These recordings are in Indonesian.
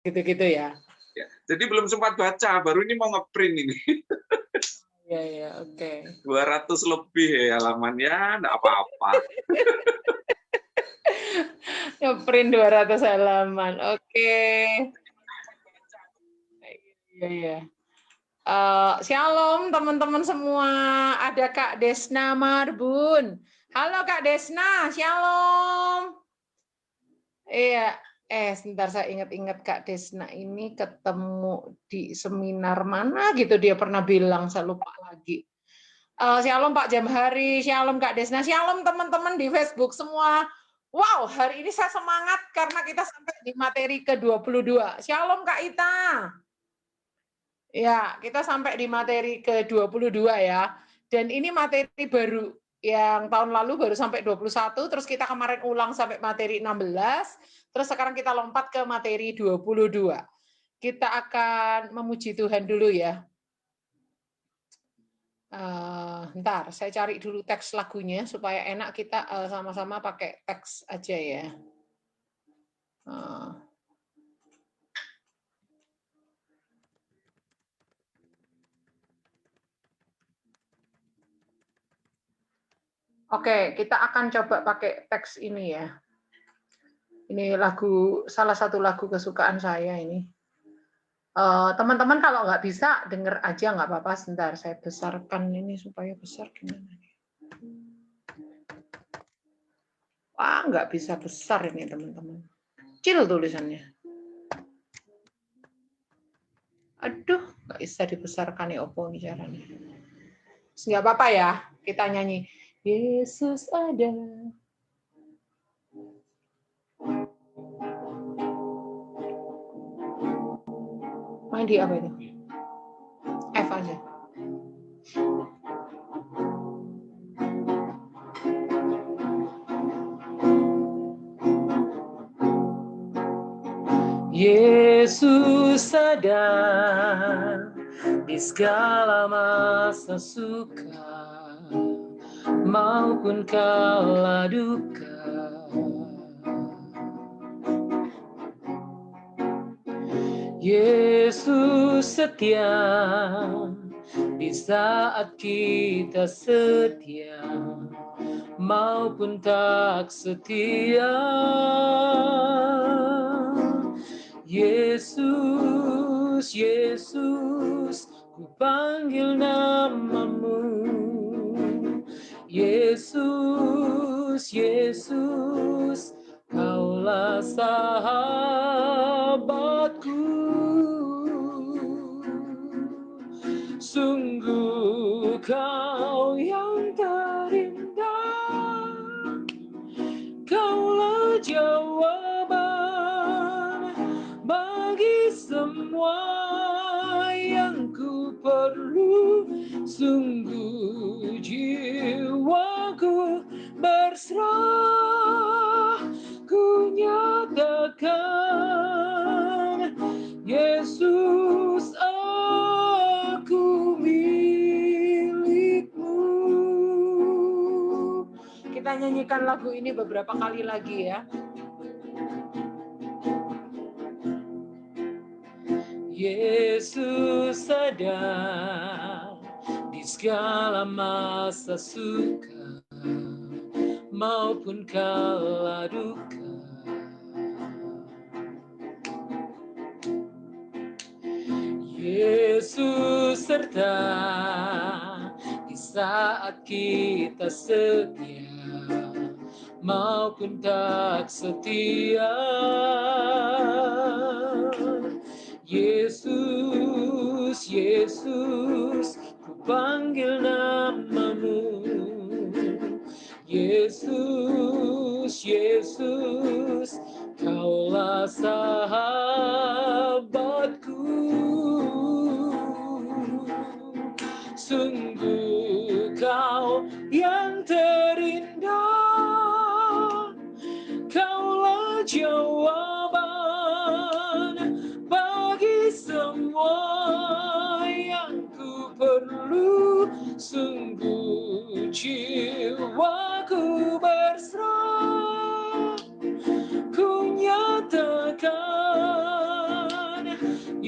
gitu-gitu ya. Ya, jadi belum sempat baca, baru ini mau ngeprint ini. Iya, oke. 200 lebih ya halaman, ya enggak apa-apa. Ngeprint 200 halaman. Oke. Iya. Shalom teman-teman semua. Ada Kak Desna Marbun. Halo Kak Desna, shalom. Iya, sebentar saya ingat-ingat Kak Desna ini ketemu di seminar mana gitu dia pernah bilang, saya lupa lagi. Shalom Pak Jamhari, shalom Kak Desna, shalom teman-teman di Facebook semua. Wow, hari ini saya semangat karena kita sampai di materi ke-22. Shalom Kak Ita. Ya, kita sampai di materi ke-22 ya. Dan ini materi baru yang tahun lalu baru sampai 21, terus kita kemarin ulang sampai materi 16, terus sekarang kita lompat ke materi 22. Kita akan memuji Tuhan dulu ya. Ntar, saya cari dulu teks lagunya supaya enak kita sama-sama pakai teks aja ya. Oke, kita akan coba pakai teks ini ya. Ini lagu, salah satu lagu kesukaan saya ini. Teman-teman kalau nggak bisa, denger aja nggak apa-apa. Sebentar, saya besarkan ini supaya besar gimana. Wah, nggak bisa besar ini teman-teman. Kecil tulisannya. Aduh, nggak bisa dibesarkan ya opo ini caranya. Nggak apa-apa ya, kita nyanyi. Yesus ada. Main di apa itu? F aja. Yesus ada di segala masa suka maupun kala duka. Yesus setia di saat kita setia maupun tak setia. Yesus, Yesus, ku panggil namamu. Yesus, Yesus, kaulah sahabatku. Sungguh kau yang terindah, kaulah jawaban bagi semua yang ku perlu. Sungguh jiwaku berserah, ku nyatakan Yesus aku milikmu. Kita nyanyikan lagu ini beberapa kali lagi ya. Yesus ada di segala masa suka maupun kala duka. Yesus serta di saat kita setia maupun tak setia. Yesus, Yesus, ku panggil namamu. Yesus, Yesus, kaulah sahabatku. Sungguh kau yang terindah, kaulah jawaban bagi semua yang ku perlu. Sungguh jiwaku berserah, ku nyatakan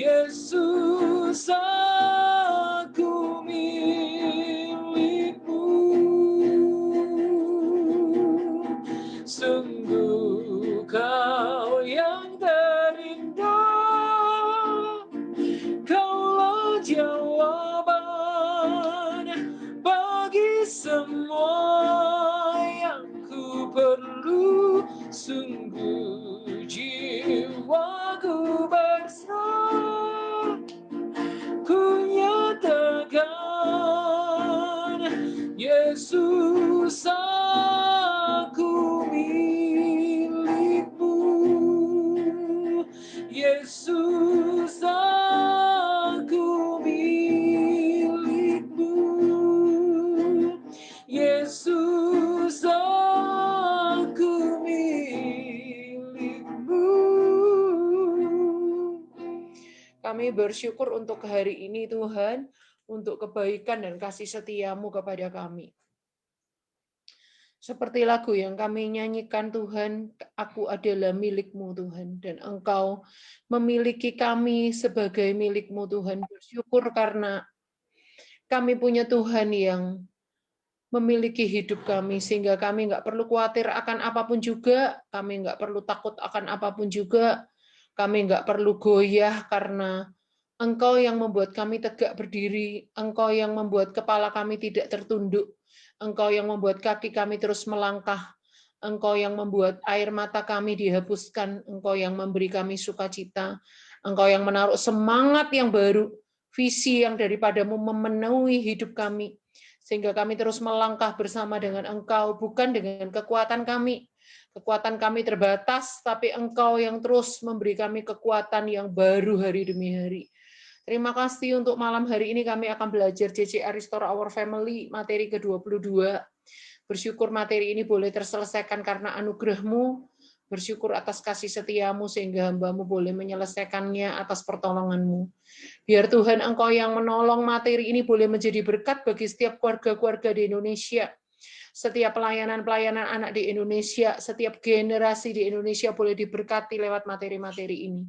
Yesus aku milikmu, sungguh kau yang terindah, kaulah jawaban bagi semua yang ku perlu, sungguh jiwaku berserah, ku nyatakan Yesus aku milikmu, Yesus aku milikmu, Yesus aku milikmu. Kami bersyukur untuk hari ini Tuhan, untuk kebaikan dan kasih setia-Mu kepada kami. Seperti lagu yang kami nyanyikan Tuhan, aku adalah milik-Mu Tuhan, dan Engkau memiliki kami sebagai milik-Mu Tuhan. Bersyukur karena kami punya Tuhan yang memiliki hidup kami, sehingga kami nggak perlu khawatir akan apapun juga, kami nggak perlu takut akan apapun juga, kami nggak perlu goyah karena Engkau yang membuat kami tegak berdiri, Engkau yang membuat kepala kami tidak tertunduk, Engkau yang membuat kaki kami terus melangkah, Engkau yang membuat air mata kami dihapuskan, Engkau yang memberi kami sukacita, Engkau yang menaruh semangat yang baru, visi yang daripadamu memenuhi hidup kami, sehingga kami terus melangkah bersama dengan Engkau, bukan dengan kekuatan kami. Kekuatan kami terbatas, tapi Engkau yang terus memberi kami kekuatan yang baru hari demi hari. Terima kasih untuk malam hari ini kami akan belajar JCR Restore Our Family, materi ke-22. Bersyukur materi ini boleh terselesaikan karena anugerah-Mu, bersyukur atas kasih setia-Mu sehingga hamba-Mu boleh menyelesaikannya atas pertolongan-Mu. Biar Tuhan Engkau yang menolong materi ini boleh menjadi berkat bagi setiap keluarga-keluarga di Indonesia, setiap pelayanan-pelayanan anak di Indonesia, setiap generasi di Indonesia boleh diberkati lewat materi-materi ini.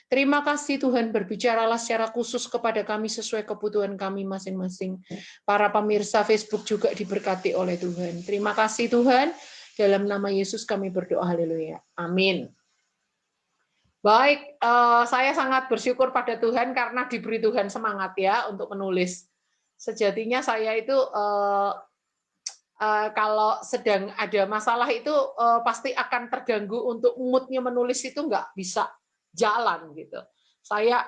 Terima kasih Tuhan, berbicaralah secara khusus kepada kami sesuai kebutuhan kami masing-masing. Para pemirsa Facebook juga diberkati oleh Tuhan. Terima kasih Tuhan, dalam nama Yesus kami berdoa, haleluya. Amin. Baik, saya sangat bersyukur pada Tuhan karena diberi Tuhan semangat ya untuk menulis. Sejatinya saya itu kalau sedang ada masalah itu pasti akan terganggu untuk mood-nya menulis itu nggak bisa jalan gitu. Saya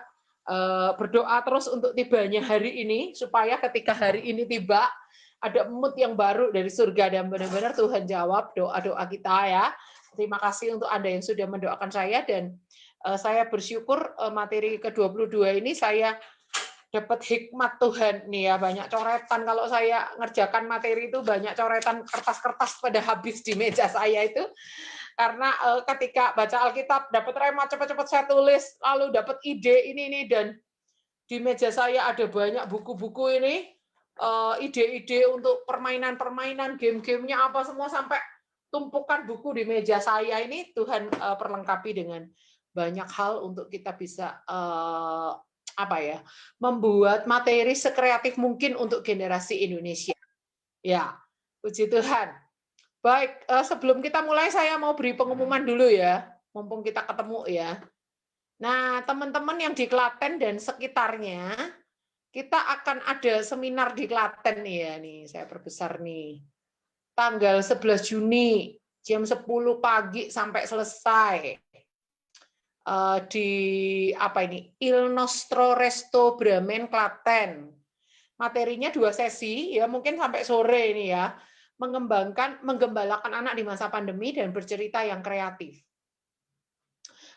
berdoa terus untuk tibanya hari ini supaya ketika hari ini tiba ada mood yang baru dari surga dan benar-benar Tuhan jawab doa-doa kita ya. Terima kasih untuk Anda yang sudah mendoakan saya dan saya bersyukur materi ke-22 ini saya dapat hikmat Tuhan nih ya, banyak coretan. Kalau saya ngerjakan materi itu banyak coretan, kertas-kertas pada habis di meja saya itu karena ketika baca Alkitab dapat rema cepat-cepat saya tulis, lalu dapat ide ini dan di meja saya ada banyak buku-buku ini, ide-ide untuk permainan-permainan, game-gamenya apa semua sampai tumpukan buku di meja saya ini Tuhan perlengkapi dengan banyak hal untuk kita bisa membuat materi sekreatif mungkin untuk generasi Indonesia. Ya, puji Tuhan. Baik, sebelum kita mulai saya mau beri pengumuman dulu ya, mumpung kita ketemu ya. Nah, teman-teman yang di Klaten dan sekitarnya, kita akan ada seminar di Klaten nih ya, nih saya perbesar nih. Tanggal 11 Juni, jam 10 pagi sampai selesai. Di Il Nostro Resto Bramen Klaten. Materinya 2 sesi ya, mungkin sampai sore ini ya. Menggembalakan anak di masa pandemi dan bercerita yang kreatif.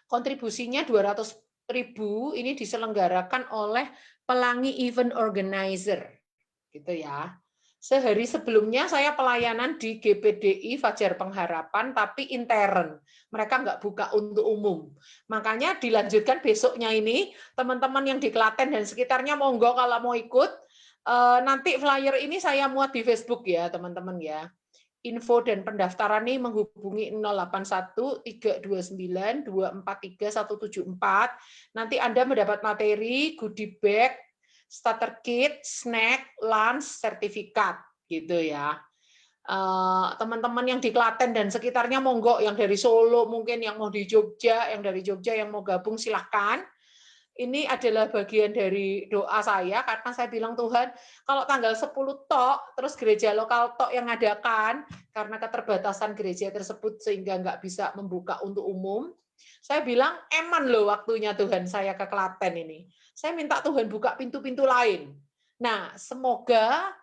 Kontribusinya 200.000 ini diselenggarakan oleh Pelangi Event Organizer. Gitu ya. Sehari sebelumnya saya pelayanan di GPDI Fajar Pengharapan, tapi intern. Mereka nggak buka untuk umum. Makanya dilanjutkan besoknya ini, teman-teman yang di Klaten dan sekitarnya monggo kalau mau ikut. Nanti flyer ini saya muat di Facebook ya, teman-teman ya. info dan pendaftaran nih menghubungi 081 329 243 174. Nanti Anda mendapat materi, goodie bag, starter kit, snack, lunch, sertifikat gitu ya. Teman-teman yang di Klaten dan sekitarnya monggo, yang dari Solo mungkin, yang mau di Jogja, yang dari Jogja yang mau gabung silahkan. Ini adalah bagian dari doa saya, karena saya bilang, Tuhan, kalau tanggal 10 tok, terus gereja lokal tok yang ngadakan, karena keterbatasan gereja tersebut sehingga nggak bisa membuka untuk umum, saya bilang, eman loh waktunya Tuhan saya ke Klaten ini. Saya minta Tuhan buka pintu-pintu lain. Nah, semoga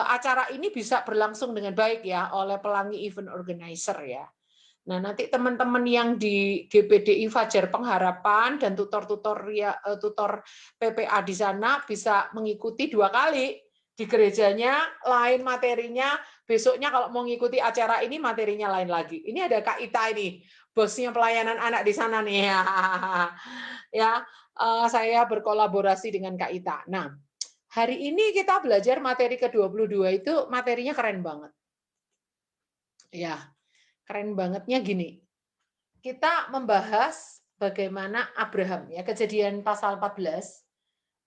acara ini bisa berlangsung dengan baik ya oleh Pelangi Event Organizer ya. Nah, nanti teman-teman yang di GPDI Fajar Pengharapan dan tutor-tutor tutor PPA di sana bisa mengikuti 2 kali di gerejanya, lain materinya. Besoknya kalau mau mengikuti acara ini materinya lain lagi. Ini ada Kak Ita ini, bosnya pelayanan anak di sana nih. Ya, saya berkolaborasi dengan Kak Ita. Nah, hari ini kita belajar materi ke-22 itu materinya keren banget. Ya, keren bangetnya gini. Kita membahas bagaimana Abraham ya, Kejadian pasal 14.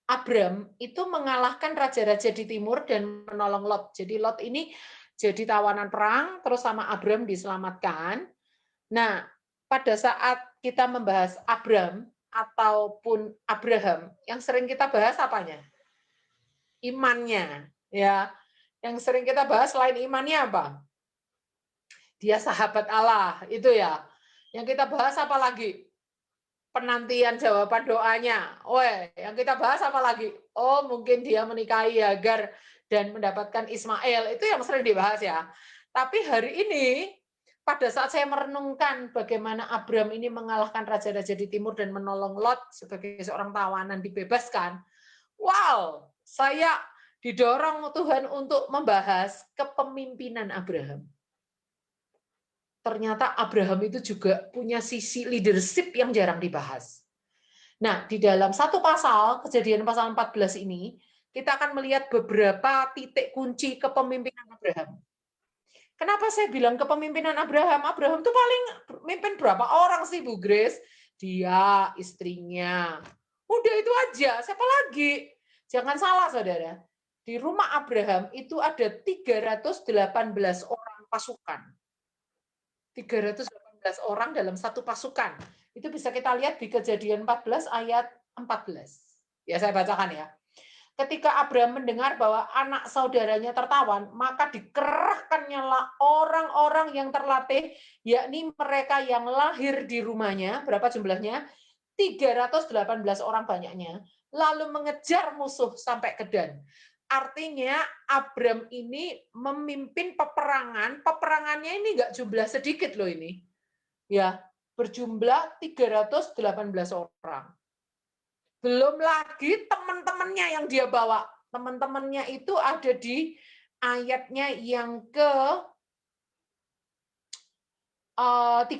Abram itu mengalahkan raja-raja di timur dan menolong Lot. Jadi Lot ini jadi tawanan perang, terus sama Abram diselamatkan. Nah, pada saat kita membahas Abram ataupun Abraham, yang sering kita bahas apanya? Imannya, ya. Yang sering kita bahas selain imannya apa? Dia sahabat Allah, itu ya. Yang kita bahas apa lagi? Penantian jawaban doanya. Yang kita bahas apa lagi? Oh, mungkin dia menikahi Hagar dan mendapatkan Ismail. Itu yang sering dibahas ya. Tapi hari ini, pada saat saya merenungkan bagaimana Abram ini mengalahkan raja-raja di timur dan menolong Lot sebagai seorang tawanan dibebaskan, wow, saya didorong Tuhan untuk membahas kepemimpinan Abraham. Ternyata Abraham itu juga punya sisi leadership yang jarang dibahas. Nah, di dalam satu pasal, Kejadian pasal 14 ini, kita akan melihat beberapa titik kunci kepemimpinan Abraham. Kenapa saya bilang kepemimpinan Abraham? Abraham itu paling mimpin berapa orang sih, Bu Grace? Dia, istrinya. Udah itu aja, siapa lagi? Jangan salah, saudara. Di rumah Abraham itu ada 318 orang pasukan. 318 orang dalam satu pasukan. Itu bisa kita lihat di Kejadian 14 ayat 14. Ya, saya bacakan ya. Ketika Abraham mendengar bahwa anak saudaranya tertawan, maka dikerahkannya orang-orang yang terlatih, yakni mereka yang lahir di rumahnya. Berapa jumlahnya? 318 orang banyaknya. Lalu mengejar musuh sampai ke Dan. Artinya Abram ini memimpin peperangan. Peperangannya ini enggak jumlah sedikit loh ini. Ya, berjumlah 318 orang. Belum lagi teman-temannya yang dia bawa. Teman-temannya itu ada di ayatnya yang ke 13.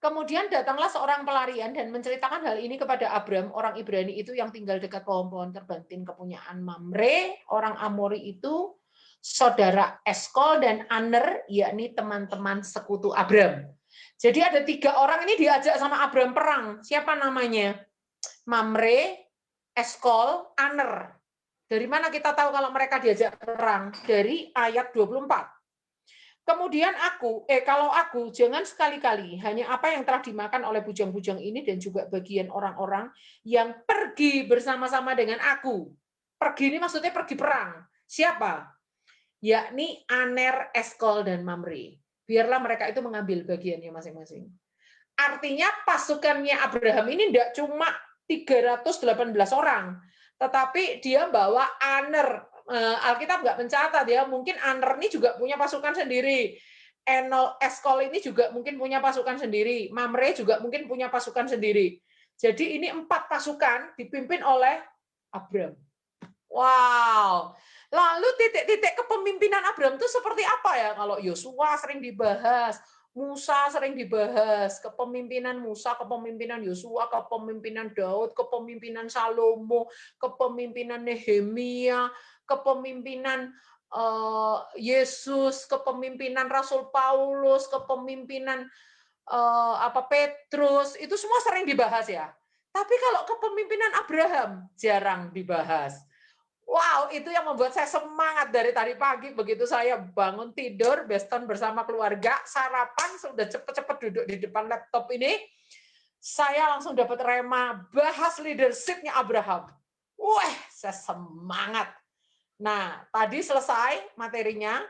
Kemudian datanglah seorang pelarian dan menceritakan hal ini kepada Abram, orang Ibrani itu yang tinggal dekat pohon-pohon terbantin kepunyaan Mamre, orang Amori itu, saudara Eskol dan Aner, yakni teman-teman sekutu Abram. Jadi ada 3 orang ini diajak sama Abram perang. Siapa namanya? Mamre, Eskol, Aner. Dari mana kita tahu kalau mereka diajak perang? Dari ayat 24. Kemudian kalau aku, jangan sekali-kali hanya apa yang telah dimakan oleh bujang-bujang ini dan juga bagian orang-orang yang pergi bersama-sama dengan aku. Pergi ini maksudnya pergi perang. Siapa? Yakni Aner, Eskol, dan Mamre. Biarlah mereka itu mengambil bagiannya masing-masing. Artinya pasukannya Abraham ini tidak cuma 318 orang, tetapi dia bawa Aner. Alkitab nggak mencatat ya, mungkin Aner ini juga punya pasukan sendiri. Eskol ini juga mungkin punya pasukan sendiri. Mamre juga mungkin punya pasukan sendiri. Jadi ini 4 pasukan dipimpin oleh Abram. Wow. Lalu titik-titik kepemimpinan Abram itu seperti apa ya? Kalau Yosua sering dibahas, Musa sering dibahas, kepemimpinan Musa, kepemimpinan Yosua, kepemimpinan Daud, kepemimpinan Salomo, kepemimpinan Nehemia, kepemimpinan Yesus, kepemimpinan Rasul Paulus, kepemimpinan Petrus, itu semua sering dibahas ya. Tapi kalau kepemimpinan Abraham jarang dibahas. Wow, itu yang membuat saya semangat dari tadi pagi. Begitu saya bangun tidur, Beston bersama keluarga, sarapan, sudah cepet-cepet duduk di depan laptop ini, saya langsung dapat rema, bahas leadership-nya Abraham. Wah, saya semangat. Nah, tadi selesai materinya,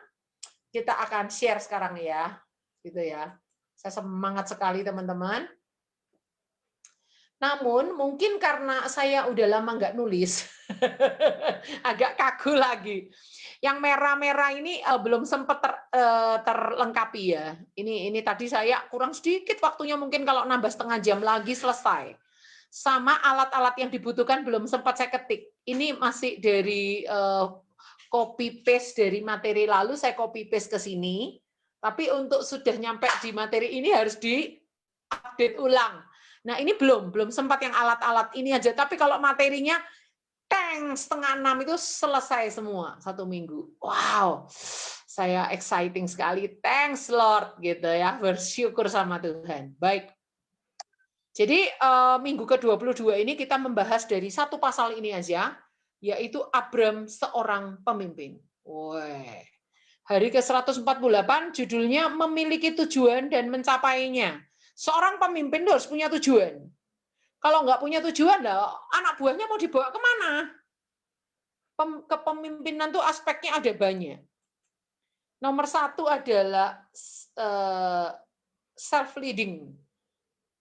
kita akan share sekarang ya. Gitu ya. Saya semangat sekali teman-teman. Namun mungkin karena saya udah lama nggak nulis, agak kaku lagi. Yang merah-merah ini belum sempat terlengkapi ya. Ini tadi saya kurang sedikit waktunya, mungkin kalau nambah setengah jam lagi selesai. Sama alat-alat yang dibutuhkan belum sempat saya ketik. Ini masih dari copy paste dari materi lalu, saya copy paste ke sini. Tapi untuk sudah nyampe di materi ini harus di-update ulang. Nah, ini belum sempat yang alat-alat ini aja. Tapi kalau materinya, setengah 6 itu selesai semua 1 minggu. Wow, saya exciting sekali. Thanks Lord, gitu ya. Bersyukur sama Tuhan. Baik. Jadi minggu ke-22 ini kita membahas dari satu pasal ini aja, yaitu Abram seorang pemimpin. Wah. Hari ke-148 judulnya memiliki tujuan dan mencapainya. Seorang pemimpin harus punya tujuan. Kalau nggak punya tujuan, anak buahnya mau dibawa kemana? Kepemimpinan tuh aspeknya ada banyak. Nomor 1 adalah self-leading.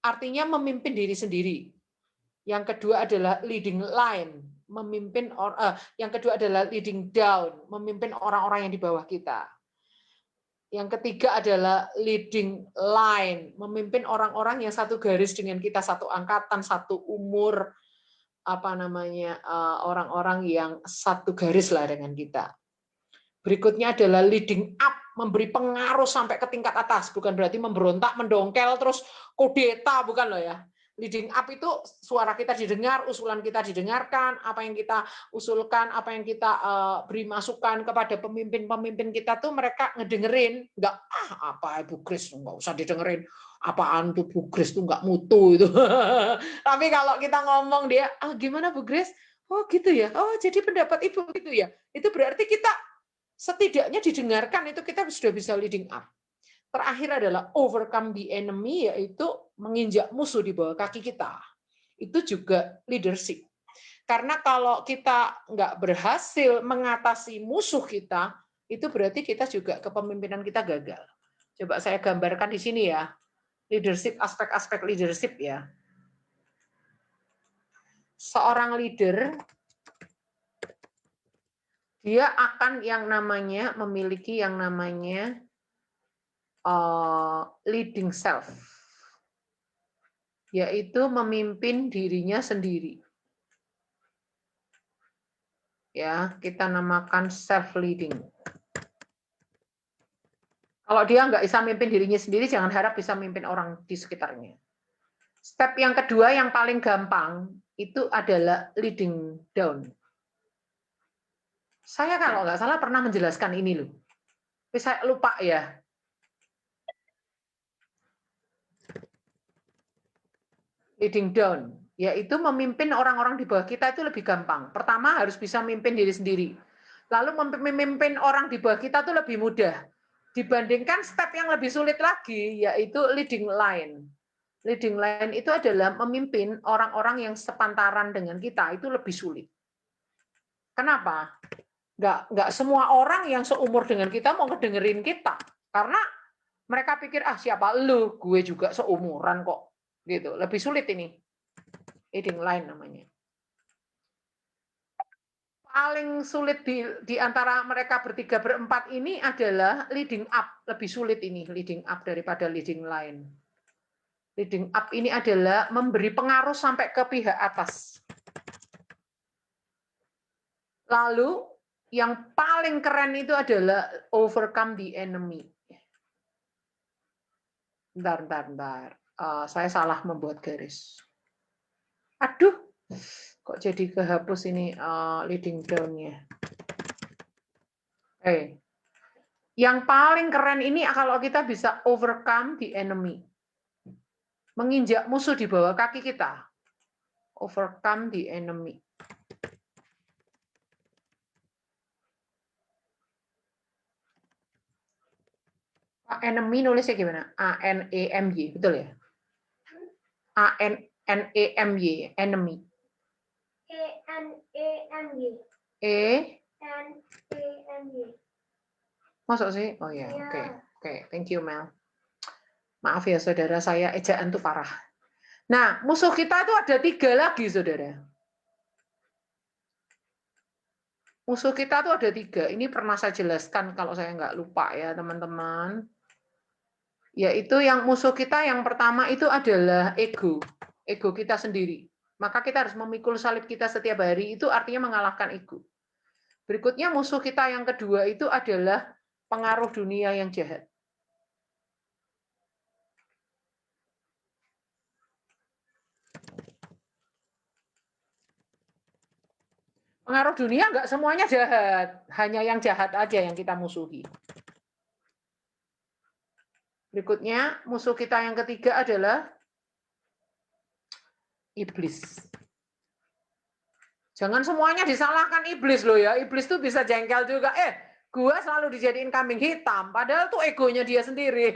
Artinya memimpin diri sendiri. Yang kedua adalah leading line. Yang kedua adalah leading down. Memimpin orang-orang yang di bawah kita. Yang ketiga adalah leading line, memimpin orang-orang yang satu garis dengan kita, satu angkatan, satu umur, orang-orang yang satu garis lah dengan kita. Berikutnya adalah leading up, memberi pengaruh sampai ke tingkat atas, bukan berarti memberontak, mendongkel, terus kudeta, bukan loh ya. Leading up itu suara kita didengar, usulan kita didengarkan, apa yang kita usulkan, apa yang kita beri masukan kepada pemimpin-pemimpin kita tuh mereka ngedengerin, nggak apa Bu Kris nggak usah didengerin, apaan tuh Bu Kris tuh nggak mutu itu. Tapi kalau kita ngomong dia, gimana Bu Kris? Oh gitu ya, oh jadi pendapat Ibu gitu ya. Itu berarti kita setidaknya didengarkan, itu kita sudah bisa leading up. Terakhir adalah overcome the enemy, yaitu menginjak musuh di bawah kaki kita. Itu juga leadership. Karena kalau kita nggak berhasil mengatasi musuh kita, itu berarti kita juga kepemimpinan kita gagal. Coba saya gambarkan di sini ya. Leadership, aspek-aspek leadership ya. Seorang leader, dia akan memiliki yang namanya leading self, yaitu memimpin dirinya sendiri. Ya, kita namakan self leading. Kalau dia nggak bisa memimpin dirinya sendiri, jangan harap bisa memimpin orang di sekitarnya. Step yang kedua yang paling gampang itu adalah leading down. Saya kalau nggak salah pernah menjelaskan ini loh, tapi saya lupa ya. Leading down, yaitu memimpin orang-orang di bawah kita itu lebih gampang. Pertama harus bisa memimpin diri sendiri. Lalu memimpin orang di bawah kita itu lebih mudah. Dibandingkan step yang lebih sulit lagi, yaitu leading line. Leading line itu adalah memimpin orang-orang yang sepantaran dengan kita, itu lebih sulit. Kenapa? Nggak semua orang yang seumur dengan kita mau ngedengerin kita. Karena mereka pikir, siapa lu, gue juga seumuran kok. Gitu, lebih sulit ini. Leading line namanya. Paling sulit di antara mereka bertiga berempat ini adalah leading up, lebih sulit ini leading up daripada leading line. Leading up ini adalah memberi pengaruh sampai ke pihak atas. Lalu yang paling keren itu adalah overcome the enemy. Bentar. Saya salah membuat garis. Aduh, kok jadi kehapus ini leading down-nya. Yang paling keren ini kalau kita bisa overcome the enemy. Menginjak musuh di bawah kaki kita. Overcome the enemy. Enemy nulisnya gimana? A-N-E-M-Y, betul ya? A-N-E-M-Y, enemy. E-N-E-M-Y. N-E-M-Y. Masuk sih? Oh ya, oke. Thank you, Mel. Maaf ya, saudara, saya ejaan tuh parah. Nah, musuh kita itu ada 3 lagi, saudara. Musuh kita tuh ada 3. Ini pernah saya jelaskan kalau saya nggak lupa ya, teman-teman. Yaitu yang musuh kita yang pertama itu adalah ego. Ego kita sendiri. Maka kita harus memikul salib kita setiap hari, itu artinya mengalahkan ego. Berikutnya musuh kita yang kedua itu adalah pengaruh dunia yang jahat. Pengaruh dunia nggak semuanya jahat, hanya yang jahat aja yang kita musuhi. Berikutnya, musuh kita yang ketiga adalah iblis. Jangan semuanya disalahkan iblis loh ya. Iblis tuh bisa jengkel juga. Gua selalu dijadiin kambing hitam, padahal tuh egonya dia sendiri.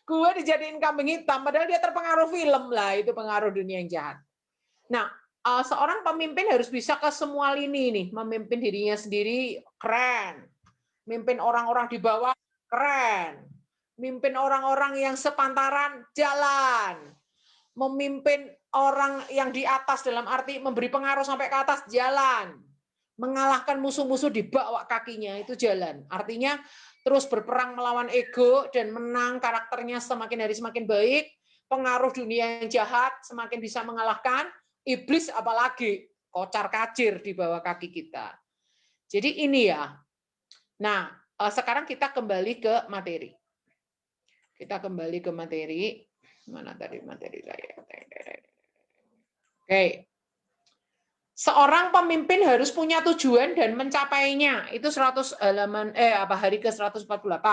Gua dijadiin kambing hitam, padahal dia terpengaruh film lah. Itu pengaruh dunia yang jahat. Nah, seorang pemimpin harus bisa ke semua lini nih. Memimpin dirinya sendiri, keren. Mimpin orang-orang di bawah, keren. Mimpin orang-orang yang sepantaran, jalan. Memimpin orang yang di atas dalam arti memberi pengaruh sampai ke atas, jalan. Mengalahkan musuh-musuh di bawah kakinya, itu jalan. Artinya terus berperang melawan ego dan menang, karakternya semakin hari semakin baik, pengaruh dunia yang jahat semakin bisa mengalahkan, iblis apalagi kocar-kacir di bawah kaki kita. Jadi ini ya. Nah, sekarang kita kembali ke materi. Kita kembali ke materi. Mana tadi materi saya? Oke. Seorang pemimpin harus punya tujuan dan mencapainya. Itu 100 halaman hari ke-148.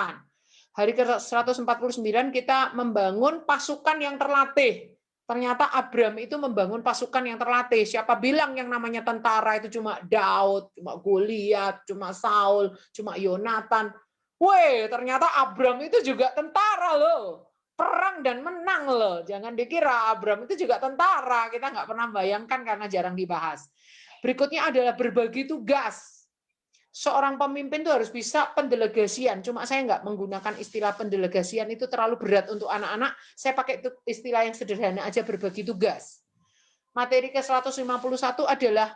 Hari ke-149 kita membangun pasukan yang terlatih. Ternyata Abram itu membangun pasukan yang terlatih. Siapa bilang yang namanya tentara itu cuma Daud, cuma Goliat, cuma Saul, cuma Yonatan. Weh, ternyata Abram itu juga tentara loh. Perang dan menang loh. Jangan dikira Abram itu juga tentara. Kita nggak pernah bayangkan karena jarang dibahas. Berikutnya adalah berbagi tugas. Seorang pemimpin itu harus bisa pendelegasian. Cuma saya nggak menggunakan istilah pendelegasian, itu terlalu berat untuk anak-anak. Saya pakai istilah yang sederhana aja, berbagi tugas. Materi ke-151 adalah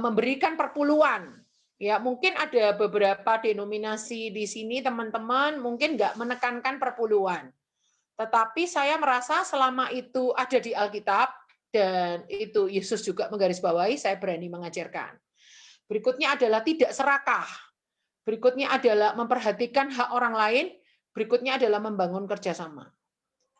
memberikan perpuluhan. Ya, mungkin ada beberapa denominasi di sini teman-teman mungkin nggak menekankan perpuluhan. Tetapi saya merasa selama itu ada di Alkitab dan itu Yesus juga menggarisbawahi, saya berani mengajarkan. Berikutnya adalah tidak serakah. Berikutnya adalah memperhatikan hak orang lain. Berikutnya adalah membangun kerjasama.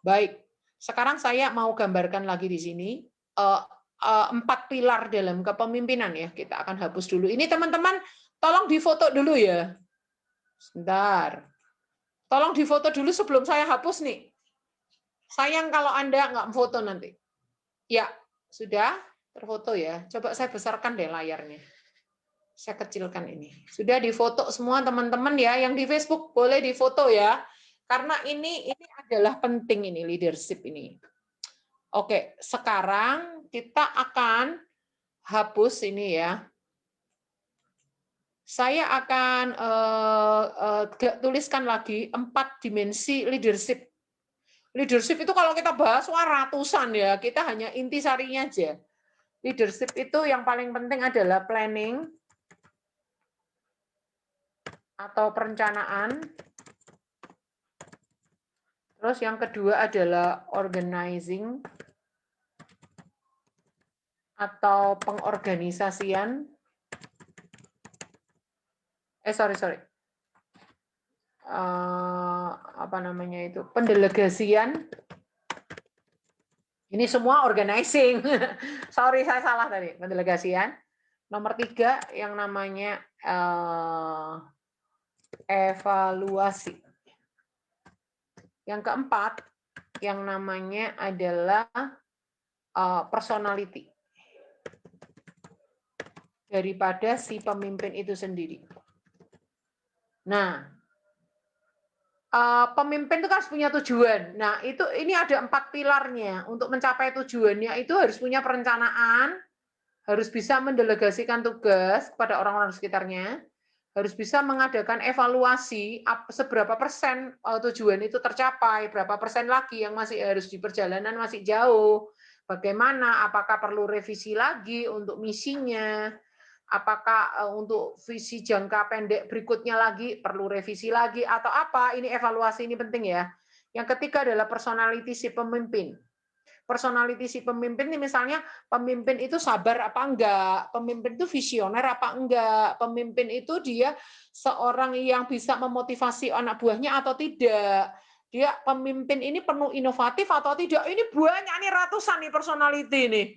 Baik, sekarang saya mau gambarkan lagi di sini 4 pilar dalam kepemimpinan ya. Kita akan hapus dulu. Ini teman-teman, tolong difoto dulu ya. Sebentar. Tolong difoto dulu sebelum saya hapus nih. Sayang kalau Anda nggak foto nanti. Ya, sudah terfoto ya. Coba saya besarkan deh layarnya. Saya kecilkan ini. Sudah difoto semua teman-teman ya. Yang di Facebook boleh difoto ya. Karena ini adalah penting ini, leadership ini. Oke, sekarang kita akan hapus ini ya. Saya akan tuliskan lagi 4 dimensi leadership. Leadership itu kalau kita bahas ratusan ya. Kita hanya intisarinya aja. Leadership itu yang paling penting adalah planning, atau perencanaan. Terus yang kedua adalah organizing atau pengorganisasian. Apa namanya itu? Pendelegasian. Ini semua organizing. Sorry, saya salah tadi. Pendelegasian. Nomor 3 yang namanya evaluasi. Yang keempat yang namanya adalah personality daripada si pemimpin itu sendiri. Nah, pemimpin itu kan harus punya tujuan. Nah, ini ada 4 pilarnya. Untuk mencapai tujuannya itu harus punya perencanaan, harus bisa mendelegasikan tugas kepada orang-orang sekitarnya, harus bisa mengadakan evaluasi seberapa persen tujuan itu tercapai, berapa persen lagi yang masih harus di perjalanan masih jauh, bagaimana, apakah perlu revisi lagi untuk misinya, apakah untuk visi jangka pendek berikutnya lagi perlu revisi lagi atau apa. Ini evaluasi, ini penting ya. Yang ketiga adalah personality si pemimpin. Personality si pemimpin ini misalnya pemimpin itu sabar apa enggak, pemimpin itu visioner apa enggak, pemimpin itu dia seorang yang bisa memotivasi anak buahnya atau tidak. Dia pemimpin ini penuh inovatif atau tidak. Ini banyak nih, ratusan nih personality nih.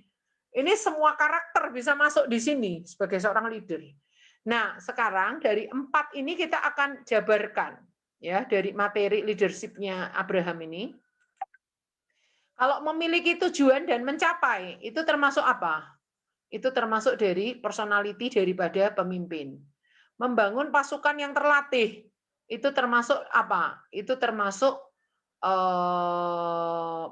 Ini semua karakter bisa masuk di sini sebagai seorang leader. Nah, sekarang dari 4 ini kita akan jabarkan ya dari materi leadership-nya Abraham ini. Kalau memiliki tujuan dan mencapai, itu termasuk apa? Itu termasuk dari personality daripada pemimpin. Membangun pasukan yang terlatih, itu termasuk apa? Itu termasuk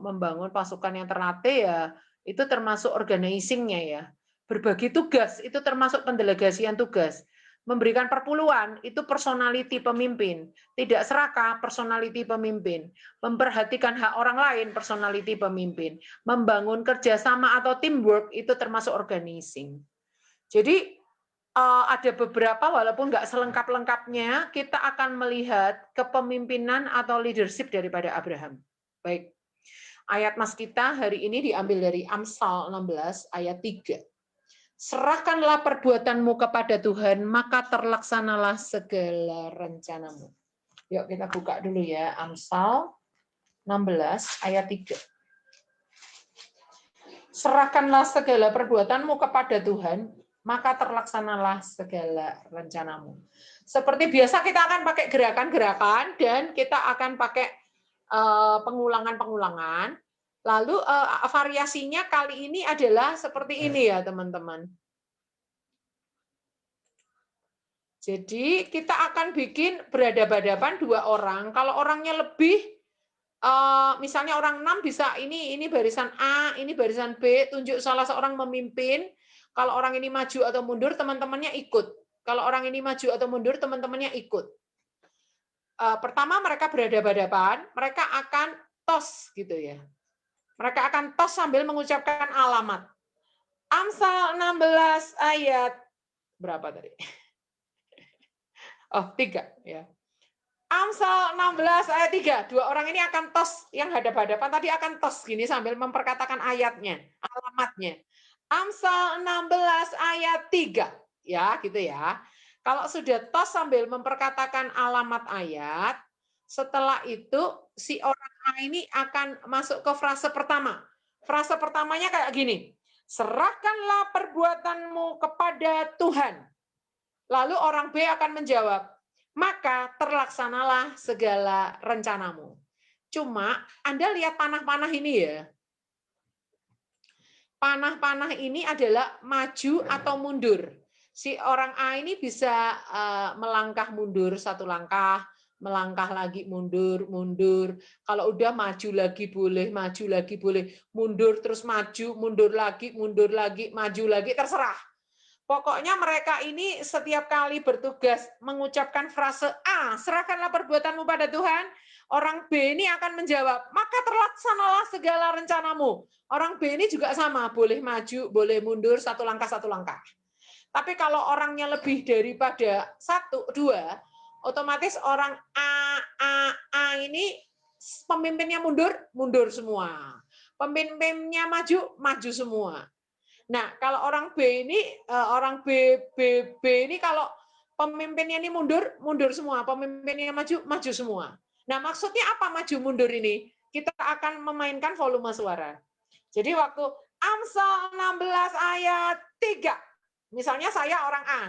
membangun pasukan yang terlatih ya, itu termasuk organizing-nya ya. Berbagi tugas, itu termasuk pendelegasian tugas. Memberikan perpuluhan, itu personality pemimpin. Tidak serakah, personality pemimpin. Memperhatikan hak orang lain, personality pemimpin. Membangun kerjasama atau teamwork, itu termasuk organizing. Jadi ada beberapa, walaupun nggak selengkap-lengkapnya, kita akan melihat kepemimpinan atau leadership daripada Abraham. Baik, ayat mas kita hari ini diambil dari Amsal 16 ayat 3. Serahkanlah perbuatanmu kepada Tuhan, maka terlaksanalah segala rencanamu. Yuk kita buka dulu ya, Amsal 16 ayat 3. Serahkanlah segala perbuatanmu kepada Tuhan, maka terlaksanalah segala rencanamu. Seperti biasa kita akan pakai gerakan-gerakan dan kita akan pakai pengulangan-pengulangan. Lalu variasinya kali ini adalah seperti ini ya teman-teman. Jadi kita akan bikin berhadapan-hadapan 2 orang. Kalau orangnya lebih, misalnya orang 6 bisa ini barisan A, ini barisan B, tunjuk salah seorang memimpin. Kalau orang ini maju atau mundur, teman-temannya ikut. Kalau orang ini maju atau mundur, teman-temannya ikut. Pertama mereka berhadapan-hadapan, mereka akan tos gitu ya. Mereka akan tos sambil mengucapkan alamat. Amsal 16 ayat berapa tadi? Oh, 3 ya. Amsal 16 ayat 3. 2 orang ini akan tos, yang hadap-hadapan tadi akan tos gini sambil memperkatakan ayatnya, alamatnya. Amsal 16 ayat 3. Ya, gitu ya. Kalau sudah tos sambil memperkatakan alamat ayat, setelah itu si orang A ini akan masuk ke frase pertama. Frase pertamanya kayak gini. Serahkanlah perbuatanmu kepada Tuhan. Lalu orang B akan menjawab, maka terlaksanalah segala rencanamu. Cuma Anda lihat panah-panah ini ya. Panah-panah ini adalah maju atau mundur. Si orang A ini bisa melangkah mundur 1 langkah, melangkah lagi mundur, mundur. Kalau udah maju lagi boleh, maju lagi boleh, mundur terus maju, mundur lagi, maju lagi, terserah. Pokoknya mereka ini setiap kali bertugas mengucapkan frase A, serahkanlah perbuatanmu pada Tuhan, orang B ini akan menjawab, maka terlaksanalah segala rencanamu. Orang B ini juga sama, boleh maju, boleh mundur, 1 langkah, 1 langkah. Tapi kalau orangnya lebih daripada 1, 2, otomatis orang A ini pemimpinnya mundur semua. Pemimpinnya maju semua. Nah, kalau orang B ini, orang B ini kalau pemimpinnya ini mundur semua, pemimpinnya maju semua. Nah, maksudnya apa maju mundur ini? Kita akan memainkan volume suara. Jadi waktu Amsal 16 ayat 3, Misalnya saya orang A,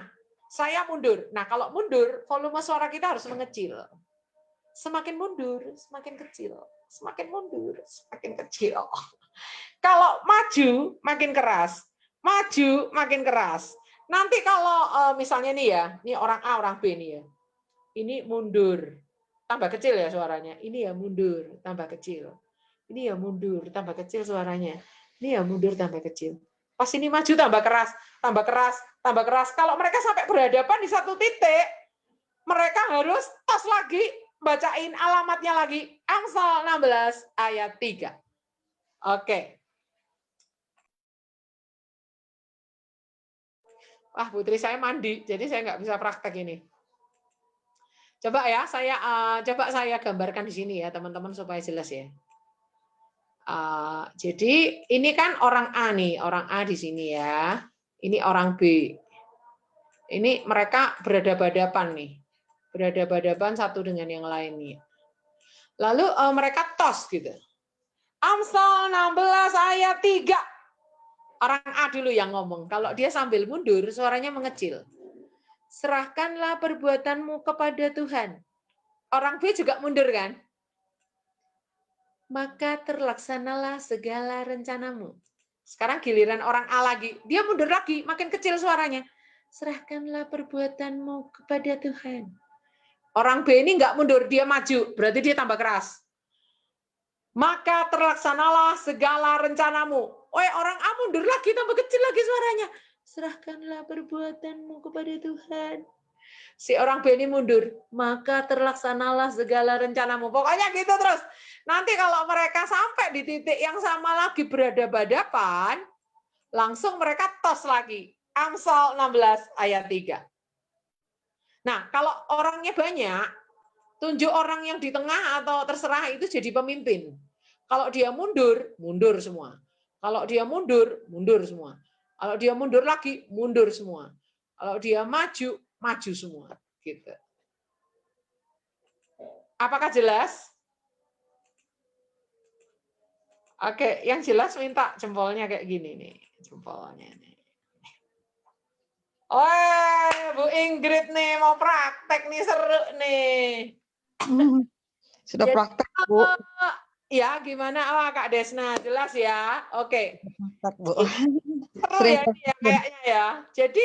saya mundur. Nah, kalau mundur, volume suara kita harus mengecil. Semakin mundur, semakin kecil. Semakin mundur, semakin kecil. Kalau maju, makin keras. Maju, makin keras. Nanti kalau misalnya nih ya, ini orang A, orang B nih ya. Ini mundur, tambah kecil ya suaranya. Ini ya mundur, tambah kecil. Ini ya mundur, tambah kecil suaranya. Ini ya mundur, tambah kecil. Pas ini maju, tambah keras, tambah keras, tambah keras. Kalau mereka sampai berhadapan di satu titik, mereka harus tos lagi, bacain alamatnya lagi. Amsal 16 ayat 3. Oke. Wah, putri saya mandi, jadi saya nggak bisa praktek ini. Coba ya, saya gambarkan di sini ya, teman-teman, supaya jelas ya. Jadi ini kan orang A nih, orang A di sini ya. Ini orang B. Ini mereka berhadapan-hadapan nih. Berhadapan-hadapan satu dengan yang lain nih. Lalu mereka tos gitu. Amsal 16 ayat 3. Orang A dulu yang ngomong. Kalau dia sambil mundur, suaranya mengecil. Serahkanlah perbuatanmu kepada Tuhan. Orang B juga mundur kan? Maka terlaksanalah segala rencanamu. Sekarang giliran orang A lagi. Dia mundur lagi, makin kecil suaranya. Serahkanlah perbuatanmu kepada Tuhan. Orang B ini nggak mundur, dia maju. Berarti dia tambah keras. Maka terlaksanalah segala rencanamu. Orang A mundur lagi, tambah kecil lagi suaranya. Serahkanlah perbuatanmu kepada Tuhan. Si orang B ini mundur, maka terlaksanalah segala rencanamu. Pokoknya gitu terus. Nanti kalau mereka sampai di titik yang sama lagi berhadapan-hadapan, langsung mereka tos lagi. Amsal 16 ayat 3. Nah, kalau orangnya banyak, tunjuk orang yang di tengah atau terserah itu jadi pemimpin. Kalau dia mundur, mundur semua. Kalau dia mundur, mundur semua. Kalau dia mundur lagi, mundur semua. Kalau dia maju, maju semua. Gitu. Apakah jelas? Oke, yang jelas minta jempolnya kayak gini nih, jempolnya nih. Oh, Bu Ingrid nih mau praktek nih, seru nih. Sudah praktek, Bu. Ya, gimana? Kak Desna, jelas ya? Oke. Praktek, Bu. Seru ya ini ya kayaknya ya. Jadi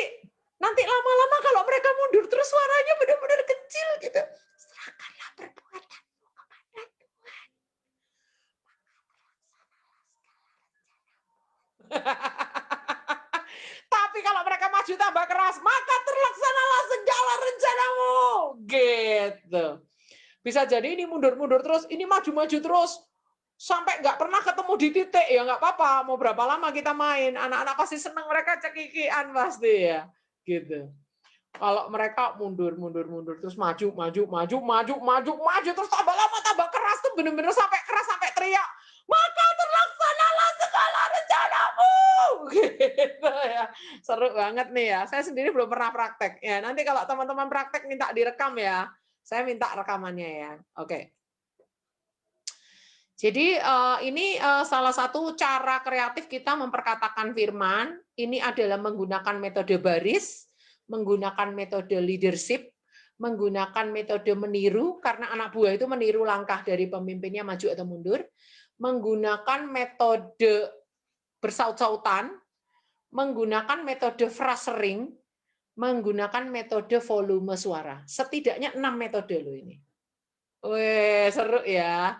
nanti lama-lama kalau mereka mundur terus suaranya benar-benar kecil gitu. Serahkanlah perbuatanmu kepada Tuhan. Tapi kalau mereka maju tambah keras, maka terlaksanalah segala rencanamu. Gitu. Bisa jadi ini mundur-mundur terus, ini maju-maju terus. Sampai nggak pernah ketemu di titik, ya nggak apa-apa. Mau berapa lama kita main, anak-anak pasti senang, mereka cekikian pasti ya. Gitu. Kalau mereka mundur, terus maju, terus tambah lama, tambah keras tuh bener-bener sampai keras, sampai teriak. Maka terlaksanalah segala rencanamu. Gitu ya. Seru banget nih ya. Saya sendiri belum pernah praktek. Ya, nanti kalau teman-teman praktek minta direkam ya. Saya minta rekamannya ya. Oke. Jadi ini salah satu cara kreatif kita memperkatakan firman. Ini adalah menggunakan metode baris, menggunakan metode leadership, menggunakan metode meniru, karena anak buah itu meniru langkah dari pemimpinnya maju atau mundur, menggunakan metode bersaut-sautan, menggunakan metode phrasering, menggunakan metode volume suara. Setidaknya 6 metode loh ini. Wih, seru ya.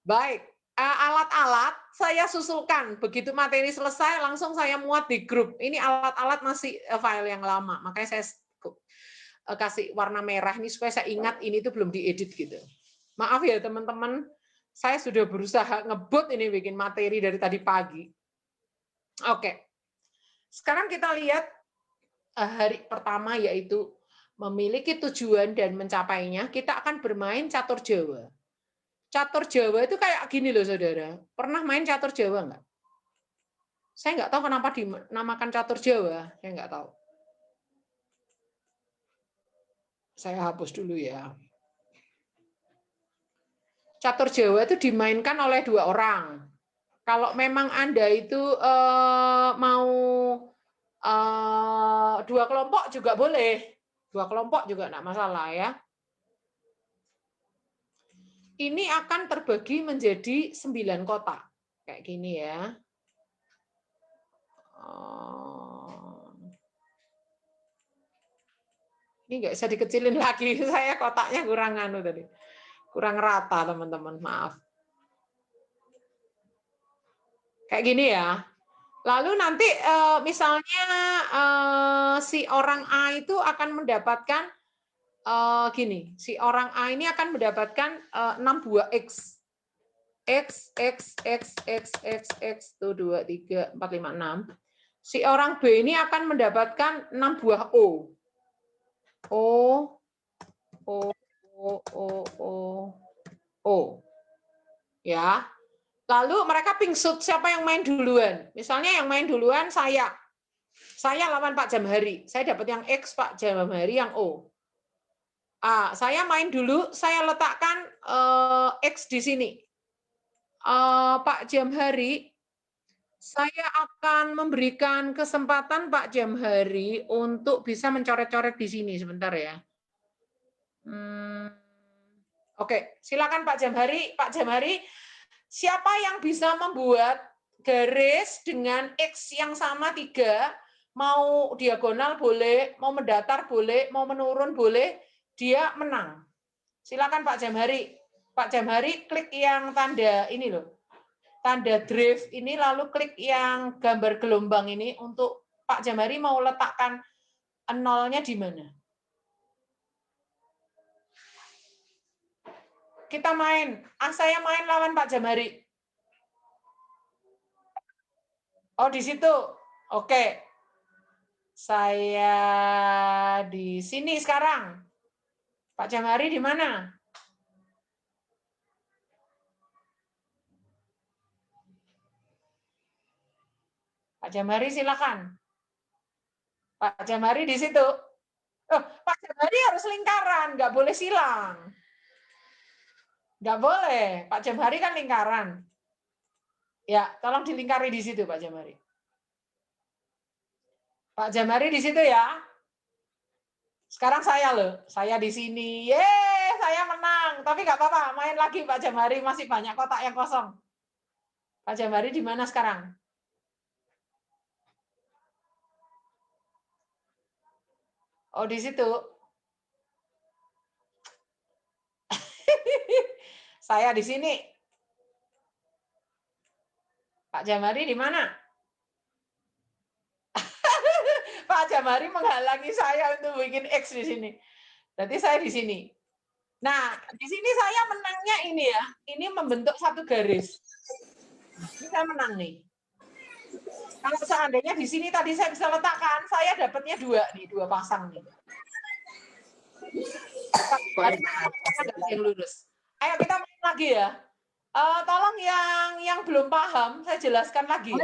Baik, alat-alat saya susulkan. Begitu materi selesai, langsung saya muat di grup. Ini alat-alat masih file yang lama, makanya saya kasih warna merah ini supaya saya ingat ini tuh belum diedit gitu. Maaf ya teman-teman, saya sudah berusaha ngebut ini bikin materi dari tadi pagi. Oke, sekarang kita lihat hari pertama yaitu memiliki tujuan dan mencapainya. Kita akan bermain catur Jawa. Catur Jawa itu kayak gini loh, saudara. Pernah main catur Jawa nggak? Saya nggak tahu kenapa dinamakan catur Jawa. Saya nggak tahu. Saya hapus dulu ya. Catur Jawa itu dimainkan oleh 2 orang. Kalau memang Anda itu mau 2 kelompok juga boleh. 2 kelompok juga enggak masalah ya. Ini akan terbagi menjadi 9 kotak. Kayak gini ya. Ini nggak bisa dikecilin lagi. Saya kotaknya kurang anu tadi. Kurang rata, teman-teman. Maaf. Kayak gini ya. Lalu nanti misalnya si orang A itu akan mendapatkan gini, si orang A ini akan mendapatkan 6 buah X. X, tuh 2, 3, 4, 5, 6. Si orang B ini akan mendapatkan 6 buah O. O. Ya. Lalu mereka pingsut siapa yang main duluan. Misalnya yang main duluan saya. Saya lawan Pak Jamhari. Saya dapat yang X, Pak Jamhari yang O. Saya main dulu, saya letakkan X di sini. Pak Jamhari, saya akan memberikan kesempatan Pak Jamhari untuk bisa mencoret-coret di sini sebentar ya. Oke, silakan Pak Jamhari. Pak Jamhari, siapa yang bisa membuat garis dengan X yang sama 3, mau diagonal boleh, mau mendatar boleh, mau menurun boleh, dia menang. Silakan Pak Jamhari. Pak Jamhari klik yang tanda ini loh. Tanda drift ini lalu klik yang gambar gelombang ini untuk Pak Jamhari mau letakkan nolnya di mana. Kita main. Saya main lawan Pak Jamhari. Oh, di situ. Oke. Saya di sini sekarang. Pak Jamhari di mana? Pak Jamhari silakan. Pak Jamhari di situ. Oh, Pak Jamhari harus lingkaran, nggak boleh silang. Nggak boleh. Pak Jamhari kan lingkaran. Ya, tolong dilingkari di situ, Pak Jamhari. Pak Jamhari di situ ya. Sekarang saya loh, saya di sini. Yeay, saya menang. Tapi nggak apa-apa, main lagi Pak Jamhari, masih banyak kotak yang kosong. Pak Jamhari di mana sekarang? Oh, di situ. Saya di sini. Pak Jamhari di mana? Pak Jamhari menghalangi saya untuk bikin X di sini. Berarti saya di sini. Nah, di sini saya menangnya ini ya. Ini membentuk satu garis. Ini saya menang nih. Kalau seandainya di sini tadi saya bisa letakkan, saya dapatnya 2 nih, 2 pasang nih. Yang lurus. Ayo kita main lagi ya. Tolong yang belum paham, saya jelaskan lagi.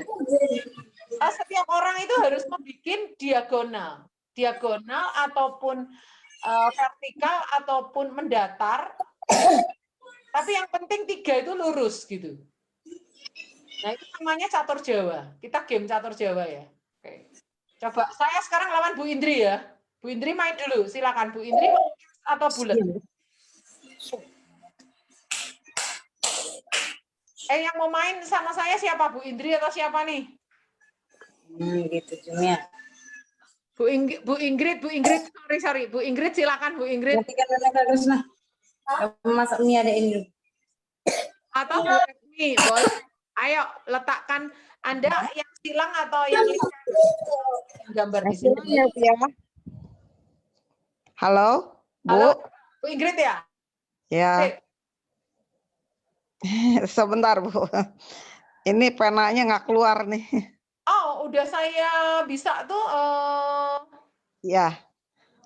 Setiap orang itu harus membuat diagonal. Diagonal ataupun vertikal ataupun mendatar. Tapi yang penting 3 itu lurus gitu. Nah, itu namanya catur Jawa. Kita game catur Jawa ya. Oke. Coba saya sekarang lawan Bu Indri ya. Bu Indri main dulu, silakan Bu Indri atau bulat. Yang mau main sama saya siapa, Bu Indri atau siapa nih? Gitu cuma. Bu Ingrid, sorry, Bu Ingrid silakan Bu Ingrid. Nanti kan terus nah. Masak mie ada ini. Atau Bu Resmi, boleh. Ayo letakkan Anda yang silang atau yang gambar di sini. Ya, ya. Halo, Bu. Halo, Bu Ingrid ya? Ya. Sebentar, Bu. Ini penanya nggak keluar nih. Oh, udah saya bisa tuh. Ya.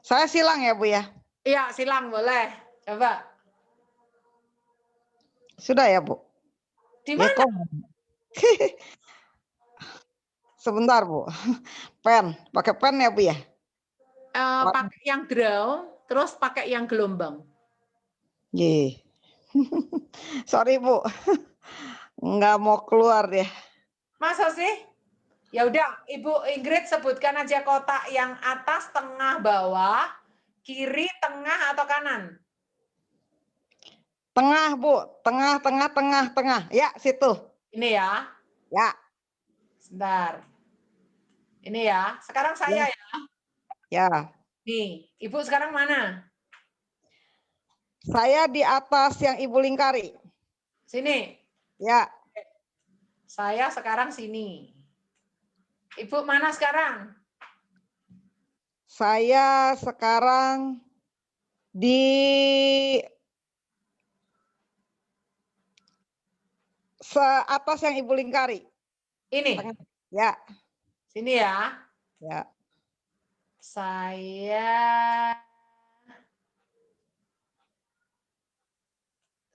Saya silang ya, Bu ya? Iya, silang boleh. Coba. Sudah ya, Bu? Di mana? Ya, sebentar, Bu. Pen. Pakai pen ya, Bu ya? Pakai yang draw, terus pakai yang gelombang. Ye. Sorry, Bu. Nggak mau keluar ya. Masa sih? Ya udah, Ibu Ingrid sebutkan aja kotak yang atas, tengah, bawah, kiri, tengah atau kanan. Tengah, Bu. Tengah, tengah, tengah, tengah. Ya, situ. Ini ya. Ya. Sebentar. Ini ya. Sekarang saya ya. Ya. Nih, Ibu sekarang mana? Saya di atas yang Ibu lingkari. Sini. Ya. Saya sekarang sini. Ibu mana sekarang? Saya sekarang di atas yang Ibu lingkari. Ini. Tengah. Ya. Sini ya. Ya. Saya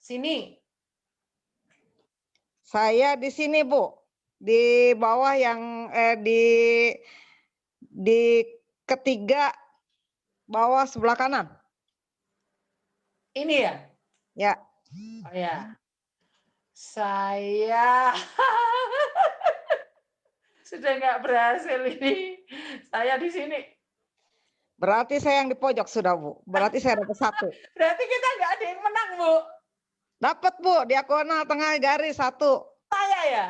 sini. Saya di sini, Bu. Di bawah yang di ketiga bawah sebelah kanan. Ini ya. Ya. Oh ya. Saya sudah nggak berhasil ini. Saya di sini. Berarti saya yang di pojok sudah, Bu. Berarti saya dapat 1. Berarti kita nggak ada yang menang, Bu. Dapat, Bu. Diagonal tengah garis 1. Saya ya.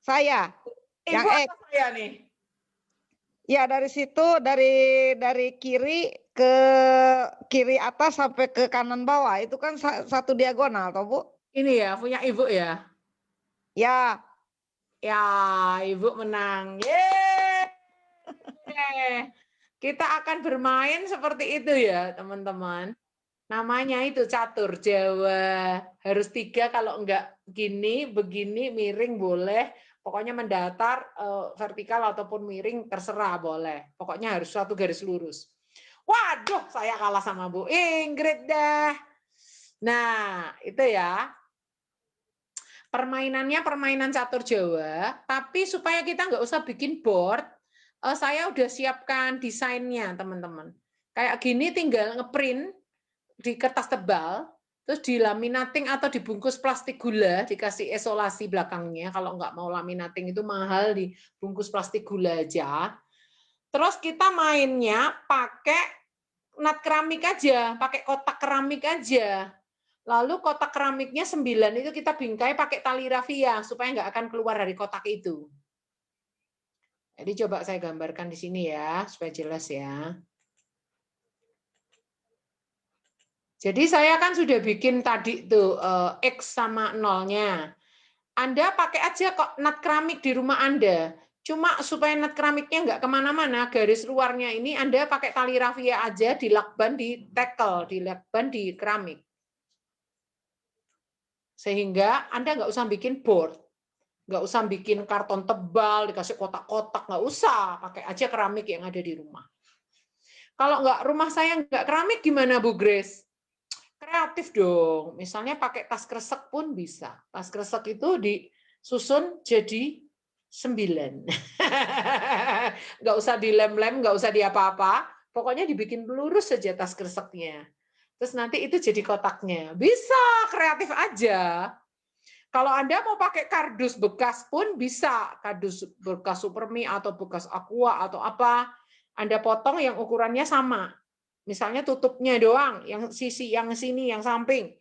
Saya. Ibu Yang X. atau saya nih? Ya, dari situ dari kiri ke kiri atas sampai ke kanan bawah. Itu kan satu diagonal, toh, Bu? Ini ya, punya Ibu ya. Ya. Ya, Ibu menang. Yeay. Kita akan bermain seperti itu ya, teman-teman. Namanya itu catur Jawa. Harus 3, kalau enggak gini, begini, miring boleh. Pokoknya mendatar, vertikal ataupun miring terserah boleh. Pokoknya harus satu garis lurus. Waduh, saya kalah sama Bu Ingrid dah. Nah, itu ya. Permainannya permainan catur Jawa, tapi supaya kita nggak usah bikin board, saya udah siapkan desainnya, teman-teman. Kayak gini tinggal ngeprint di kertas tebal, terus dilaminating atau dibungkus plastik gula, dikasih isolasi belakangnya. Kalau nggak mau laminating itu mahal, dibungkus plastik gula aja. Terus kita mainnya pakai nut keramik aja, pakai kotak keramik aja. Lalu kotak keramiknya 9 itu kita bingkai pakai tali rafia supaya nggak akan keluar dari kotak itu. Jadi coba saya gambarkan di sini ya, supaya jelas ya. Jadi saya kan sudah bikin tadi tuh X sama nolnya. Anda pakai aja kok nut keramik di rumah Anda. Cuma supaya nut keramiknya nggak kemana-mana, garis luarnya ini Anda pakai tali rafia aja, dilakban di tackle, dilakban di keramik. Sehingga Anda nggak usah bikin board, nggak usah bikin karton tebal, dikasih kotak-kotak, nggak usah, pakai aja keramik yang ada di rumah. Kalau nggak rumah saya nggak keramik gimana Bu Grace? Kreatif dong, misalnya pakai tas kresek pun bisa. Tas kresek itu disusun jadi 9. Nggak usah dilem-lem, nggak usah diapa-apa, pokoknya dibikin lurus saja tas kreseknya. Terus nanti itu jadi kotaknya. Bisa, kreatif aja. Kalau Anda mau pakai kardus bekas pun bisa, kardus bekas Supermi atau bekas Aqua atau apa, Anda potong yang ukurannya sama. Misalnya tutupnya doang, yang sisi, yang sini, yang samping.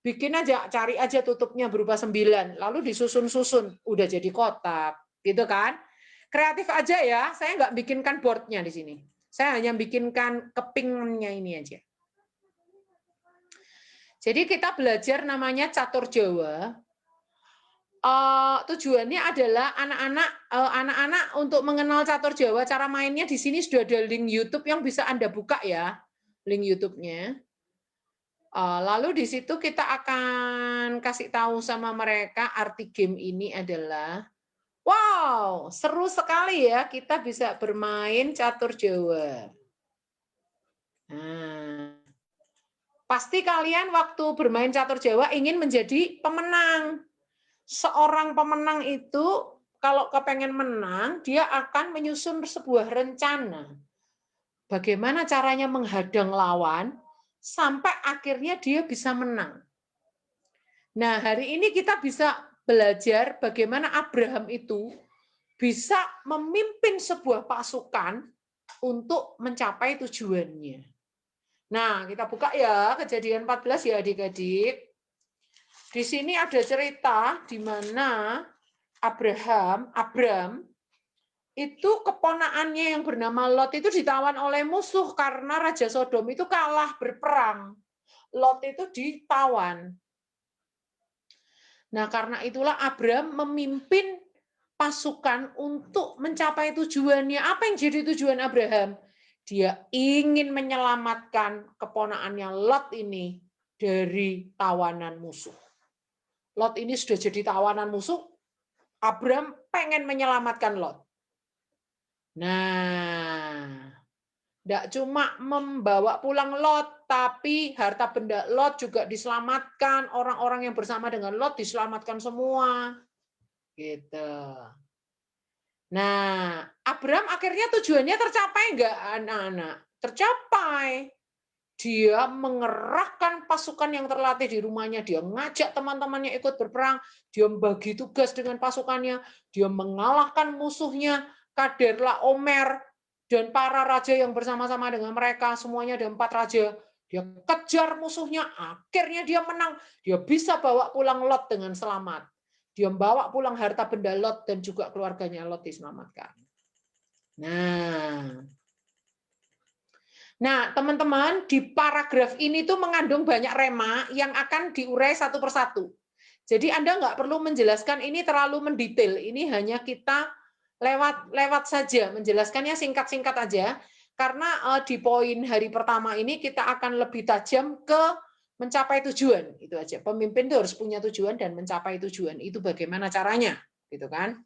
Bikin aja, cari aja tutupnya berupa 9, lalu disusun-susun, udah jadi kotak, gitu kan? Kreatif aja ya, saya nggak bikinkan boardnya di sini. Saya hanya bikinkan kepingnya ini aja. Jadi kita belajar namanya catur Jawa. Tujuannya adalah anak-anak untuk mengenal catur Jawa. Cara mainnya di sini sudah ada link YouTube yang bisa Anda buka ya, link YouTube-nya. Lalu di situ kita akan kasih tahu sama mereka arti game ini adalah, wow, seru sekali ya kita bisa bermain catur Jawa. Nah, pasti kalian waktu bermain catur Jawa ingin menjadi pemenang. Seorang pemenang itu kalau kepengen menang, dia akan menyusun sebuah rencana. Bagaimana caranya menghadang lawan sampai akhirnya dia bisa menang. Nah, hari ini kita bisa belajar bagaimana Abraham itu bisa memimpin sebuah pasukan untuk mencapai tujuannya. Nah, kita buka ya Kejadian 14 ya adik-adik. Di sini ada cerita di mana Abram itu keponakannya yang bernama Lot itu ditawan oleh musuh karena Raja Sodom itu kalah berperang. Lot itu ditawan. Nah, karena itulah Abram memimpin pasukan untuk mencapai tujuannya. Apa yang jadi tujuan Abraham? Dia ingin menyelamatkan keponakannya Lot ini dari tawanan musuh. Lot ini sudah jadi tawanan musuh, Abram pengen menyelamatkan Lot. Nah, tidak cuma membawa pulang Lot, tapi harta benda Lot juga diselamatkan. Orang-orang yang bersama dengan Lot diselamatkan semua. Gitu. Nah, Abram akhirnya tujuannya tercapai enggak, anak-anak? Tercapai. Dia mengerahkan pasukan yang terlatih di rumahnya, dia ngajak teman-temannya ikut berperang, dia membagi tugas dengan pasukannya, dia mengalahkan musuhnya, Kaderlah Omer, dan para raja yang bersama-sama dengan mereka, semuanya ada 4 raja. Dia kejar musuhnya, akhirnya dia menang. Dia bisa bawa pulang Lot dengan selamat. Dia membawa pulang harta benda Lot dan juga keluarganya Lot diselamatkan. Nah, teman-teman, di paragraf ini tuh mengandung banyak rema yang akan diurai satu persatu. Jadi Anda nggak perlu menjelaskan ini terlalu mendetail. Ini hanya kita lewat saja, menjelaskannya singkat-singkat aja. Karena di poin hari pertama ini kita akan lebih tajam ke mencapai tujuan. Itu aja. Pemimpin itu harus punya tujuan dan mencapai tujuan. Itu bagaimana caranya, gitu kan?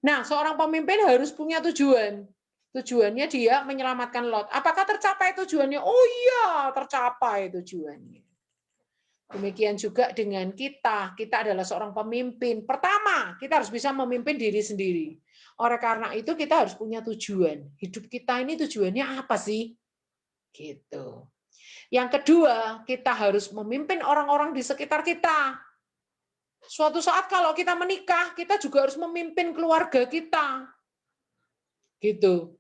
Nah, seorang pemimpin harus punya tujuan. Tujuannya dia menyelamatkan Lot. Apakah tercapai tujuannya? Oh iya, tercapai tujuannya. Demikian juga dengan kita. Kita adalah seorang pemimpin. Pertama, kita harus bisa memimpin diri sendiri. Oleh karena itu kita harus punya tujuan. Hidup kita ini tujuannya apa sih? Gitu. Yang kedua, kita harus memimpin orang-orang di sekitar kita. Suatu saat kalau kita menikah, kita juga harus memimpin keluarga kita. Gitu.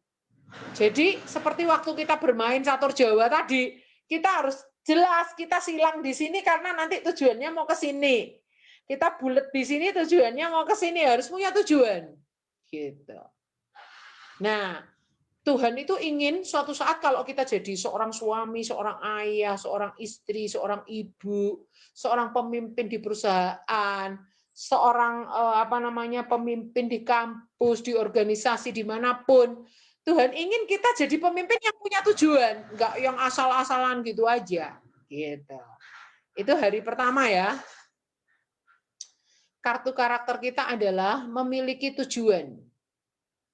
Jadi seperti waktu kita bermain catur Jawa tadi, kita harus jelas kita silang di sini karena nanti tujuannya mau ke sini. Kita bulat di sini tujuannya mau ke sini, harus punya tujuan. Gitu. Nah, Tuhan itu ingin suatu saat kalau kita jadi seorang suami, seorang ayah, seorang istri, seorang ibu, seorang pemimpin di perusahaan, seorang pemimpin di kampus, di organisasi dimanapun, Tuhan ingin kita jadi pemimpin yang punya tujuan, enggak yang asal-asalan gitu aja. Gitu. Itu hari pertama ya. Kartu karakter kita adalah memiliki tujuan.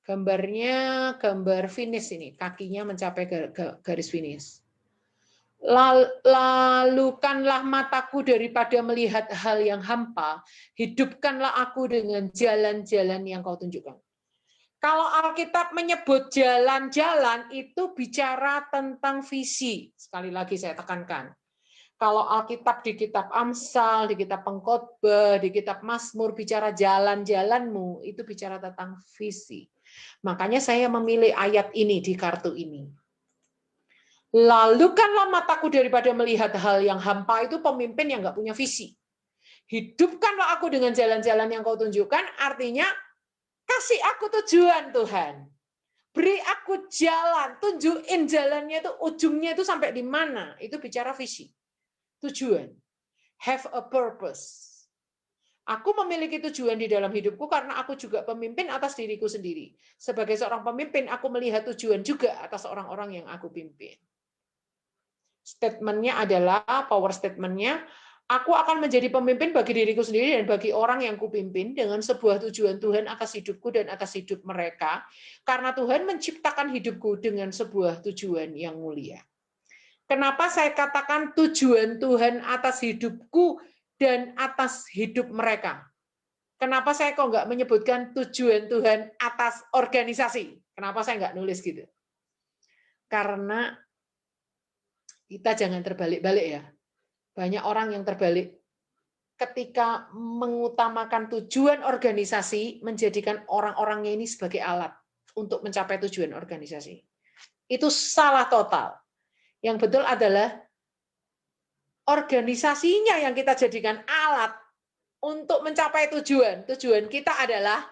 Gambarnya gambar finish ini, kakinya mencapai garis finish. Lalukanlah mataku daripada melihat hal yang hampa, hidupkanlah aku dengan jalan-jalan yang kau tunjukkan. Kalau Alkitab menyebut jalan-jalan itu bicara tentang visi. Sekali lagi saya tekankan. Kalau Alkitab di kitab Amsal, di kitab Pengkhotbah, di kitab Mazmur bicara jalan-jalanmu, itu bicara tentang visi. Makanya saya memilih ayat ini di kartu ini. Lalukanlah mataku daripada melihat hal yang hampa, itu pemimpin yang nggak punya visi. Hidupkanlah aku dengan jalan-jalan yang kau tunjukkan, artinya kasih aku tujuan Tuhan. Beri aku jalan, tunjukin jalannya itu, ujungnya itu sampai di mana. Itu bicara visi. Tujuan. Have a purpose. Aku memiliki tujuan di dalam hidupku karena aku juga pemimpin atas diriku sendiri. Sebagai seorang pemimpin, aku melihat tujuan juga atas orang-orang yang aku pimpin. Statementnya adalah, power statementnya, aku akan menjadi pemimpin bagi diriku sendiri dan bagi orang yang kupimpin dengan sebuah tujuan Tuhan atas hidupku dan atas hidup mereka. Karena Tuhan menciptakan hidupku dengan sebuah tujuan yang mulia. Kenapa saya katakan tujuan Tuhan atas hidupku dan atas hidup mereka? Kenapa saya kok nggak menyebutkan tujuan Tuhan atas organisasi? Kenapa saya nggak nulis gitu? Karena kita jangan terbalik-balik ya. Banyak orang yang terbalik. ketika mengutamakan tujuan organisasi, menjadikan orang-orangnya ini sebagai alat untuk mencapai tujuan organisasi. Itu salah total. Yang betul adalah organisasinya yang kita jadikan alat untuk mencapai tujuan. Tujuan kita adalah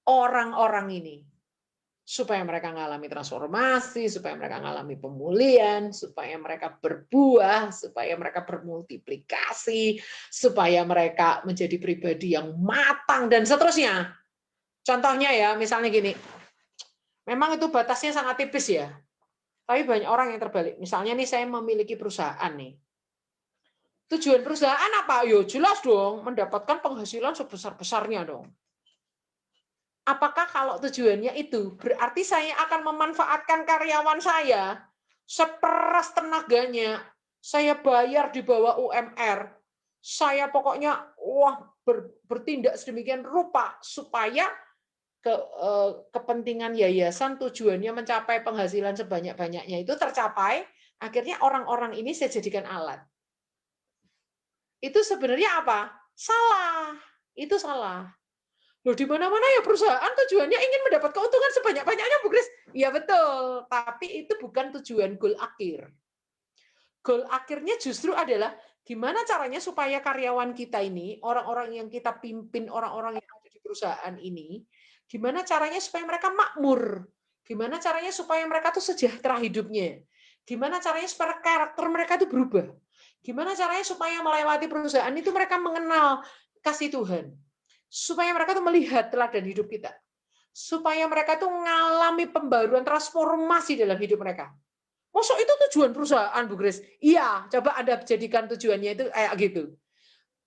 orang-orang ini. Supaya mereka mengalami transformasi, supaya mereka mengalami pemulihan, supaya mereka berbuah, supaya mereka bermultiplikasi, supaya mereka menjadi pribadi yang matang, dan seterusnya. Contohnya ya, misalnya gini, memang itu batasnya sangat tipis ya, tapi banyak orang yang terbalik. Misalnya nih, saya memiliki perusahaan nih. Tujuan perusahaan apa? Yo jelas dong, mendapatkan penghasilan sebesar-besarnya dong. Apakah kalau tujuannya itu berarti saya akan memanfaatkan karyawan saya seperas tenaganya, saya bayar di bawah UMR, saya pokoknya bertindak sedemikian rupa supaya kepentingan yayasan tujuannya mencapai penghasilan sebanyak-banyaknya itu tercapai, akhirnya orang-orang ini saya jadikan alat. Itu sebenarnya apa? Salah. Itu salah. Loh, di mana-mana ya perusahaan tujuannya ingin mendapat keuntungan sebanyak-banyaknya, Bu Kris. Iya betul, tapi itu bukan tujuan goal akhir. Goal akhirnya justru adalah gimana caranya supaya karyawan kita ini, orang-orang yang kita pimpin, orang-orang yang ada di perusahaan ini, gimana caranya supaya mereka makmur, gimana caranya supaya mereka tuh sejahtera hidupnya, gimana caranya supaya karakter mereka tuh berubah, gimana caranya supaya melewati perusahaan itu mereka mengenal kasih Tuhan, supaya mereka tuh melihat teladan hidup kita, supaya mereka tuh mengalami pembaruan transformasi dalam hidup mereka. Maksud itu tujuan perusahaan, Bu Grace? Iya, coba Anda jadikan tujuannya itu kayak gitu.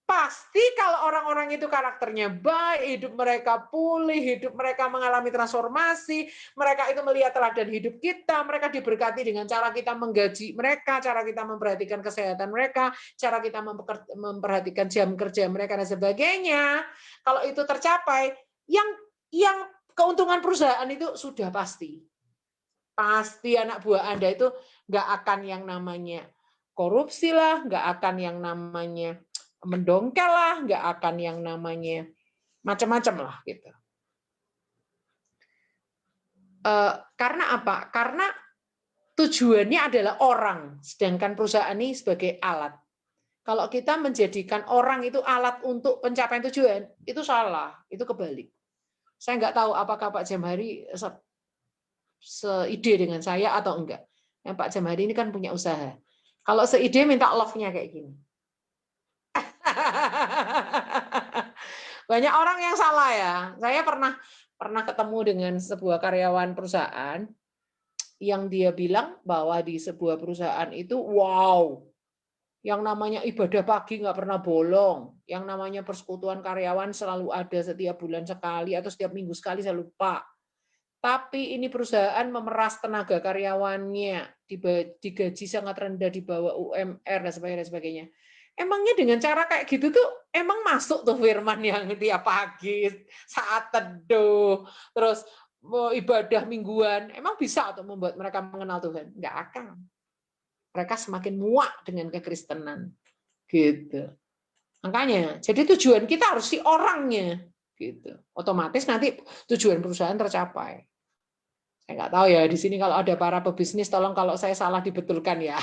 Pasti kalau orang-orang itu karakternya baik, hidup mereka pulih, hidup mereka mengalami transformasi, mereka itu melihat teladan hidup kita, mereka diberkati dengan cara kita menggaji mereka, cara kita memperhatikan kesehatan mereka, cara kita memperhatikan jam kerja mereka dan sebagainya. Kalau itu tercapai, yang keuntungan perusahaan itu sudah pasti. Pasti anak buah Anda itu nggak akan yang namanya korupsi lah, nggak akan yang namanya mendongkel lah, nggak akan yang namanya macam-macam lah gitu. Karena apa? Karena tujuannya adalah orang, sedangkan perusahaan ini sebagai alat. Kalau kita menjadikan orang itu alat untuk pencapaian tujuan, itu salah, itu kebalik. Saya nggak tahu apakah Pak Jamhari seide dengan saya atau enggak. Yang Pak Jamhari ini kan punya usaha. Kalau seide minta love-nya kayak gini. Banyak orang yang salah ya. Saya pernah ketemu dengan sebuah karyawan perusahaan yang dia bilang bahwa di sebuah perusahaan itu wow, yang namanya ibadah pagi nggak pernah bolong, yang namanya persekutuan karyawan selalu ada setiap bulan sekali atau setiap minggu sekali, saya lupa. Tapi ini perusahaan memeras tenaga karyawannya, digaji sangat rendah di bawah UMR dan sebagainya. Emangnya dengan cara kayak gitu tuh emang masuk tuh firman yang tiap pagi saat teduh, terus ibadah mingguan, emang bisa untuk membuat mereka mengenal Tuhan? Nggak akan. Mereka semakin muak dengan kekristenan, gitu. Makanya, jadi tujuan kita harus si orangnya, gitu. Otomatis nanti tujuan perusahaan tercapai. Saya nggak tahu ya, di sini kalau ada para pebisnis, tolong kalau saya salah dibetulkan ya.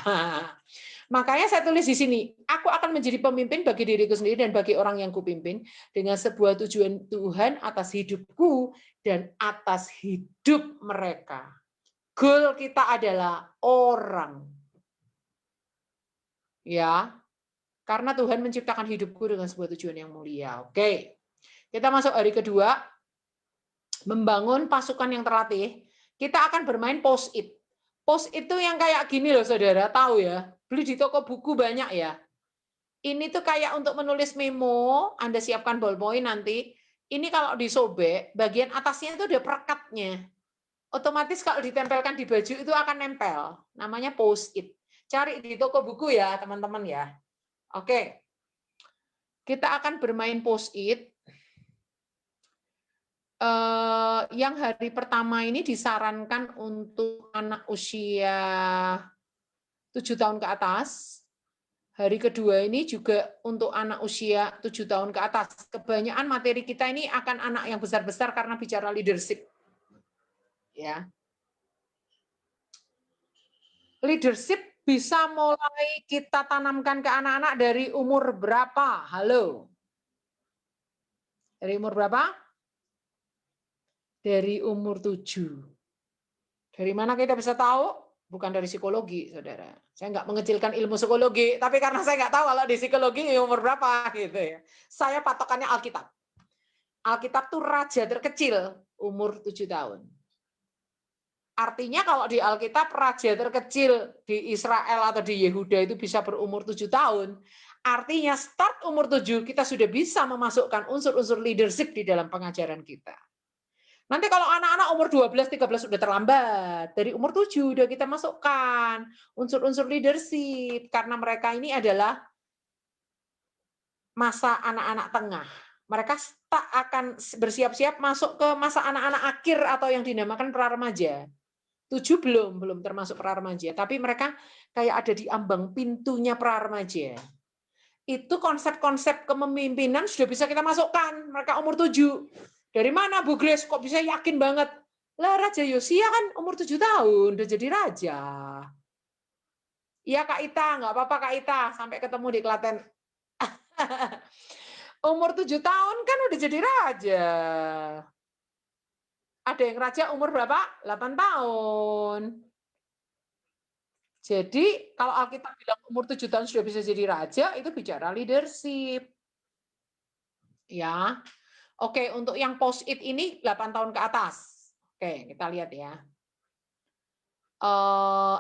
Makanya saya tulis di sini, aku akan menjadi pemimpin bagi diriku sendiri dan bagi orang yang kupimpin dengan sebuah tujuan Tuhan atas hidupku dan atas hidup mereka. Goal kita adalah orang. Ya, karena Tuhan menciptakan hidupku dengan sebuah tujuan yang mulia. Oke, kita masuk hari kedua, membangun pasukan yang terlatih. Kita akan bermain post-it. Post-it itu yang kayak gini loh, saudara, tahu ya? Beli di toko buku banyak ya. Ini tuh kayak untuk menulis memo, Anda siapkan ballpoint nanti. Ini kalau disobek, bagian atasnya itu ada perekatnya. Otomatis kalau ditempelkan di baju itu akan nempel. Namanya post-it. Cari di toko buku ya, teman-teman ya. Oke. Kita akan bermain post-it. Yang hari pertama ini disarankan untuk anak usia 7 tahun ke atas. Hari kedua ini juga untuk anak usia 7 tahun ke atas. Kebanyakan materi kita ini akan anak yang besar-besar karena bicara leadership. Ya. Leadership bisa mulai kita tanamkan ke anak-anak dari umur berapa? Halo. Dari umur berapa? Dari umur 7. Dari mana kita bisa tahu? Bukan dari psikologi, saudara. Saya nggak mengecilkan ilmu psikologi, tapi karena saya nggak tahu kalau di psikologi umur berapa gitu ya. Saya patokannya Alkitab. Alkitab tuh raja terkecil umur 7 tahun. Artinya kalau di Alkitab raja terkecil di Israel atau di Yehuda itu bisa berumur 7 tahun. Artinya start umur 7 kita sudah bisa memasukkan unsur-unsur leadership di dalam pengajaran kita. Nanti kalau anak-anak umur 12-13 sudah terlambat. Dari umur 7 udah kita masukkan unsur-unsur leadership. Karena mereka ini adalah masa anak-anak tengah. Mereka tak akan bersiap-siap masuk ke masa anak-anak akhir atau yang dinamakan pra-remaja. 7 belum termasuk pra-remaja. Tapi mereka kayak ada di ambang pintunya pra-remaja. Itu konsep-konsep kepemimpinan sudah bisa kita masukkan. Mereka umur 7. Dari mana Bu Grace kok bisa yakin banget? Lah Raja Yosia kan umur 7 tahun udah jadi raja. Iya Kak Ita, nggak apa-apa Kak Ita, sampai ketemu di Klaten. Umur 7 tahun kan udah jadi raja. Ada yang raja umur berapa? 8 tahun. Jadi kalau Alkitab bilang umur 7 tahun sudah bisa jadi raja, itu bicara leadership. Ya. Oke, untuk yang post-it ini 8 tahun ke atas. Oke, kita lihat ya.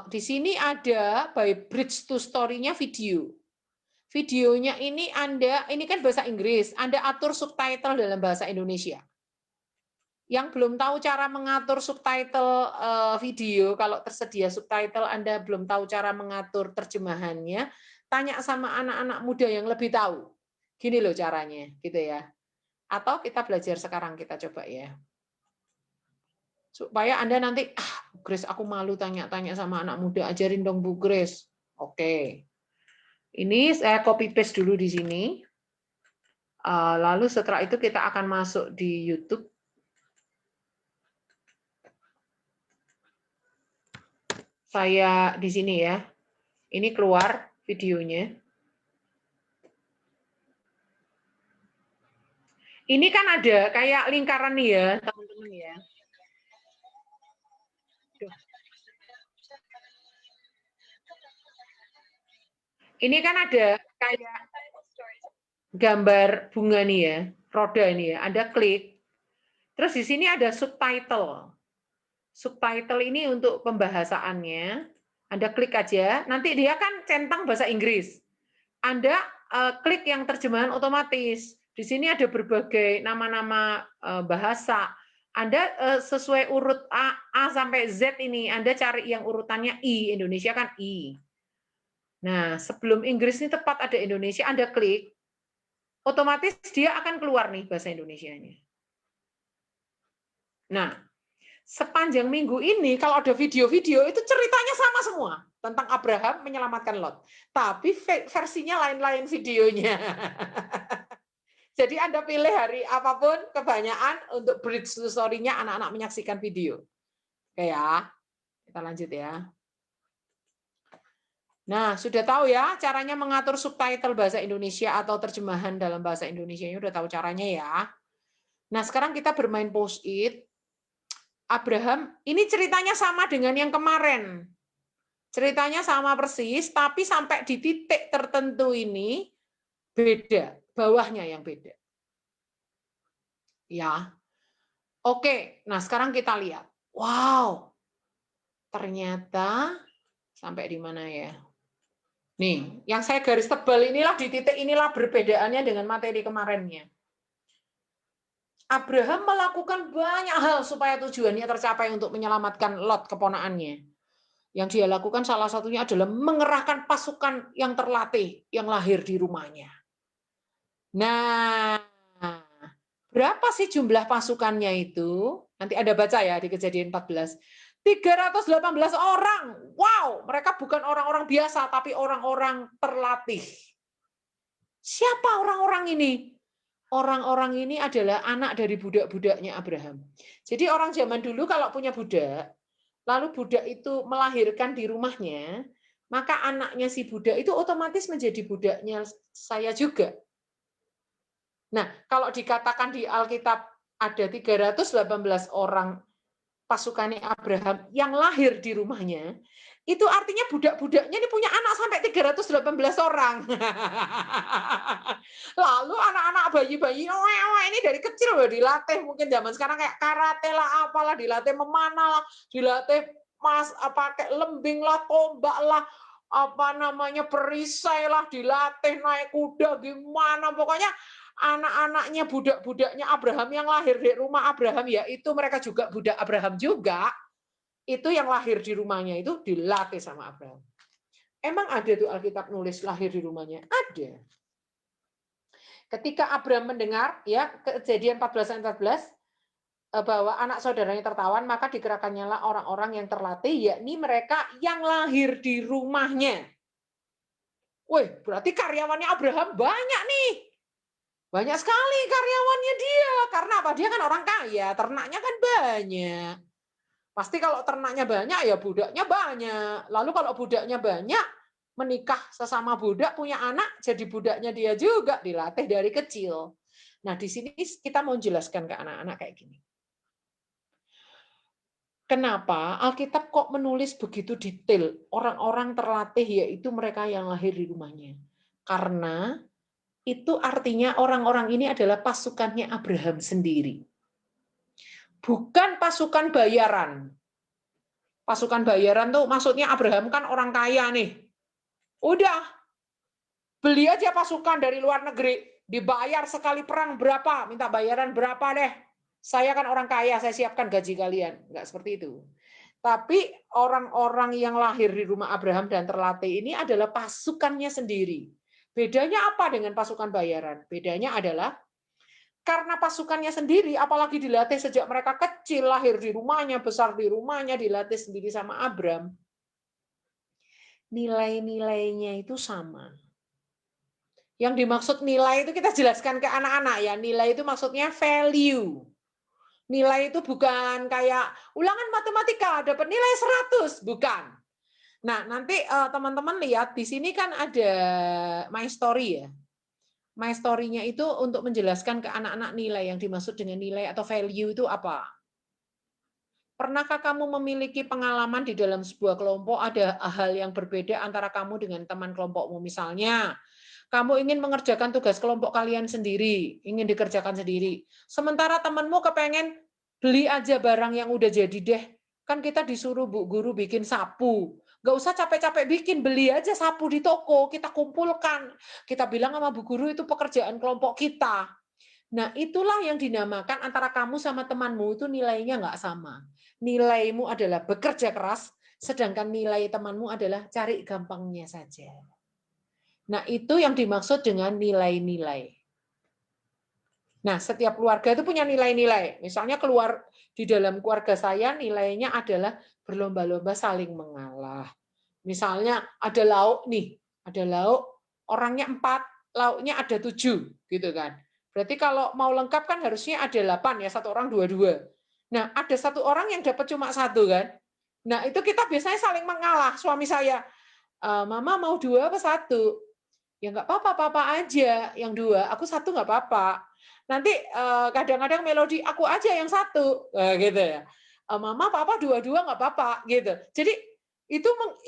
Di sini ada by Bridge to Story-nya video. Videonya ini ini kan bahasa Inggris, Anda atur subtitle dalam bahasa Indonesia. Yang belum tahu cara mengatur subtitle video, kalau tersedia subtitle Anda belum tahu cara mengatur terjemahannya, tanya sama anak-anak muda yang lebih tahu. Gini loh caranya, gitu ya. Atau kita belajar sekarang, kita coba ya. Supaya Anda nanti, Bu Grace aku malu tanya-tanya sama anak muda, ajarin dong Bu Grace. Oke. Ini saya copy paste dulu di sini. Lalu setelah itu kita akan masuk di YouTube. Saya di sini ya. Ini keluar videonya. Ini kan ada kayak lingkaran nih ya, teman-teman ya. Ini kan ada kayak gambar bunga nih ya, roda ini ya. Anda klik. Terus di sini ada subtitle. Subtitle ini untuk pembahasaannya. Anda klik aja, nanti dia kan centang bahasa Inggris. Anda klik yang terjemahan otomatis. Di sini ada berbagai nama-nama bahasa. Anda sesuai urut A sampai Z ini, Anda cari yang urutannya I, Indonesia kan I. Nah, sebelum Inggris ini tepat ada Indonesia, Anda klik, otomatis dia akan keluar nih bahasa Indonesianya. Nah, sepanjang minggu ini kalau ada video-video itu ceritanya sama semua tentang Abraham menyelamatkan Lot. Tapi versinya lain-lain videonya. Jadi Anda pilih hari apapun, kebanyakan untuk bridge to story-nya anak-anak menyaksikan video. Oke ya, kita lanjut ya. Nah, sudah tahu ya caranya mengatur subtitle bahasa Indonesia atau terjemahan dalam bahasa Indonesia-nya, udah tahu caranya ya. Nah, sekarang kita bermain post-it. Abraham, ini ceritanya sama dengan yang kemarin. Ceritanya sama persis, tapi sampai di titik tertentu ini beda. Bawahnya yang beda. Ya. Oke, nah sekarang kita lihat. Wow, ternyata sampai di mana ya? Nih, yang saya garis tebal inilah di titik inilah perbedaannya dengan materi kemarinnya. Abraham melakukan banyak hal supaya tujuannya tercapai untuk menyelamatkan Lot keponakannya. Yang dia lakukan salah satunya adalah mengerahkan pasukan yang terlatih yang lahir di rumahnya. Nah, berapa sih jumlah pasukannya itu? Nanti Anda baca ya di Kejadian 14. 318 orang. Wow, mereka bukan orang-orang biasa, tapi orang-orang terlatih. Siapa orang-orang ini? Orang-orang ini adalah anak dari budak-budaknya Abraham. Jadi orang zaman dulu kalau punya budak, lalu budak itu melahirkan di rumahnya, maka anaknya si budak itu otomatis menjadi budaknya saya juga. Nah, kalau dikatakan di Alkitab ada 318 orang pasukannya Abraham yang lahir di rumahnya, itu artinya budak-budaknya ini punya anak sampai 318 orang. Lalu anak-anak bayi-bayi ini dari kecil loh dilatih, mungkin zaman sekarang kayak karate lah, apalah, dilatih memanah lah, dilatih pakai lembing lah, tombak lah, apa namanya, perisai lah, dilatih naik kuda gimana, pokoknya anak-anaknya budak-budaknya Abraham yang lahir di rumah Abraham, ya itu mereka juga budak Abraham juga, itu yang lahir di rumahnya itu dilatih sama Abraham. Emang ada tuh Alkitab nulis lahir di rumahnya? Ada. Ketika Abraham mendengar, ya Kejadian 14:14, bahwa anak saudaranya tertawan, maka dikerahkannya lah orang-orang yang terlatih, yakni mereka yang lahir di rumahnya. Wih, berarti karyawannya Abraham banyak nih. Banyak sekali karyawannya dia. Karena apa? Dia kan orang kaya, ternaknya kan banyak. Pasti kalau ternaknya banyak, ya budaknya banyak. Lalu kalau budaknya banyak, menikah sesama budak, punya anak, jadi budaknya dia juga, dilatih dari kecil. Nah, di sini kita mau jelaskan ke anak-anak kayak gini. Kenapa Alkitab kok menulis begitu detail? Orang-orang terlatih, yaitu mereka yang lahir di rumahnya. Karena itu artinya orang-orang ini adalah pasukannya Abraham sendiri. Bukan pasukan bayaran. Pasukan bayaran tuh maksudnya Abraham kan orang kaya nih. Udah, beli aja pasukan dari luar negeri. Dibayar sekali perang berapa, minta bayaran berapa deh. Saya kan orang kaya, saya siapkan gaji kalian. Enggak seperti itu. Tapi orang-orang yang lahir di rumah Abraham dan terlatih ini adalah pasukannya sendiri. Bedanya apa dengan pasukan bayaran? Bedanya adalah karena pasukannya sendiri, apalagi dilatih sejak mereka kecil, lahir di rumahnya, besar di rumahnya, dilatih sendiri sama Abraham, nilai-nilainya itu sama. Yang dimaksud nilai itu kita jelaskan ke anak-anak ya. Nilai itu maksudnya value. Nilai itu bukan kayak ulangan matematika dapat nilai 100, bukan. Nah, nanti teman-teman lihat di sini kan ada My Story ya. My Story-nya itu untuk menjelaskan ke anak-anak nilai, yang dimaksud dengan nilai atau value itu apa. Pernahkah kamu memiliki pengalaman di dalam sebuah kelompok ada hal yang berbeda antara kamu dengan teman kelompokmu? Misalnya, kamu ingin mengerjakan tugas kelompok kalian sendiri, ingin dikerjakan sendiri. Sementara temanmu kepengen beli aja barang yang udah jadi deh. Kan kita disuruh Bu Guru bikin sapu. Nggak usah capek-capek bikin, beli aja sapu di toko, kita kumpulkan. Kita bilang sama Bu Guru itu pekerjaan kelompok kita. Nah, itulah yang dinamakan antara kamu sama temanmu itu nilainya nggak sama. Nilaimu adalah bekerja keras, sedangkan nilai temanmu adalah cari gampangnya saja. Nah, itu yang dimaksud dengan nilai-nilai. Nah, setiap keluarga itu punya nilai-nilai. Misalnya di dalam keluarga saya nilainya adalah berlomba-lomba saling mengalah. Misalnya ada lauk nih, ada lauk, orangnya 4, lauknya ada 7, gitu kan. Berarti kalau mau lengkap kan harusnya ada 8 ya, satu orang 2-2. Nah, ada satu orang yang dapat cuma 1 kan. Nah, itu kita biasanya saling mengalah. Suami saya, Mama mau 2 apa 1? Ya nggak apa-apa, papa aja yang 2, aku 1 nggak apa-apa. Nanti kadang-kadang Melodi, aku aja yang 1, gitu ya. Mama, papa 2-2 nggak apa-apa, gitu. Jadi itu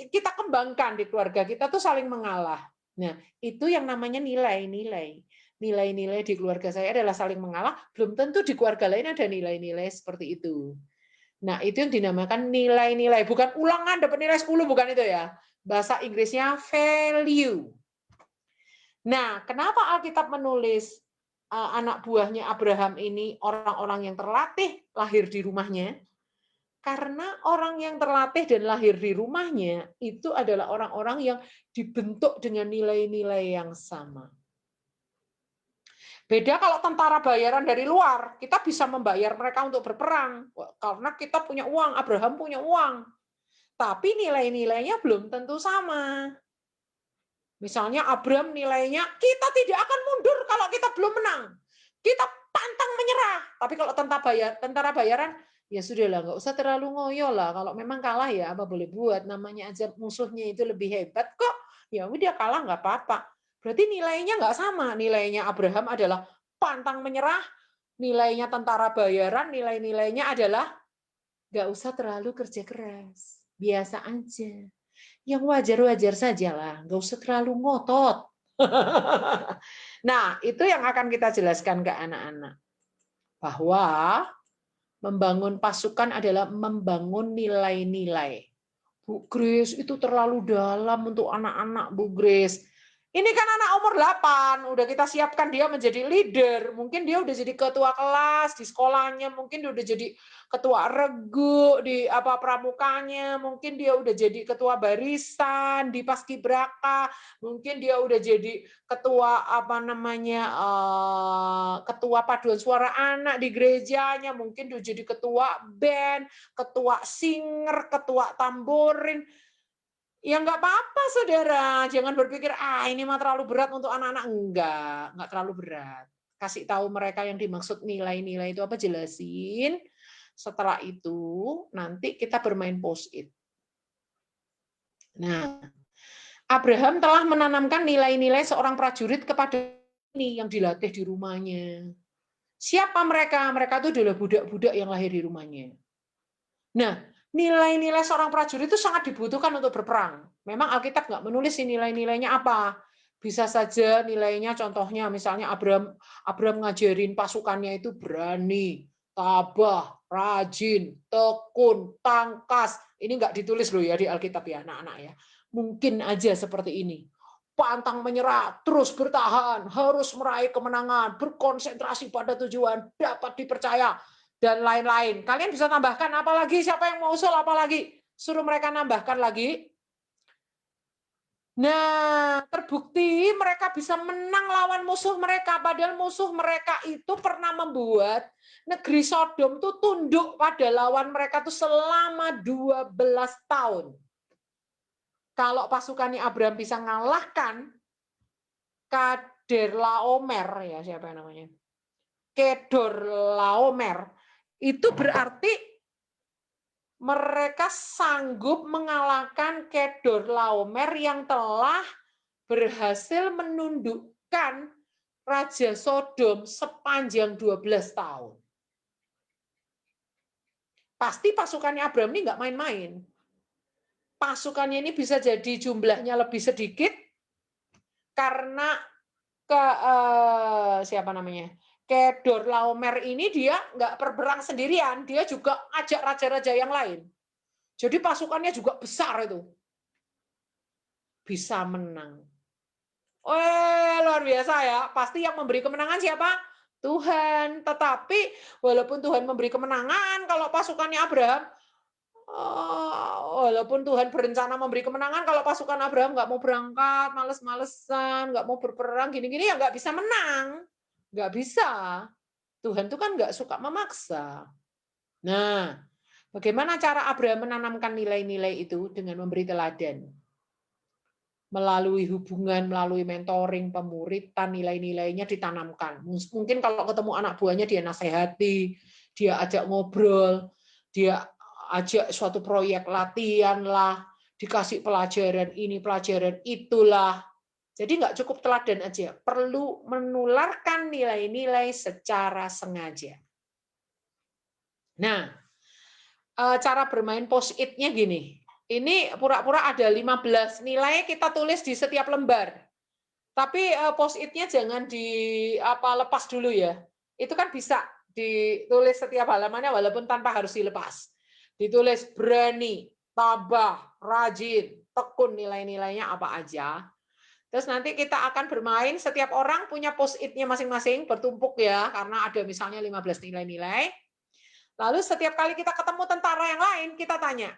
kita kembangkan di keluarga kita tuh saling mengalah. Nah, itu yang namanya nilai-nilai. Nilai-nilai di keluarga saya adalah saling mengalah, belum tentu di keluarga lain ada nilai-nilai seperti itu. Nah, itu yang dinamakan nilai-nilai, bukan ulangan dapat nilai 10, bukan itu ya. Bahasa Inggrisnya value. Nah, kenapa Alkitab menulis anak buahnya Abraham ini orang-orang yang terlatih lahir di rumahnya? Karena orang yang terlatih dan lahir di rumahnya itu adalah orang-orang yang dibentuk dengan nilai-nilai yang sama. Beda kalau tentara bayaran dari luar, kita bisa membayar mereka untuk berperang karena kita punya uang, Abraham punya uang. Tapi nilai-nilainya belum tentu sama. Misalnya Abraham nilainya kita tidak akan mundur kalau kita belum menang. Kita pantang menyerah. Tapi kalau tentara bayaran, ya sudahlah, nggak usah terlalu ngoyo lah. Kalau memang kalah ya apa boleh buat. Namanya aja musuhnya itu lebih hebat kok. Ya udah kalah nggak apa-apa. Berarti nilainya nggak sama. Nilainya Abraham adalah pantang menyerah. Nilainya tentara bayaran, nilai-nilainya adalah nggak usah terlalu kerja keras. Biasa aja. Yang wajar-wajar saja lah, nggak usah terlalu ngotot. Nah, itu yang akan kita jelaskan ke anak-anak. Bahwa membangun pasukan adalah membangun nilai-nilai. Bu Grace, itu terlalu dalam untuk anak-anak, Bu Grace. Ini kan anak umur 8, udah kita siapkan dia menjadi leader. Mungkin dia udah jadi ketua kelas di sekolahnya, mungkin dia udah jadi ketua regu di pramukanya, mungkin dia udah jadi ketua barisan di paskibraka, mungkin dia udah jadi ketua ketua paduan suara anak di gerejanya, mungkin dia jadi ketua band, ketua singer, ketua tamborin. Ya nggak apa-apa, saudara. Jangan berpikir, ini mah terlalu berat untuk anak-anak. Nggak terlalu berat. Kasih tahu mereka yang dimaksud nilai-nilai itu apa, jelasin. Setelah itu, nanti kita bermain post-it. Nah, Abraham telah menanamkan nilai-nilai seorang prajurit kepada ini yang dilatih di rumahnya. Siapa mereka? Mereka itu adalah budak-budak yang lahir di rumahnya. Nah, nilai-nilai seorang prajurit itu sangat dibutuhkan untuk berperang. Memang Alkitab nggak menulis nilai-nilainya apa. Bisa saja nilainya, contohnya misalnya Abraham ngajarin pasukannya itu berani, tabah, rajin, tekun, tangkas. Ini nggak ditulis loh ya di Alkitab ya, anak-anak ya. Mungkin aja seperti ini. Pantang menyerah, terus bertahan, harus meraih kemenangan, berkonsentrasi pada tujuan, dapat dipercaya, dan lain-lain. Kalian bisa tambahkan apa lagi? Siapa yang mau usul apa lagi? Suruh mereka nambahkan lagi. Nah, terbukti mereka bisa menang lawan musuh mereka. Padahal musuh mereka itu pernah membuat negeri Sodom itu tunduk pada lawan mereka itu selama 12 tahun. Kalau pasukannya Abraham bisa mengalahkan Kedorlaomer, ya siapa yang namanya? Kedorlaomer, itu berarti mereka sanggup mengalahkan Kedorlaomer yang telah berhasil menundukkan Raja Sodom sepanjang 12 tahun. Pasti pasukannya Abraham ini nggak main-main. Pasukannya ini bisa jadi jumlahnya lebih sedikit karena siapa namanya? Kedorlaomer ini dia nggak berperang sendirian, dia juga ajak raja-raja yang lain. Jadi pasukannya juga besar itu. Bisa menang. Luar biasa ya. Pasti yang memberi kemenangan siapa? Tuhan. Tetapi walaupun Tuhan memberi kemenangan, kalau pasukannya Abraham, walaupun Tuhan berencana memberi kemenangan, kalau pasukan Abraham nggak mau berangkat, males-malesan, nggak mau berperang, gini-gini ya nggak bisa menang. Nggak bisa. Tuhan itu kan nggak suka memaksa. Nah, bagaimana cara Abraham menanamkan nilai-nilai itu? Dengan memberi teladan. Melalui hubungan, melalui mentoring, pemuritan, nilai-nilainya ditanamkan. Mungkin kalau ketemu anak buahnya dia nasihati, dia ajak ngobrol, dia ajak suatu proyek latihan lah, dikasih pelajaran ini, pelajaran itulah. Jadi nggak cukup teladan aja, perlu menularkan nilai-nilai secara sengaja. Nah, cara bermain post-it-nya gini. Ini pura-pura ada 15 nilai kita tulis di setiap lembar. Tapi post-it-nya jangan lepas dulu ya. Itu kan bisa ditulis setiap halamannya walaupun tanpa harus dilepas. Ditulis berani, tabah, rajin, tekun, nilai-nilainya apa aja. Terus nanti kita akan bermain, setiap orang punya post-it-nya masing-masing, bertumpuk ya, karena ada misalnya 15 nilai-nilai. Lalu setiap kali kita ketemu tentara yang lain, kita tanya,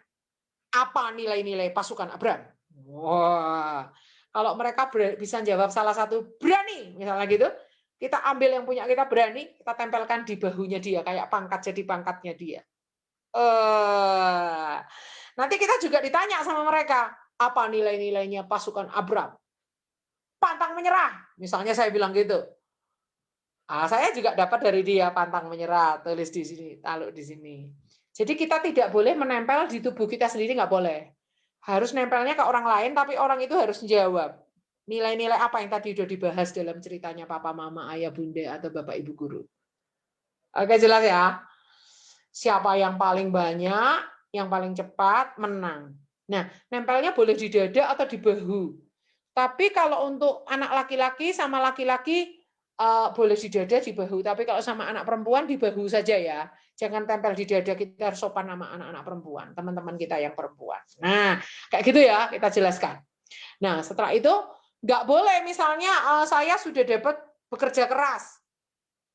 apa nilai-nilai pasukan Abraham? Wah, kalau mereka bisa jawab salah satu, berani, misalnya gitu, Kita ambil yang punya kita berani, kita tempelkan di bahunya dia, kayak pangkat jadi pangkatnya dia. Nanti kita juga ditanya sama mereka, apa nilai-nilainya pasukan Abram? Pantang menyerah, misalnya saya bilang gitu. Saya juga dapat dari dia pantang menyerah, tulis di sini, taruh di sini. Jadi kita tidak boleh menempel di tubuh kita sendiri, nggak boleh. Harus nempelnya ke orang lain, tapi orang itu harus jawab. Nilai-nilai apa yang tadi sudah dibahas dalam ceritanya papa, mama, ayah, bunda, atau bapak, ibu guru. Oke, jelas ya? Siapa yang paling banyak, yang paling cepat, menang. Nah, nempelnya boleh di dada atau di bahu. Tapi kalau untuk anak laki-laki sama laki-laki, boleh di dada, di bahu. Tapi kalau sama anak perempuan, di bahu saja ya. Jangan tempel di dada, kita harus sopan sama anak-anak perempuan, teman-teman kita yang perempuan. Nah, kayak gitu ya, kita jelaskan. Nah, setelah itu, nggak boleh misalnya saya sudah dapat bekerja keras.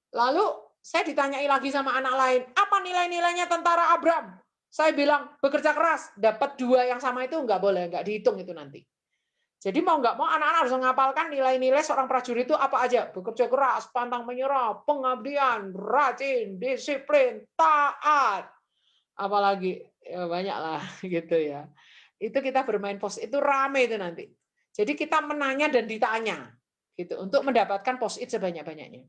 Lalu saya ditanyai lagi sama anak lain, apa nilai-nilainya tentara Abram? Saya bilang, bekerja keras, dapat 2 yang sama itu nggak boleh, nggak dihitung itu nanti. Jadi mau nggak mau anak-anak harus menghafalkan nilai-nilai seorang prajurit itu apa aja. Bekerja keras, pantang menyerah, pengabdian, rajin, disiplin, taat. Apalagi, ya banyak lah gitu ya. Itu kita bermain post, itu rame itu nanti. Jadi kita menanya dan ditanya gitu untuk mendapatkan post-it sebanyak-banyaknya.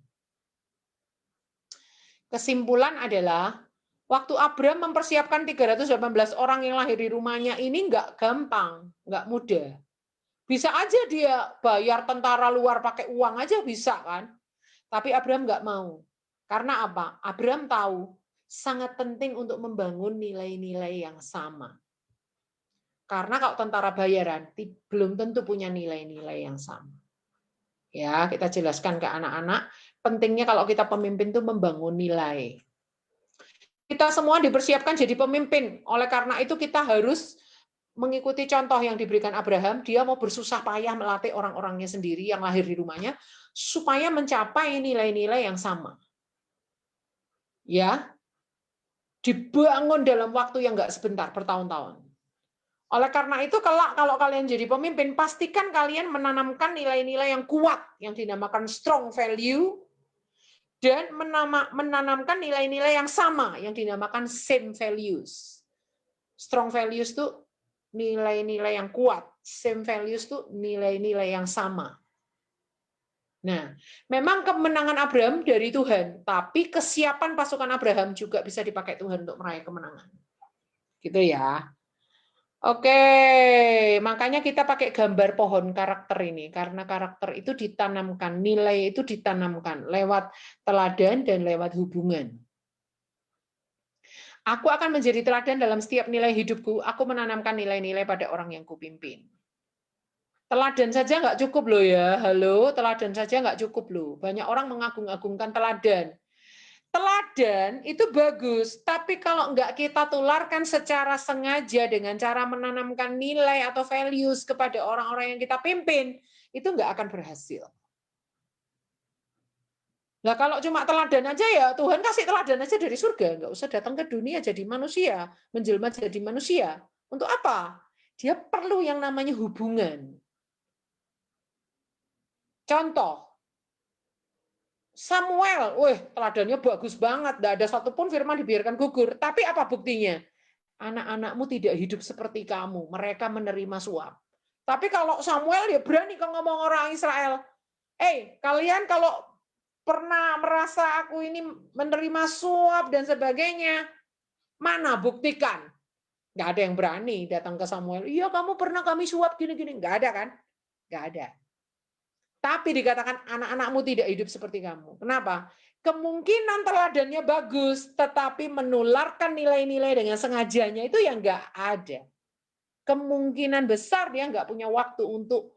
Kesimpulan adalah waktu Abram mempersiapkan 318 orang yang lahir di rumahnya ini nggak gampang, nggak mudah. Bisa aja dia bayar tentara luar pakai uang aja bisa kan. Tapi Abram nggak mau. Karena apa? Abram tahu sangat penting untuk membangun nilai-nilai yang sama. Karena kalau tentara bayaran belum tentu punya nilai-nilai yang sama. Ya, kita jelaskan ke anak-anak, pentingnya kalau kita pemimpin itu membangun nilai. Kita semua dipersiapkan jadi pemimpin. Oleh karena itu kita harus mengikuti contoh yang diberikan Abraham. Dia mau bersusah payah melatih orang-orangnya sendiri yang lahir di rumahnya supaya mencapai nilai-nilai yang sama. Ya, dibangun dalam waktu yang nggak sebentar, bertahun-tahun. Oleh karena itu, kalau kalian jadi pemimpin, pastikan kalian menanamkan nilai-nilai yang kuat, yang dinamakan strong value, dan menanamkan nilai-nilai yang sama, yang dinamakan same values. Strong values itu nilai-nilai yang kuat, same values itu nilai-nilai yang sama. Nah, memang kemenangan Abraham dari Tuhan, tapi kesiapan pasukan Abraham juga bisa dipakai Tuhan untuk meraih kemenangan. Gitu ya. Oke, makanya kita pakai gambar pohon karakter ini, karena karakter itu ditanamkan, nilai itu ditanamkan lewat teladan dan lewat hubungan. Aku akan menjadi teladan dalam setiap nilai hidupku, aku menanamkan nilai-nilai pada orang yang kupimpin. Teladan saja nggak cukup loh ya, halo, teladan saja nggak cukup loh. Banyak orang mengagung-agungkan teladan. Teladan itu bagus, tapi kalau nggak kita tularkan secara sengaja dengan cara menanamkan nilai atau values kepada orang-orang yang kita pimpin, itu nggak akan berhasil. Nah kalau cuma teladan aja ya, Tuhan kasih teladan aja dari surga, nggak usah datang ke dunia jadi manusia, menjelma jadi manusia. Untuk apa? Dia perlu yang namanya hubungan. Contoh, Samuel, teladannya bagus banget, tidak ada satupun firman dibiarkan gugur. Tapi apa buktinya? Anak-anakmu tidak hidup seperti kamu, mereka menerima suap. Tapi kalau Samuel ya berani kalau ngomong orang Israel, kalian kalau pernah merasa aku ini menerima suap dan sebagainya, mana buktikan? Nggak ada yang berani datang ke Samuel, iya kamu pernah kami suap gini-gini, nggak ada kan? Nggak ada. Tapi dikatakan anak-anakmu tidak hidup seperti kamu. Kenapa? Kemungkinan teladannya bagus, tetapi menularkan nilai-nilai dengan sengajanya itu yang nggak ada. Kemungkinan besar dia nggak punya waktu untuk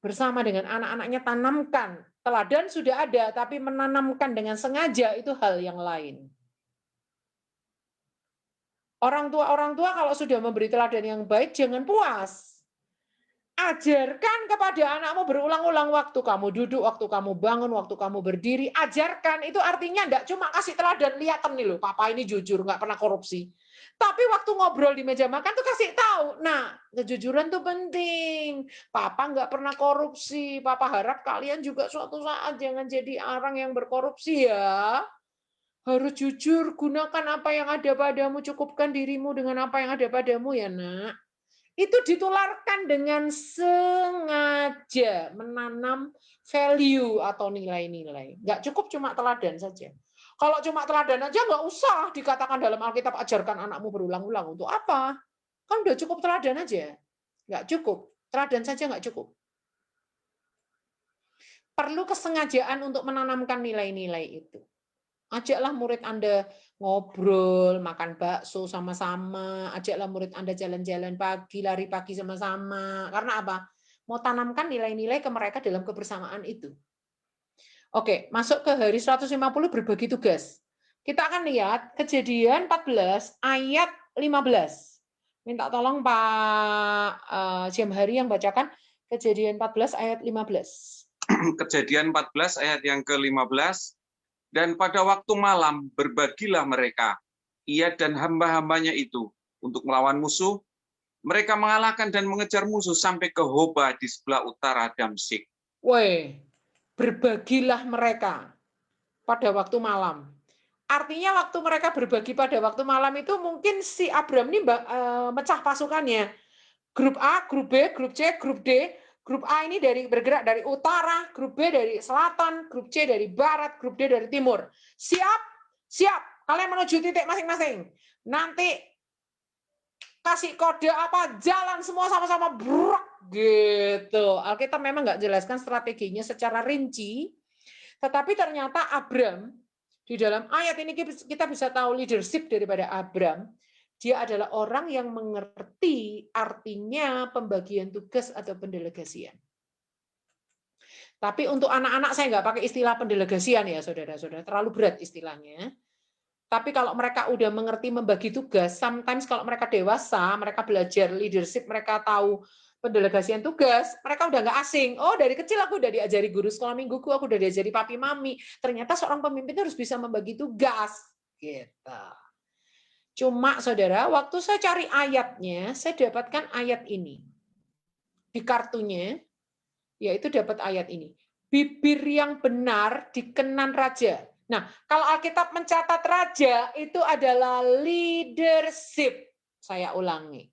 bersama dengan anak-anaknya tanamkan. Teladan sudah ada, tapi menanamkan dengan sengaja itu hal yang lain. Orang tua kalau sudah memberi teladan yang baik, jangan puas. Ajarkan kepada anakmu berulang-ulang, waktu kamu duduk, waktu kamu bangun, waktu kamu berdiri, ajarkan. Itu artinya enggak cuma kasih teladan, lihatin nih loh, papa ini jujur, nggak pernah korupsi. Tapi waktu ngobrol di meja makan tuh kasih tahu. Nah, kejujuran tuh penting. Papa nggak pernah korupsi. Papa harap kalian juga suatu saat jangan jadi orang yang berkorupsi ya. Harus jujur, gunakan apa yang ada padamu, cukupkan dirimu dengan apa yang ada padamu ya nak. Itu ditularkan dengan sengaja menanam value atau nilai-nilai. Nggak cukup cuma teladan saja. Kalau cuma teladan aja nggak usah dikatakan dalam Alkitab ajarkan anakmu berulang-ulang. Untuk apa? Kan udah cukup teladan aja. Nggak cukup. Teladan saja nggak cukup. Perlu kesengajaan untuk menanamkan nilai-nilai itu. Ajaklah murid Anda ngobrol, makan bakso sama-sama, ajaklah murid Anda jalan-jalan pagi, lari pagi sama-sama. Karena apa? Mau tanamkan nilai-nilai ke mereka dalam kebersamaan itu. Oke, masuk ke hari 150 berbagi tugas. Kita akan lihat Kejadian 14 ayat 15. Minta tolong Pak Jamhari yang bacakan Kejadian 14 ayat 15. Kejadian 14 ayat yang ke-15. Dan pada waktu malam berbagilah mereka, ia dan hamba-hambanya itu, untuk melawan musuh. Mereka mengalahkan dan mengejar musuh sampai ke Hoba di sebelah utara Damsyik. Woi, berbagilah mereka pada waktu malam. Artinya waktu mereka berbagi pada waktu malam itu mungkin si Abram ini mecah pasukannya. Grup A, grup B, grup C, grup D. Grup A ini bergerak dari utara, grup B dari selatan, grup C dari barat, grup D dari timur. Siap? Siap. Kalian menuju titik masing-masing. Nanti kasih kode apa, jalan semua sama-sama, brok, gitu. Alkitab memang nggak jelaskan strateginya secara rinci, tetapi ternyata Abram, di dalam ayat ini kita bisa tahu leadership daripada Abram. Dia adalah orang yang mengerti artinya pembagian tugas atau pendelegasian. Tapi untuk anak-anak saya nggak pakai istilah pendelegasian ya saudara-saudara, terlalu berat istilahnya. Tapi kalau mereka udah mengerti membagi tugas, sometimes kalau mereka dewasa, mereka belajar leadership, mereka tahu pendelegasian tugas, mereka udah nggak asing. Oh, dari kecil aku udah diajari guru sekolah mingguku, aku udah diajari papi mami. Ternyata seorang pemimpin harus bisa membagi tugas. Gitu. Cuma saudara, waktu saya cari ayatnya, saya dapatkan ayat ini. Di kartunya, yaitu dapat ayat ini. Bibir yang benar dikenan raja. Nah, kalau Alkitab mencatat raja, itu adalah leadership. Saya ulangi.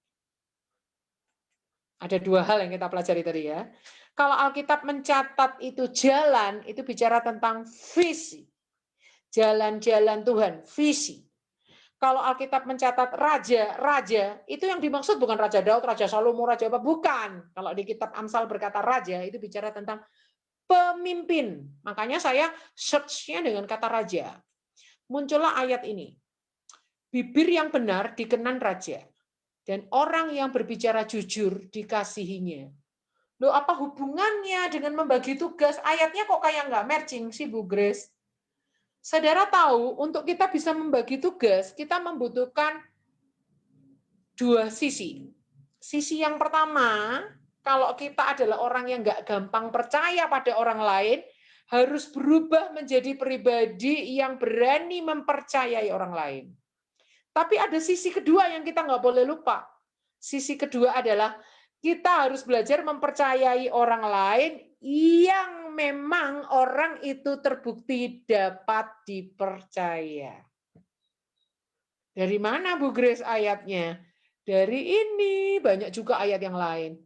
Ada dua hal yang kita pelajari tadi ya. Kalau Alkitab mencatat itu jalan, itu bicara tentang visi. Jalan-jalan Tuhan, visi. Kalau Alkitab mencatat raja, itu yang dimaksud bukan Raja Daud, Raja Salomo, Raja apa, bukan. Kalau di kitab Amsal berkata raja, itu bicara tentang pemimpin. Makanya saya search-nya dengan kata raja. Muncullah ayat ini. Bibir yang benar dikenan raja, dan orang yang berbicara jujur dikasihinya. Loh, apa hubungannya dengan membagi tugas? Ayatnya kok kayak nggak matching sih, Bu Grace? Saudara tahu, untuk kita bisa membagi tugas, kita membutuhkan dua sisi. Sisi yang pertama, kalau kita adalah orang yang nggak gampang percaya pada orang lain, harus berubah menjadi pribadi yang berani mempercayai orang lain. Tapi ada sisi kedua yang kita nggak boleh lupa. Sisi kedua adalah kita harus belajar mempercayai orang lain yang memang orang itu terbukti dapat dipercaya. Dari mana Bu Grace ayatnya? Dari ini, banyak juga ayat yang lain.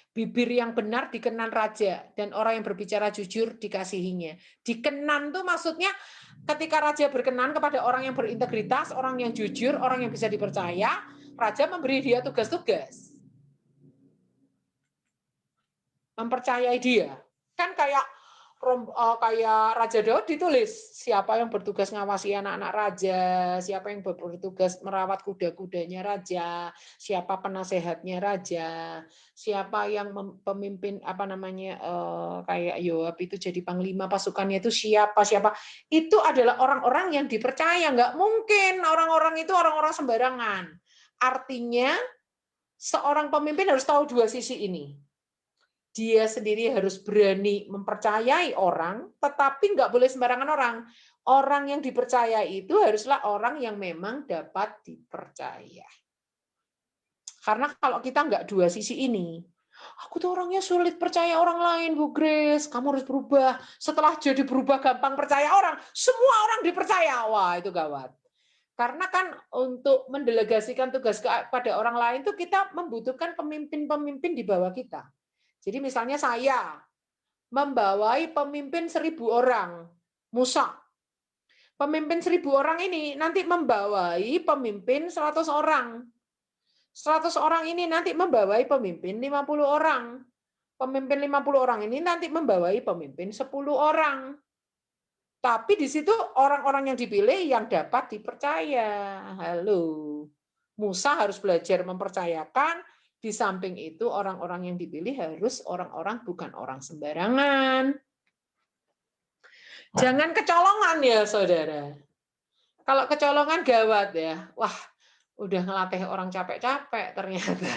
Bibir yang benar dikenan raja, dan orang yang berbicara jujur dikasihinya. Dikenan tuh maksudnya ketika raja berkenan kepada orang yang berintegritas, orang yang jujur, orang yang bisa dipercaya, raja memberi dia tugas-tugas. Mempercayai dia. Kan kayak Raja Daud ditulis siapa yang bertugas ngawasi anak-anak raja, siapa yang bertugas merawat kuda-kudanya raja, siapa penasehatnya raja, siapa yang pemimpin kayak Yoab itu jadi panglima pasukannya itu siapa. Itu adalah orang-orang yang dipercaya. Nggak mungkin orang-orang itu orang-orang sembarangan. Artinya seorang pemimpin harus tahu dua sisi ini. Dia sendiri harus berani mempercayai orang, tetapi nggak boleh sembarangan orang. Orang yang dipercaya itu haruslah orang yang memang dapat dipercaya. Karena kalau kita nggak dua sisi ini, aku tuh orangnya sulit percaya orang lain, Bu Grace. Kamu harus berubah. Setelah jadi berubah gampang percaya orang, semua orang dipercaya. Wah, itu gawat. Karena kan untuk mendelegasikan tugas kepada orang lain itu kita membutuhkan pemimpin-pemimpin di bawah kita. Jadi misalnya saya membawai pemimpin 1.000 orang, Musa. Pemimpin 1.000 orang ini nanti membawai pemimpin 100 orang. 100 orang ini nanti membawai pemimpin 50 orang. Pemimpin 50 orang ini nanti membawai pemimpin 10 orang. Tapi di situ orang-orang yang dipilih yang dapat dipercaya. Halo. Musa harus belajar mempercayakan. Di samping itu orang-orang yang dipilih harus orang-orang bukan orang sembarangan. Jangan kecolongan ya, saudara. Kalau kecolongan gawat ya. Wah, udah ngelatih orang capek-capek ternyata.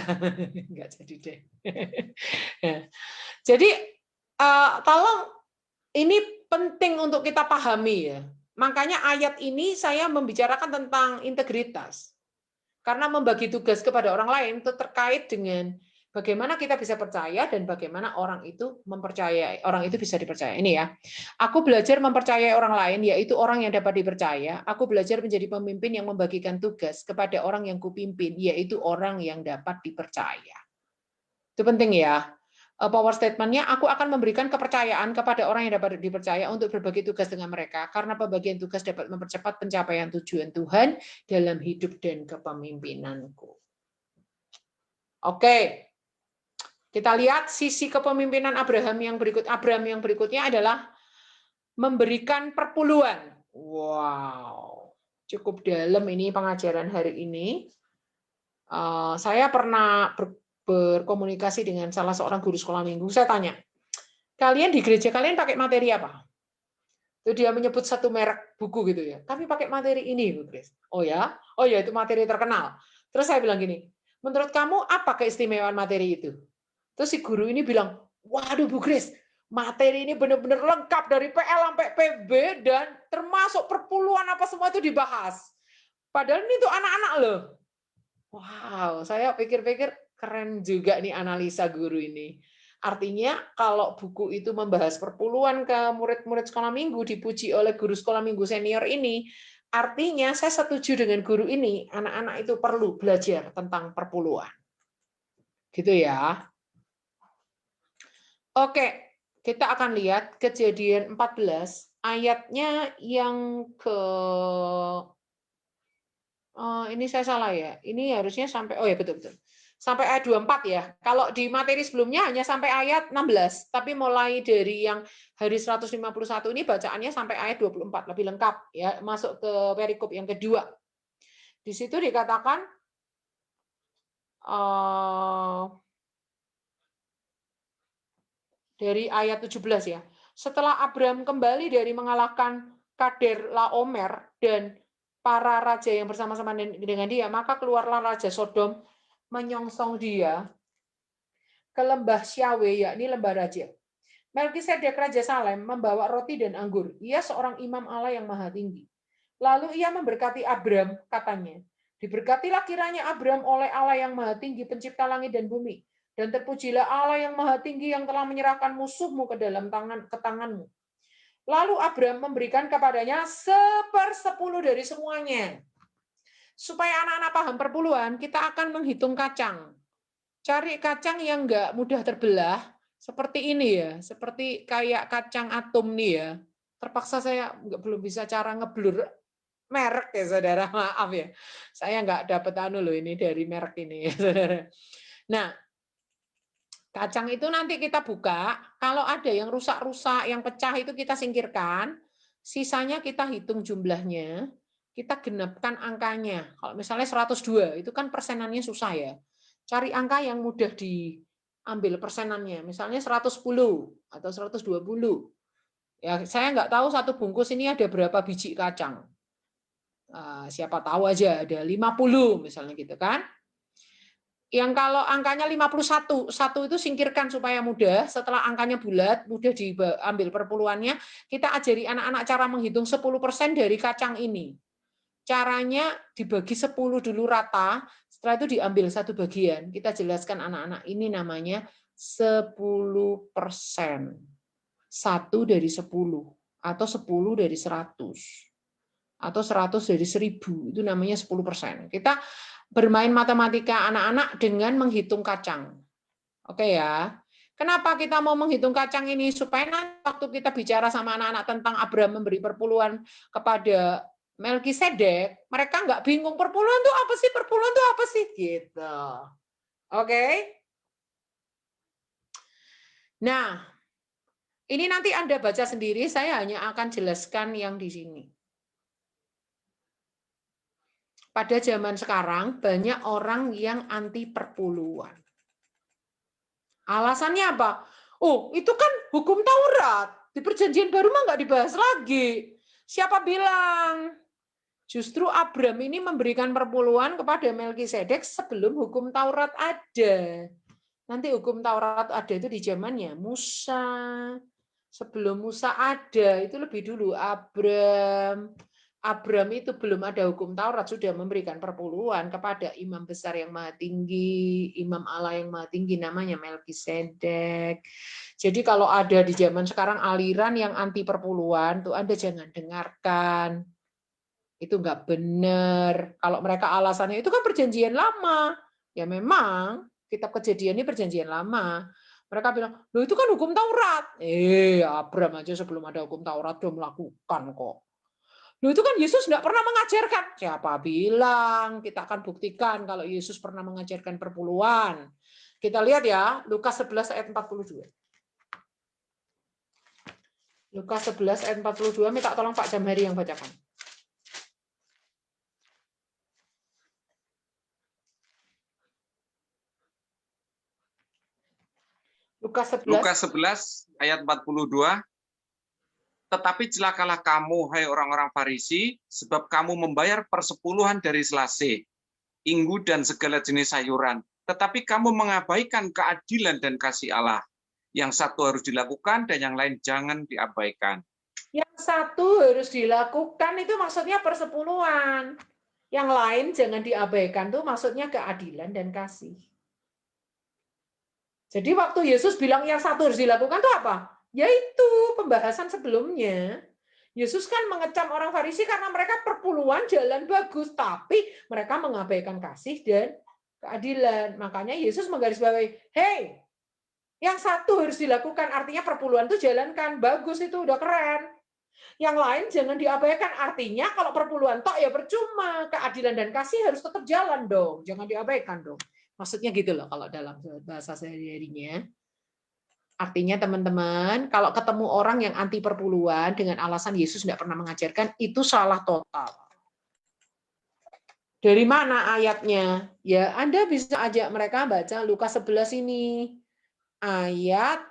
Enggak jadi deh. Jadi, tolong ini penting untuk kita pahami ya. Makanya ayat ini saya membicarakan tentang integritas. Karena membagi tugas kepada orang lain itu terkait dengan bagaimana kita bisa percaya dan bagaimana orang itu mempercayai, orang itu bisa dipercaya. Ini ya, aku belajar mempercayai orang lain, yaitu orang yang dapat dipercaya. Aku belajar menjadi pemimpin yang membagikan tugas kepada orang yang kupimpin, yaitu orang yang dapat dipercaya. Itu penting ya. Power statement-nya, aku akan memberikan kepercayaan kepada orang yang dapat dipercaya untuk berbagi tugas dengan mereka, karena pembagian tugas dapat mempercepat pencapaian tujuan Tuhan dalam hidup dan kepemimpinanku. Oke, kita lihat sisi kepemimpinan Abraham yang berikutnya adalah memberikan perpuluhan. Wow, cukup dalam ini pengajaran hari ini. Saya pernah berkomunikasi dengan salah seorang guru sekolah minggu. Saya tanya, kalian di gereja kalian pakai materi apa? Itu dia menyebut satu merek buku gitu ya. Kami pakai materi ini, Bu Grace. Oh ya itu materi terkenal. Terus saya bilang gini, menurut kamu apa keistimewaan materi itu? Terus si guru ini bilang, waduh Bu Grace, materi ini benar-benar lengkap dari PL sampai PB dan termasuk perpuluhan apa semua itu dibahas. Padahal ini tuh anak-anak loh. Wow, saya pikir-pikir keren juga nih analisa guru ini. Artinya kalau buku itu membahas perpuluhan ke murid-murid sekolah minggu, dipuji oleh guru sekolah minggu senior ini, artinya saya setuju dengan guru ini, anak-anak itu perlu belajar tentang perpuluhan. Gitu ya. Oke, kita akan lihat Kejadian 14, ayatnya yang ke... ini saya salah ya. Ini harusnya sampai, oh ya betul-betul. Sampai ayat 24 ya. Kalau di materi sebelumnya hanya sampai ayat 16, tapi mulai dari yang hari 151 ini bacaannya sampai ayat 24, lebih lengkap ya, masuk ke perikop yang kedua. Di situ dikatakan dari ayat 17 ya. Setelah Abraham kembali dari mengalahkan Kader Laomer dan para raja yang bersama-sama dengan dia, maka keluarlah raja Sodom menyongsong dia ke lembah Syawe, yakni lembah raja. Melkisedek raja Salem membawa roti dan anggur. Ia seorang imam Allah yang maha tinggi. Lalu ia memberkati Abram, katanya, diberkatilah kiranya Abram oleh Allah yang maha tinggi, pencipta langit dan bumi, dan terpujilah Allah yang maha tinggi yang telah menyerahkan musuhmu ke dalam tanganmu. Lalu Abram memberikan kepadanya 1/10 dari semuanya. Supaya anak-anak paham perpuluhan, kita akan menghitung kacang. Cari kacang yang nggak mudah terbelah, seperti ini ya, seperti kayak kacang atom nih ya. Terpaksa saya belum bisa cara ngeblur merek ya saudara, maaf ya. Saya nggak dapat loh ini dari merek ini ya saudara. Nah, kacang itu nanti kita buka, kalau ada yang rusak-rusak, yang pecah itu kita singkirkan, sisanya kita hitung jumlahnya, kita genapkan angkanya. Kalau misalnya 102, itu kan persenannya susah ya. Cari angka yang mudah diambil persenannya, misalnya 110 atau 120. Ya, saya nggak tahu satu bungkus ini ada berapa biji kacang. Siapa tahu aja ada 50 misalnya gitu kan. Yang kalau angkanya 51, satu itu singkirkan supaya mudah. Setelah angkanya bulat, mudah diambil perpuluhannya. Kita ajari anak-anak cara menghitung 10% dari kacang ini. Caranya dibagi 10 dulu rata, setelah itu diambil satu bagian. Kita jelaskan anak-anak, ini namanya 10%. 1 dari 10, atau 10 dari 100, atau 100 dari 1000, itu namanya 10%. Kita bermain matematika anak-anak dengan menghitung kacang. Oke ya. Kenapa kita mau menghitung kacang ini? Supaya nanti waktu kita bicara sama anak-anak tentang Abraham memberi perpuluhan kepada Melkisedek, mereka nggak bingung perpuluhan itu apa sih? Perpuluhan itu apa sih? Gitu. Oke. Nah, ini nanti Anda baca sendiri, saya hanya akan jelaskan yang di sini. Pada zaman sekarang, banyak orang yang anti perpuluhan. Alasannya apa? Oh, itu kan hukum Taurat. Di perjanjian baru mah nggak dibahas lagi. Siapa bilang? Justru Abraham ini memberikan perpuluhan kepada Melkisedek sebelum hukum Taurat ada. Nanti hukum Taurat ada itu di zamannya Musa. Sebelum Musa ada, itu lebih dulu Abraham. Abraham itu belum ada hukum Taurat, sudah memberikan perpuluhan kepada imam besar yang maha tinggi, imam Allah yang maha tinggi, namanya Melkisedek. Jadi kalau ada di zaman sekarang aliran yang anti perpuluhan, tuh Anda jangan dengarkan. Itu nggak benar. Kalau mereka alasannya itu kan perjanjian lama. Ya memang, kitab Kejadian ini perjanjian lama. Mereka bilang, loh itu kan hukum Taurat. Abraham aja sebelum ada hukum Taurat udah melakukan kok. Loh itu kan Yesus nggak pernah mengajarkan. Siapa bilang? Kita akan buktikan kalau Yesus pernah mengajarkan perpuluhan. Kita lihat ya, Lukas 11 ayat 42. Lukas 11 ayat 42, minta tolong Pak Jamhari yang bacakan. Lukas 11 ayat 42. Tetapi celakalah kamu, hai orang-orang Farisi, sebab kamu membayar persepuluhan dari selasi, inggu dan segala jenis sayuran. Tetapi kamu mengabaikan keadilan dan kasih Allah. Yang satu harus dilakukan dan yang lain jangan diabaikan. Yang satu harus dilakukan itu maksudnya persepuluhan. Yang lain jangan diabaikan tuh maksudnya keadilan dan kasih. Jadi waktu Yesus bilang yang satu harus dilakukan tuh apa? Yaitu pembahasan sebelumnya. Yesus kan mengecam orang Farisi karena mereka perpuluhan jalan bagus, tapi mereka mengabaikan kasih dan keadilan. Makanya Yesus menggarisbawahi, hey, yang satu harus dilakukan, artinya perpuluhan itu jalankan, bagus itu udah keren. Yang lain jangan diabaikan, artinya kalau perpuluhan tok ya percuma, keadilan dan kasih harus tetap jalan dong, jangan diabaikan dong. Maksudnya gitu loh kalau dalam bahasa sehari-harinya. Artinya teman-teman, kalau ketemu orang yang anti perpuluhan dengan alasan Yesus tidak pernah mengajarkan, itu salah total. Dari mana ayatnya? Ya, Anda bisa ajak mereka baca Lukas 11 ini. Ayat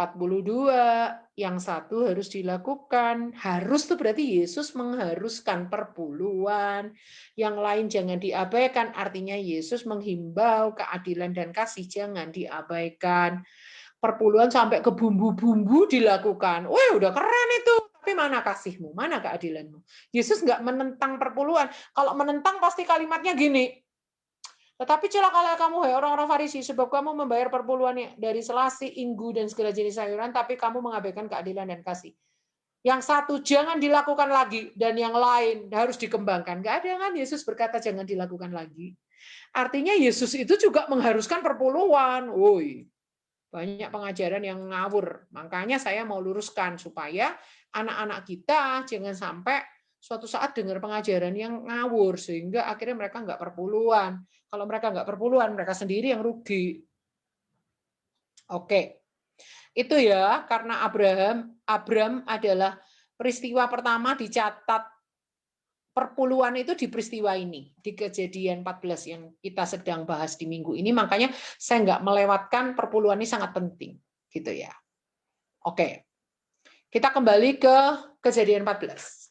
42, yang satu harus dilakukan. Harus itu berarti Yesus mengharuskan perpuluhan. Yang lain jangan diabaikan, artinya Yesus menghimbau keadilan dan kasih jangan diabaikan. Perpuluhan sampai ke bumbu-bumbu dilakukan. Wah, udah keren itu. Tapi mana kasihmu? Mana keadilanmu? Yesus nggak menentang perpuluhan. Kalau menentang pasti kalimatnya gini. Tetapi celakalah kamu, hai orang-orang Farisi, sebab kamu membayar perpuluhan dari selasi, inggu, dan segala jenis sayuran, tapi kamu mengabaikan keadilan dan kasih. Yang satu jangan dilakukan lagi, dan yang lain harus dikembangkan. Nggak ada kan Yesus berkata jangan dilakukan lagi. Artinya Yesus itu juga mengharuskan perpuluhan. Woi. Banyak pengajaran yang ngawur. Makanya saya mau luruskan supaya anak-anak kita jangan sampai suatu saat dengar pengajaran yang ngawur sehingga akhirnya mereka nggak perpuluhan. Kalau mereka nggak perpuluhan, mereka sendiri yang rugi. Oke. Itu ya, karena Abraham adalah peristiwa pertama dicatat perpuluhan itu di peristiwa ini, di Kejadian 14 yang kita sedang bahas di minggu ini. Makanya saya nggak melewatkan perpuluhan ini sangat penting, gitu ya. Oke, kita kembali ke Kejadian 14.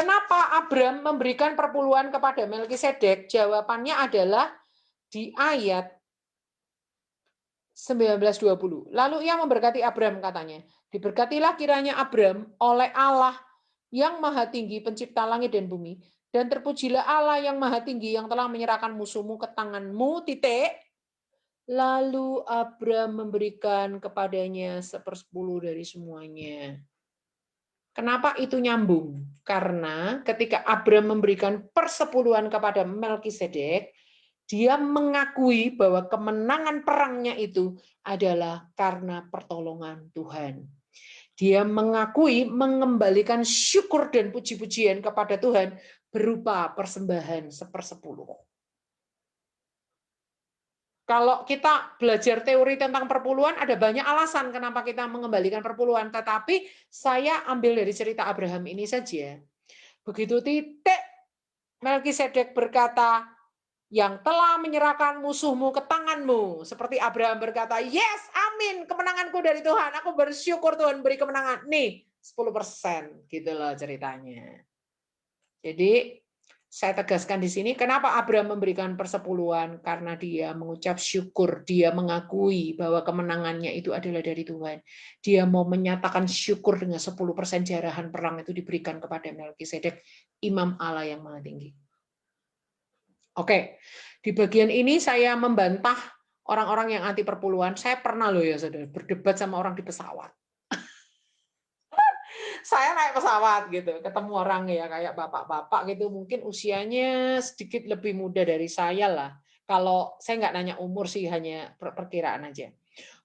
Kenapa Abram memberikan perpuluhan kepada Melkisedek? Jawabannya adalah di ayat 19:20. Lalu ia memberkati Abram, katanya. Diberkatilah kiranya Abram oleh Allah yang maha tinggi, pencipta langit dan bumi. Dan terpujilah Allah yang maha tinggi yang telah menyerahkan musuhmu ke tanganmu, titik. Lalu Abram memberikan kepadanya 1/10 dari semuanya. Kenapa itu nyambung? Karena ketika Abram memberikan 1/10 kepada Melkisedek, dia mengakui bahwa kemenangan perangnya itu adalah karena pertolongan Tuhan. Dia mengakui mengembalikan syukur dan puji-pujian kepada Tuhan berupa persembahan 1/10. Kalau kita belajar teori tentang perpuluhan, ada banyak alasan kenapa kita mengembalikan perpuluhan. Tetapi saya ambil dari cerita Abraham ini saja. Begitu titik Melkisedek berkata, yang telah menyerahkan musuhmu ke tanganmu. Seperti Abraham berkata, yes, amin, kemenanganku dari Tuhan. Aku bersyukur Tuhan beri kemenangan. Nih, 10%. Gitu loh ceritanya. Jadi, saya tegaskan di sini, kenapa Abraham memberikan 1/10? Karena dia mengucap syukur, dia mengakui bahwa kemenangannya itu adalah dari Tuhan. Dia mau menyatakan syukur dengan 10% jarahan perang itu diberikan kepada Melkisedek, imam Allah yang maha tinggi. Oke, di bagian ini saya membantah orang-orang yang anti perpuluhan. Saya pernah loh ya, saudara, berdebat sama orang di pesawat. Saya naik pesawat gitu, ketemu orang ya kayak bapak-bapak gitu, mungkin usianya sedikit lebih muda dari saya lah. Kalau saya nggak nanya umur sih, hanya perkiraan aja.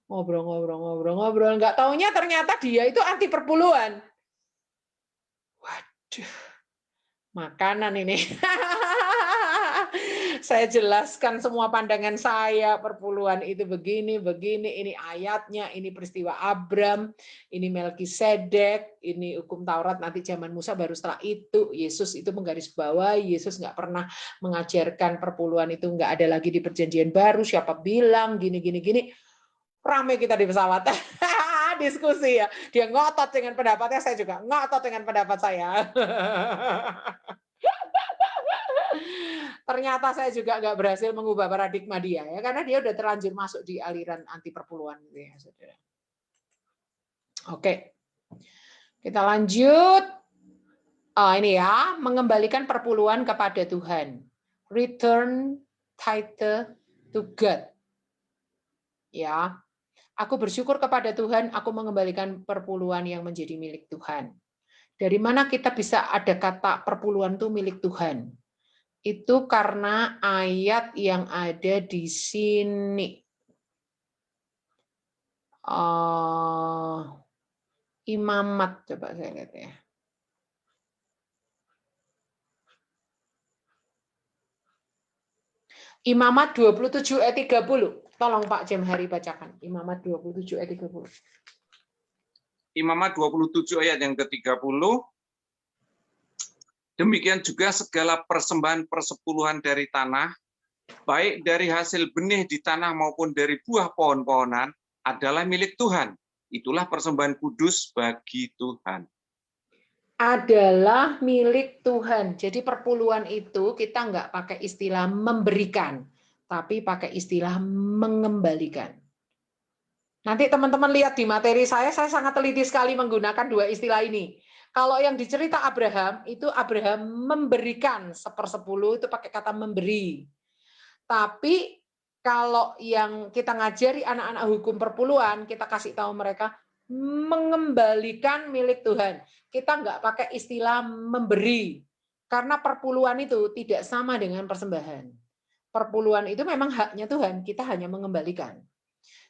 Ngobrol, nggak taunya ternyata dia itu anti perpuluhan. Waduh, makanan ini. Saya jelaskan semua pandangan saya, perpuluhan itu begini, ini ayatnya, ini peristiwa Abram, ini Melkisedek, ini hukum Taurat nanti zaman Musa baru setelah itu. Yesus itu menggarisbawahi, Yesus nggak pernah mengajarkan perpuluhan itu nggak ada lagi di perjanjian baru, siapa bilang, gini. Rame kita di pesawat. Diskusi ya. Dia ngotot dengan pendapatnya, saya juga ngotot dengan pendapat saya. Ternyata saya juga nggak berhasil mengubah paradigma dia ya, karena dia udah terlanjur masuk di aliran anti perpuluhan gitu ya, saudara. Oke, kita lanjut. Ini ya, mengembalikan perpuluhan kepada Tuhan. Return tithe to God. Ya, aku bersyukur kepada Tuhan, aku mengembalikan perpuluhan yang menjadi milik Tuhan. Dari mana kita bisa ada kata perpuluhan itu milik Tuhan? Itu karena ayat yang ada di sini. Imamat, coba saya lihat ya. Imamat 27 ayat 30. Tolong Pak Jemhari bacakan. Imamat 27 ayat 30. Imamat 27 ayat yang ke-30. Demikian juga segala persembahan persepuluhan dari tanah, baik dari hasil benih di tanah maupun dari buah pohon-pohonan, adalah milik Tuhan. Itulah persembahan kudus bagi Tuhan. Adalah milik Tuhan. Jadi perpuluhan itu kita nggak pakai istilah memberikan, tapi pakai istilah mengembalikan. Nanti teman-teman lihat di materi saya sangat teliti sekali menggunakan dua istilah ini. Kalau yang dicerita Abraham, itu Abraham memberikan 1/10, itu pakai kata memberi. Tapi kalau yang kita ngajari anak-anak hukum perpuluhan, kita kasih tahu mereka mengembalikan milik Tuhan. Kita nggak pakai istilah memberi. Karena perpuluhan itu tidak sama dengan persembahan. Perpuluhan itu memang haknya Tuhan, kita hanya mengembalikan.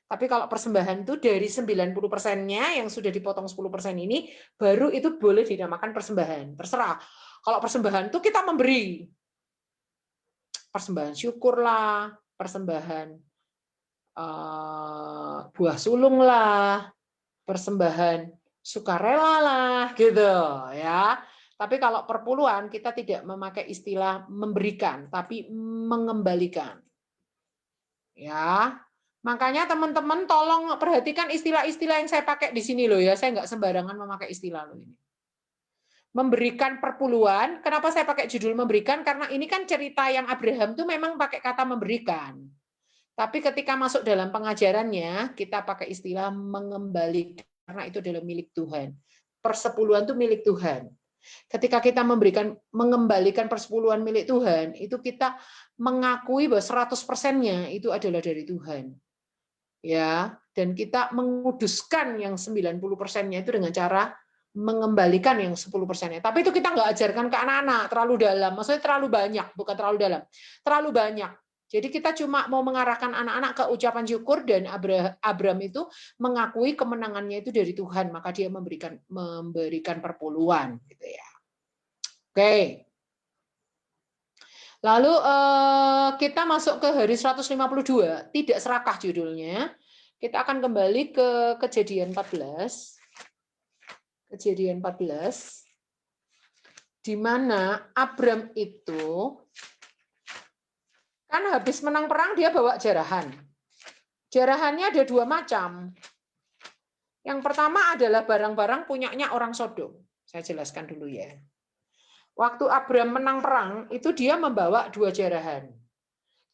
Tapi kalau persembahan itu dari 90%-nya yang sudah dipotong 10% ini, baru itu boleh dinamakan persembahan. Terserah. Kalau persembahan itu kita memberi. Persembahan syukur lah, persembahan buah sulung lah, persembahan sukarela lah, gitu ya. Tapi kalau perpuluhan kita tidak memakai istilah memberikan, tapi mengembalikan. Ya. Makanya teman-teman tolong perhatikan istilah-istilah yang saya pakai di sini loh ya. Saya nggak sembarangan memakai istilah loh ini. memberikan perpuluhan. Kenapa saya pakai judul memberikan? Karena ini kan cerita yang Abraham tuh memang pakai kata memberikan. Tapi ketika masuk dalam pengajarannya, kita pakai istilah mengembalikan, karena itu adalah milik Tuhan. Persepuluhan itu milik Tuhan. Ketika kita mengembalikan persepuluhan milik Tuhan, itu kita mengakui bahwa 100%-nya itu adalah dari Tuhan. Ya, dan kita menguduskan yang 90%-nya itu dengan cara mengembalikan yang 10%-nya. Tapi itu kita nggak ajarkan ke anak-anak terlalu dalam. Maksudnya terlalu banyak, bukan terlalu dalam. Terlalu banyak. Jadi kita cuma mau mengarahkan anak-anak ke ucapan syukur, dan Abraham itu mengakui kemenangannya itu dari Tuhan, maka dia memberikan perpuluhan gitu ya. Oke. Lalu kita masuk ke hari 152, tidak serakah judulnya. Kita akan kembali ke Kejadian 14. Kejadian 14, di mana Abram itu kan habis menang perang dia bawa jarahan. Jarahannya ada 2 macam. Yang pertama adalah barang-barang punyanya orang Sodom. Saya jelaskan dulu ya. Waktu Abram menang perang, itu dia membawa 2 jarahan.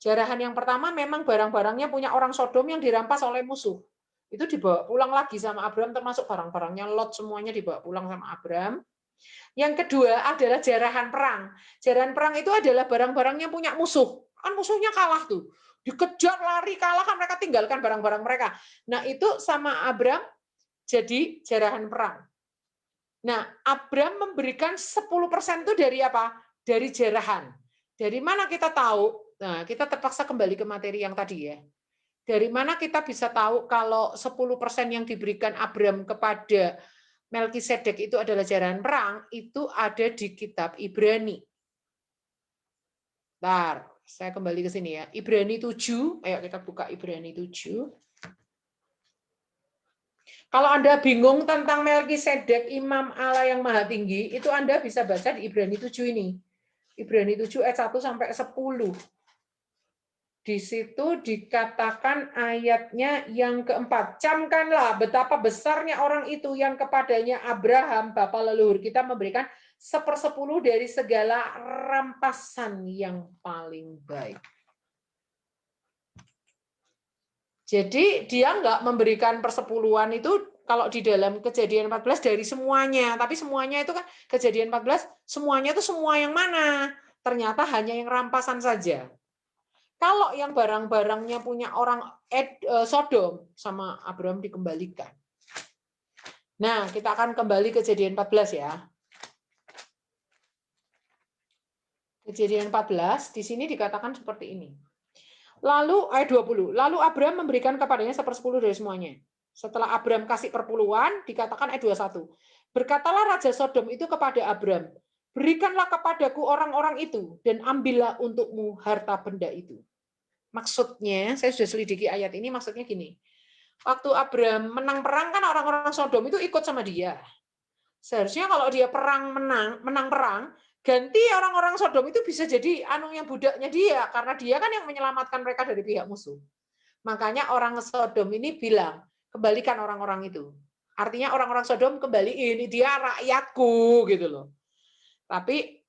Jarahan yang pertama memang barang-barangnya punya orang Sodom yang dirampas oleh musuh. Itu dibawa pulang lagi sama Abram, termasuk barang-barangnya Lot, semuanya dibawa pulang sama Abram. Yang kedua adalah jarahan perang. Jarahan perang itu adalah barang-barangnya punya musuh. Kan musuhnya kalah tuh. Dikejar, lari, kalah, kan mereka tinggalkan barang-barang mereka. Nah itu sama Abram jadi jarahan perang. Nah, Abram memberikan 10% itu dari apa? Dari jarahan. Dari mana kita tahu? Nah, kita terpaksa kembali ke materi yang tadi ya. Dari mana kita bisa tahu kalau 10% yang diberikan Abram kepada Melkisedek itu adalah jarahan perang? Itu ada di kitab Ibrani. Bentar, saya kembali ke sini ya. Ibrani 7, ayo kita buka Ibrani 7. Kalau Anda bingung tentang Melkisedek, imam Allah yang maha tinggi, itu Anda bisa baca di Ibrani 7 ini. Ibrani 7 ayat 1 sampai 10. Di situ dikatakan ayatnya yang keempat. Camkanlah betapa besarnya orang itu yang kepadanya Abraham, bapa leluhur kita, memberikan 1/10 dari segala rampasan yang paling baik. Jadi dia nggak memberikan persepuluhan itu kalau di dalam Kejadian 14 dari semuanya. Tapi semuanya itu kan Kejadian 14, semuanya itu semua yang mana? Ternyata hanya yang rampasan saja. Kalau yang barang-barangnya punya orang Sodom, sama Abraham dikembalikan. Nah, kita akan kembali ke Kejadian 14 ya. Kejadian 14, di sini dikatakan seperti ini. Lalu ayat 20, lalu Abraham memberikan kepadanya 1/10 dari semuanya. Setelah Abraham kasih perpuluhan, dikatakan ayat 21. Berkatalah Raja Sodom itu kepada Abraham, berikanlah kepadaku orang-orang itu, dan ambillah untukmu harta benda itu. Maksudnya, saya sudah selidiki ayat ini, maksudnya gini. Waktu Abraham menang perang, kan orang-orang Sodom itu ikut sama dia. Seharusnya kalau dia menang perang, ganti orang-orang Sodom itu bisa jadi yang budaknya dia, karena dia kan yang menyelamatkan mereka dari pihak musuh. Makanya orang Sodom ini bilang, kembalikan orang-orang itu. Artinya orang-orang Sodom kembaliin, ini dia rakyatku gitu loh. Tapi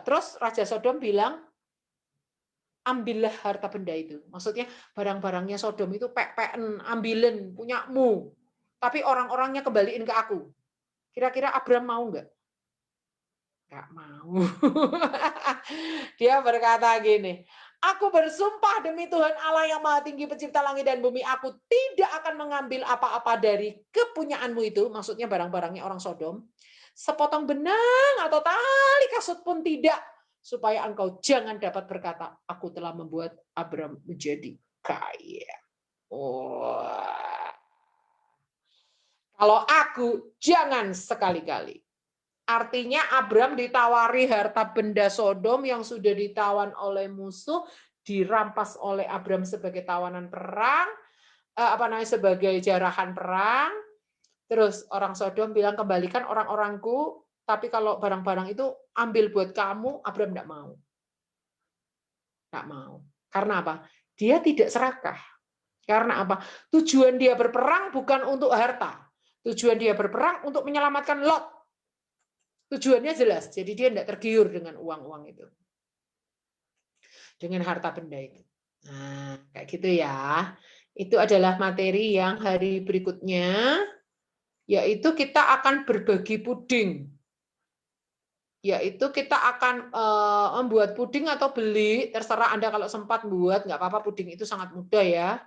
terus Raja Sodom bilang, ambillah harta benda itu. Maksudnya barang-barangnya Sodom itu pek-peken, ambilin, punyamu. Tapi orang-orangnya kembaliin ke aku. Kira-kira Abraham mau nggak? Nggak mau. Dia berkata gini, aku bersumpah demi Tuhan Allah yang maha tinggi pencipta langit dan bumi, aku tidak akan mengambil apa-apa dari kepunyaanmu itu, maksudnya barang-barangnya orang Sodom, sepotong benang atau tali kasut pun tidak, supaya engkau jangan dapat berkata, aku telah membuat Abraham menjadi kaya. Kalau aku, jangan sekali-kali. Artinya Abraham ditawari harta benda Sodom yang sudah ditawan oleh musuh, dirampas oleh Abraham sebagai tawanan perang, sebagai jarahan perang. Terus orang Sodom bilang, kembalikan orang-orangku, tapi kalau barang-barang itu ambil buat kamu, Abraham tidak mau. Tidak mau. Karena apa? Dia tidak serakah. Karena apa? Tujuan dia berperang bukan untuk harta. Tujuan dia berperang untuk menyelamatkan Lot. Tujuannya jelas, jadi dia tidak tergiur dengan uang-uang itu. Dengan harta benda itu. Nah, kayak gitu ya. Itu adalah materi yang hari berikutnya, yaitu kita akan berbagi puding. Yaitu kita akan membuat puding atau beli, terserah Anda kalau sempat buat, nggak apa-apa, puding itu sangat mudah ya.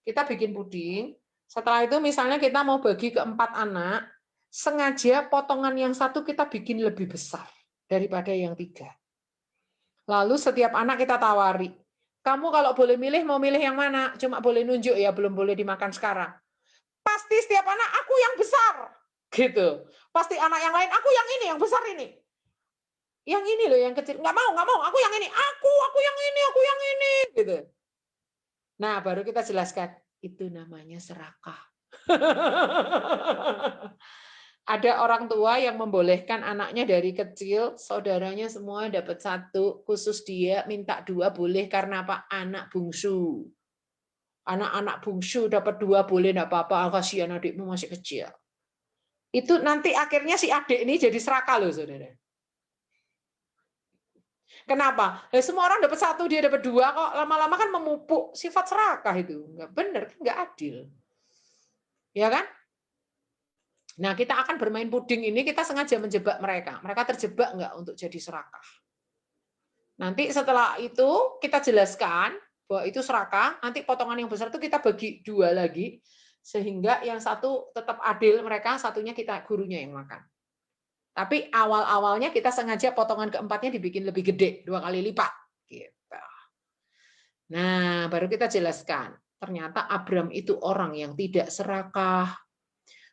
Kita bikin puding, setelah itu misalnya kita mau bagi ke 4 anak, sengaja potongan yang satu kita bikin lebih besar daripada yang 3. Lalu setiap anak kita tawari, kamu kalau boleh milih, mau milih yang mana? Cuma boleh nunjuk ya, belum boleh dimakan sekarang. Pasti setiap anak, aku yang besar. Gitu. Pasti anak yang lain, aku yang ini, yang besar ini. Yang ini loh, yang kecil. Nggak mau, aku yang ini. Aku yang ini, aku yang ini. Gitu. Nah, baru kita jelaskan. Itu namanya serakah. Ada orang tua yang membolehkan anaknya dari kecil, saudaranya semua dapat 1, khusus dia minta 2 boleh karena apa? Anak bungsu. Anak-anak bungsu dapat 2 boleh, enggak apa-apa, kasihan adikmu masih kecil. Itu nanti akhirnya si adik ini jadi serakah loh, saudara. Kenapa? Semua orang dapat 1, dia dapat 2, kok lama-lama kan memupuk sifat serakah itu. Enggak benar, enggak adil. Ya kan? Nah, kita akan bermain puding ini, kita sengaja menjebak mereka. Mereka terjebak enggak untuk jadi serakah. Nanti setelah itu kita jelaskan bahwa itu serakah, nanti potongan yang besar itu kita bagi 2 lagi, sehingga yang satu tetap adil mereka, satunya kita gurunya yang makan. Tapi awal-awalnya kita sengaja potongan keempatnya dibikin lebih gede, 2 kali lipat. Gitu. Nah, baru kita jelaskan. Ternyata Abram itu orang yang tidak serakah.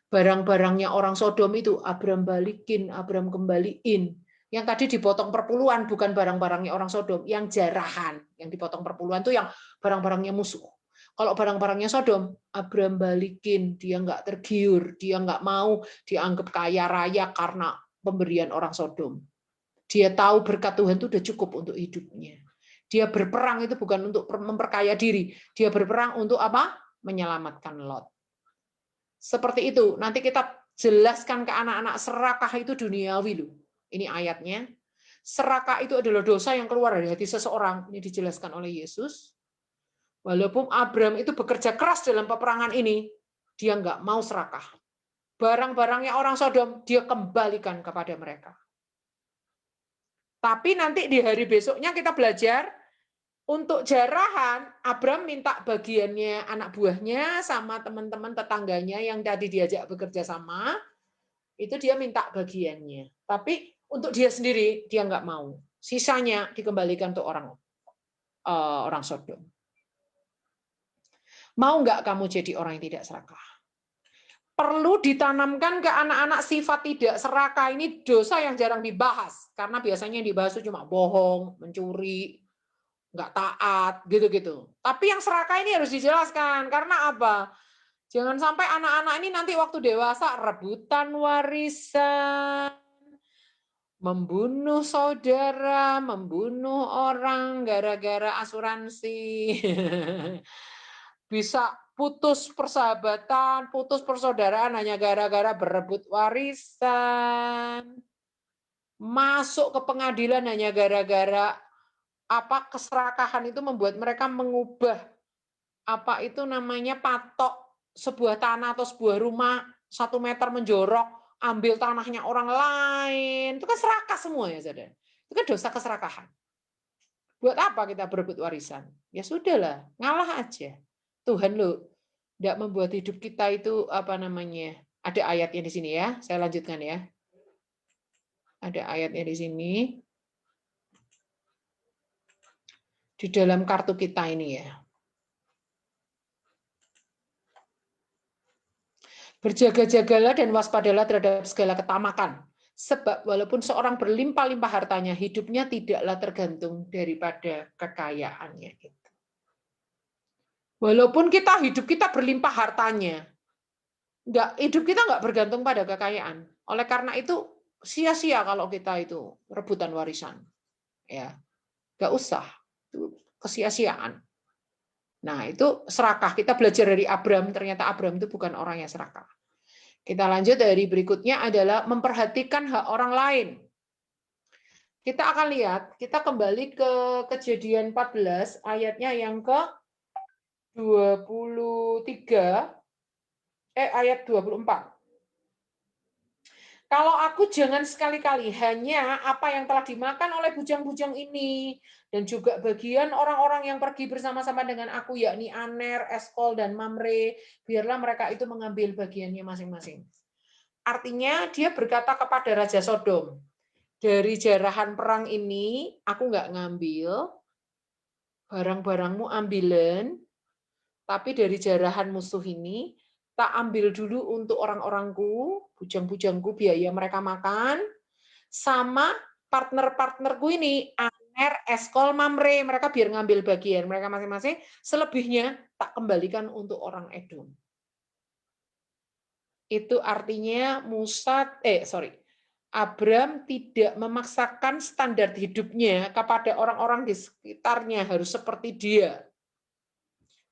Barang-barangnya orang Sodom itu Abram balikin, Abram kembaliin. Yang tadi dipotong perpuluhan bukan barang-barangnya orang Sodom, yang jarahan. Yang dipotong perpuluhan itu yang barang-barangnya musuh. Kalau barang-barangnya Sodom, Abram balikin, dia nggak tergiur, dia nggak mau dianggap kaya raya karena pemberian orang Sodom. Dia tahu berkat Tuhan itu udah cukup untuk hidupnya. Dia berperang itu bukan untuk memperkaya diri, dia berperang untuk apa? Menyelamatkan Lot. Seperti itu. Nanti kita jelaskan ke anak-anak, serakah itu duniawi loh. Ini ayatnya. Serakah itu adalah dosa yang keluar dari hati seseorang. Ini dijelaskan oleh Yesus. Walaupun Abram itu bekerja keras dalam peperangan ini, dia nggak mau serakah. Barang-barangnya orang Sodom, dia kembalikan kepada mereka. Tapi nanti di hari besoknya kita belajar, untuk jarahan, Abram minta bagiannya anak buahnya sama teman-teman tetangganya yang tadi diajak bekerja sama, itu dia minta bagiannya. Tapi untuk dia sendiri, dia nggak mau. Sisanya dikembalikan untuk orang Sodom. Mau nggak kamu jadi orang yang tidak serakah? Perlu ditanamkan ke anak-anak sifat tidak serakah ini dosa yang jarang dibahas. Karena biasanya yang dibahas itu cuma bohong, mencuri, nggak taat, gitu-gitu. Tapi yang serakah ini harus dijelaskan. Karena apa? Jangan sampai anak-anak ini nanti waktu dewasa rebutan warisan, membunuh saudara, membunuh orang gara-gara asuransi. Bisa putus persahabatan, putus persaudaraan hanya gara-gara berebut warisan. Masuk ke pengadilan hanya gara-gara apa keserakahan itu membuat mereka mengubah apa itu namanya patok sebuah tanah atau sebuah rumah 1 meter menjorok, ambil tanahnya orang lain. Itu kan serakah semua ya, saudara. Itu kan dosa keserakahan. Buat apa kita berebut warisan? Ya sudahlah, ngalah aja. Tuhan lo tidak membuat hidup kita itu apa namanya? Ada ayatnya di sini ya. Saya lanjutkan ya. Ada ayatnya di sini. Di dalam kartu kita ini ya. Berjaga-jagalah dan waspadalah terhadap segala ketamakan. Sebab walaupun seorang berlimpah-limpah hartanya, hidupnya tidaklah tergantung daripada kekayaannya. Walaupun hidup kita berlimpah hartanya, hidup kita nggak bergantung pada kekayaan. Oleh karena itu, sia-sia kalau kita itu rebutan warisan. Ya, nggak usah. Itu kesia-siaan. Nah, itu serakah. Kita belajar dari Abram, ternyata Abram itu bukan orang yang serakah. Kita lanjut dari berikutnya adalah memperhatikan hak orang lain. Kita akan lihat, kita kembali ke Kejadian 14 ayatnya yang ke ayat 24. Kalau aku jangan sekali-kali hanya apa yang telah dimakan oleh bujang-bujang ini, dan juga bagian orang-orang yang pergi bersama-sama dengan aku, yakni Aner, Eskol, dan Mamre, biarlah mereka itu mengambil bagiannya masing-masing. Artinya dia berkata kepada Raja Sodom, dari jarahan perang ini aku nggak ngambil, barang-barangmu ambilan, tapi dari jarahan musuh ini tak ambil dulu untuk orang-orangku, bujang-bujangku, biaya mereka makan, sama partner-partnerku ini, Aner, Eskol, Mamre, mereka biar ngambil bagian mereka masing-masing, selebihnya tak kembalikan untuk orang Edom. Itu artinya Abram tidak memaksakan standar hidupnya kepada orang-orang di sekitarnya harus seperti dia.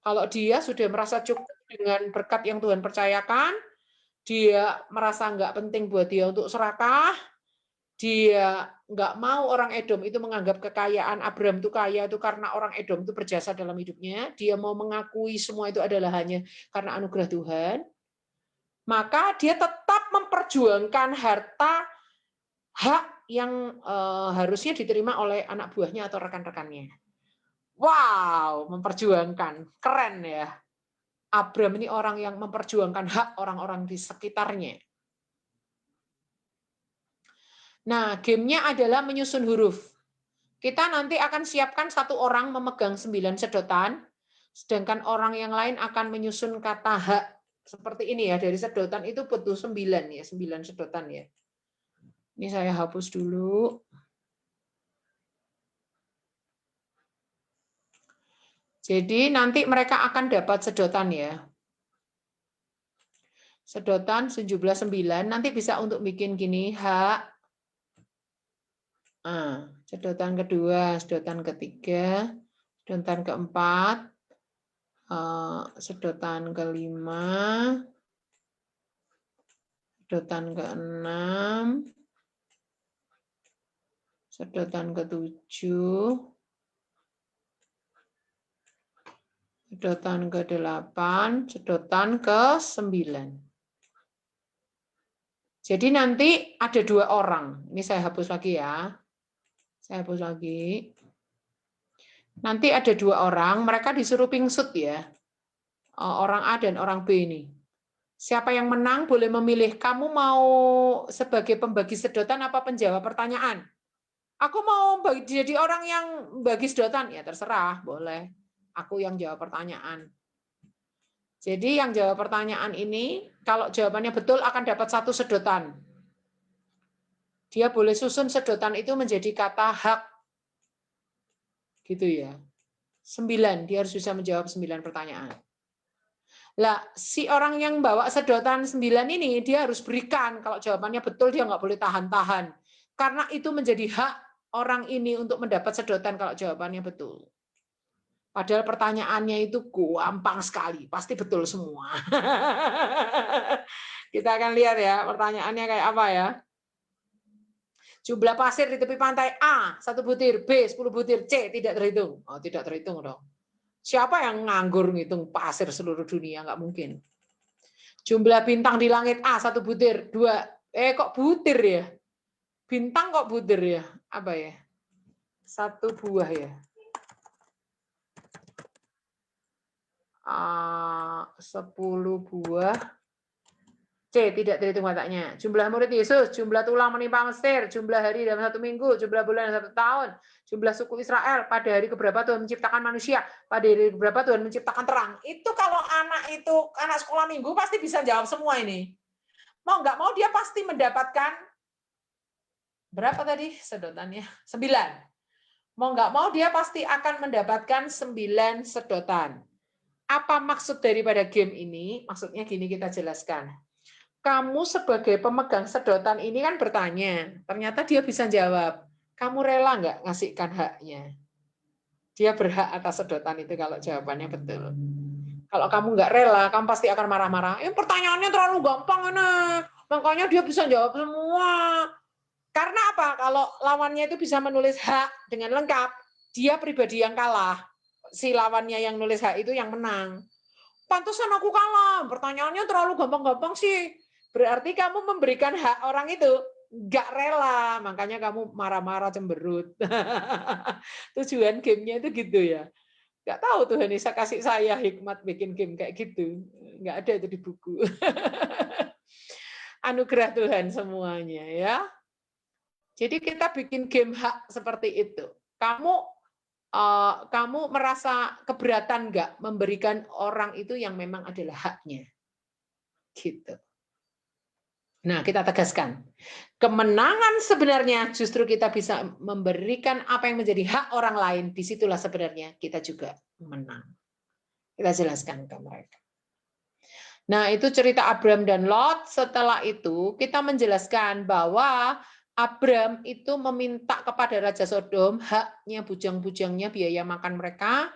Kalau dia sudah merasa cukup dengan berkat yang Tuhan percayakan, dia merasa nggak penting buat dia untuk serakah, dia nggak mau orang Edom itu menganggap kekayaan Abram itu kaya itu karena orang Edom itu berjasa dalam hidupnya, dia mau mengakui semua itu adalah hanya karena anugerah Tuhan, maka dia tetap memperjuangkan harta hak yang harusnya diterima oleh anak buahnya atau rekan-rekannya. Wow, memperjuangkan. Keren ya. Abram ini orang yang memperjuangkan hak orang-orang di sekitarnya. Nah, gamenya adalah menyusun huruf. Kita nanti akan siapkan satu orang memegang 9 sedotan, sedangkan orang yang lain akan menyusun kata hak. Seperti ini ya, dari sedotan itu butuh 9 ya, 9 sedotan ya. Ini saya hapus dulu. Jadi nanti mereka akan dapat sedotan ya. Sedotan sejumlah 9, nanti bisa untuk bikin gini, hak. Sedotan kedua, sedotan ketiga, sedotan keempat, sedotan kelima, sedotan keenam, sedotan ketujuh, sedotan ke-8, sedotan ke-9. Jadi nanti ada 2 orang. Ini saya hapus lagi ya. Saya hapus lagi. Nanti ada 2 orang, mereka disuruh pingsut ya. Orang A dan orang B ini. Siapa yang menang boleh memilih, kamu mau sebagai pembagi sedotan apa penjawab pertanyaan? Aku mau jadi orang yang bagi sedotan, ya terserah, boleh. Aku yang jawab pertanyaan. Jadi yang jawab pertanyaan ini, kalau jawabannya betul akan dapat 1 sedotan. Dia boleh susun sedotan itu menjadi kata hak. Gitu ya. 9, dia harus bisa menjawab 9 pertanyaan. Lah, si orang yang bawa sedotan 9 ini, dia harus berikan. Kalau jawabannya betul, dia nggak boleh tahan-tahan. Karena itu menjadi hak orang ini untuk mendapat sedotan kalau jawabannya betul. Padahal pertanyaannya itu gampang sekali, pasti betul semua. Kita akan lihat ya, pertanyaannya kayak apa ya. Jumlah pasir di tepi pantai A, 1 butir, B, 10 butir, C, tidak terhitung. Oh, tidak terhitung dong. Siapa yang nganggur ngitung pasir seluruh dunia? Nggak mungkin. Jumlah bintang di langit A, 1 butir, 2. Kok butir ya? Bintang kok butir ya? Apa ya? 1 buah ya? 10 buah. C, tidak terhitung wataknya. Jumlah murid Yesus, jumlah tulang menimpa Mesir, jumlah hari dalam 1 minggu, jumlah bulan dalam 1 tahun, jumlah suku Israel, pada hari keberapa Tuhan menciptakan manusia, pada hari keberapa Tuhan menciptakan terang. Itu kalau anak sekolah minggu pasti bisa jawab semua ini. Mau nggak mau dia pasti mendapatkan, berapa tadi sedotannya? 9. Mau nggak mau dia pasti akan mendapatkan 9 sedotan. Apa maksud daripada game ini? Maksudnya gini, kita jelaskan. Kamu sebagai pemegang sedotan ini kan bertanya, ternyata dia bisa jawab. Kamu rela nggak ngasihkan haknya? Dia berhak atas sedotan itu kalau jawabannya betul. Kalau kamu nggak rela, kamu pasti akan marah-marah. Pertanyaannya terlalu gampang, enak. Makanya dia bisa jawab semua. Karena apa? Kalau lawannya itu bisa menulis hak dengan lengkap, dia pribadi yang kalah. Si lawannya yang nulis hak itu yang menang. Pantesan aku kalah. Pertanyaannya terlalu gampang-gampang sih. Berarti kamu memberikan hak orang itu nggak rela. Makanya kamu marah-marah, cemberut. Tujuan gamenya itu gitu ya. Nggak tahu Tuhan Yesus kasih saya hikmat bikin game kayak gitu. Nggak ada itu di buku. Anugerah Tuhan semuanya ya. Jadi kita bikin game hak seperti itu. Kamu merasa keberatan nggak memberikan orang itu yang memang adalah haknya? Gitu. Nah, kita tegaskan. Kemenangan sebenarnya justru kita bisa memberikan apa yang menjadi hak orang lain. Disitulah sebenarnya kita juga menang. Kita jelaskan ke mereka. Nah, itu cerita Abram dan Lot. Setelah itu, kita menjelaskan bahwa Abram itu meminta kepada Raja Sodom haknya bujang-bujangnya biaya makan mereka,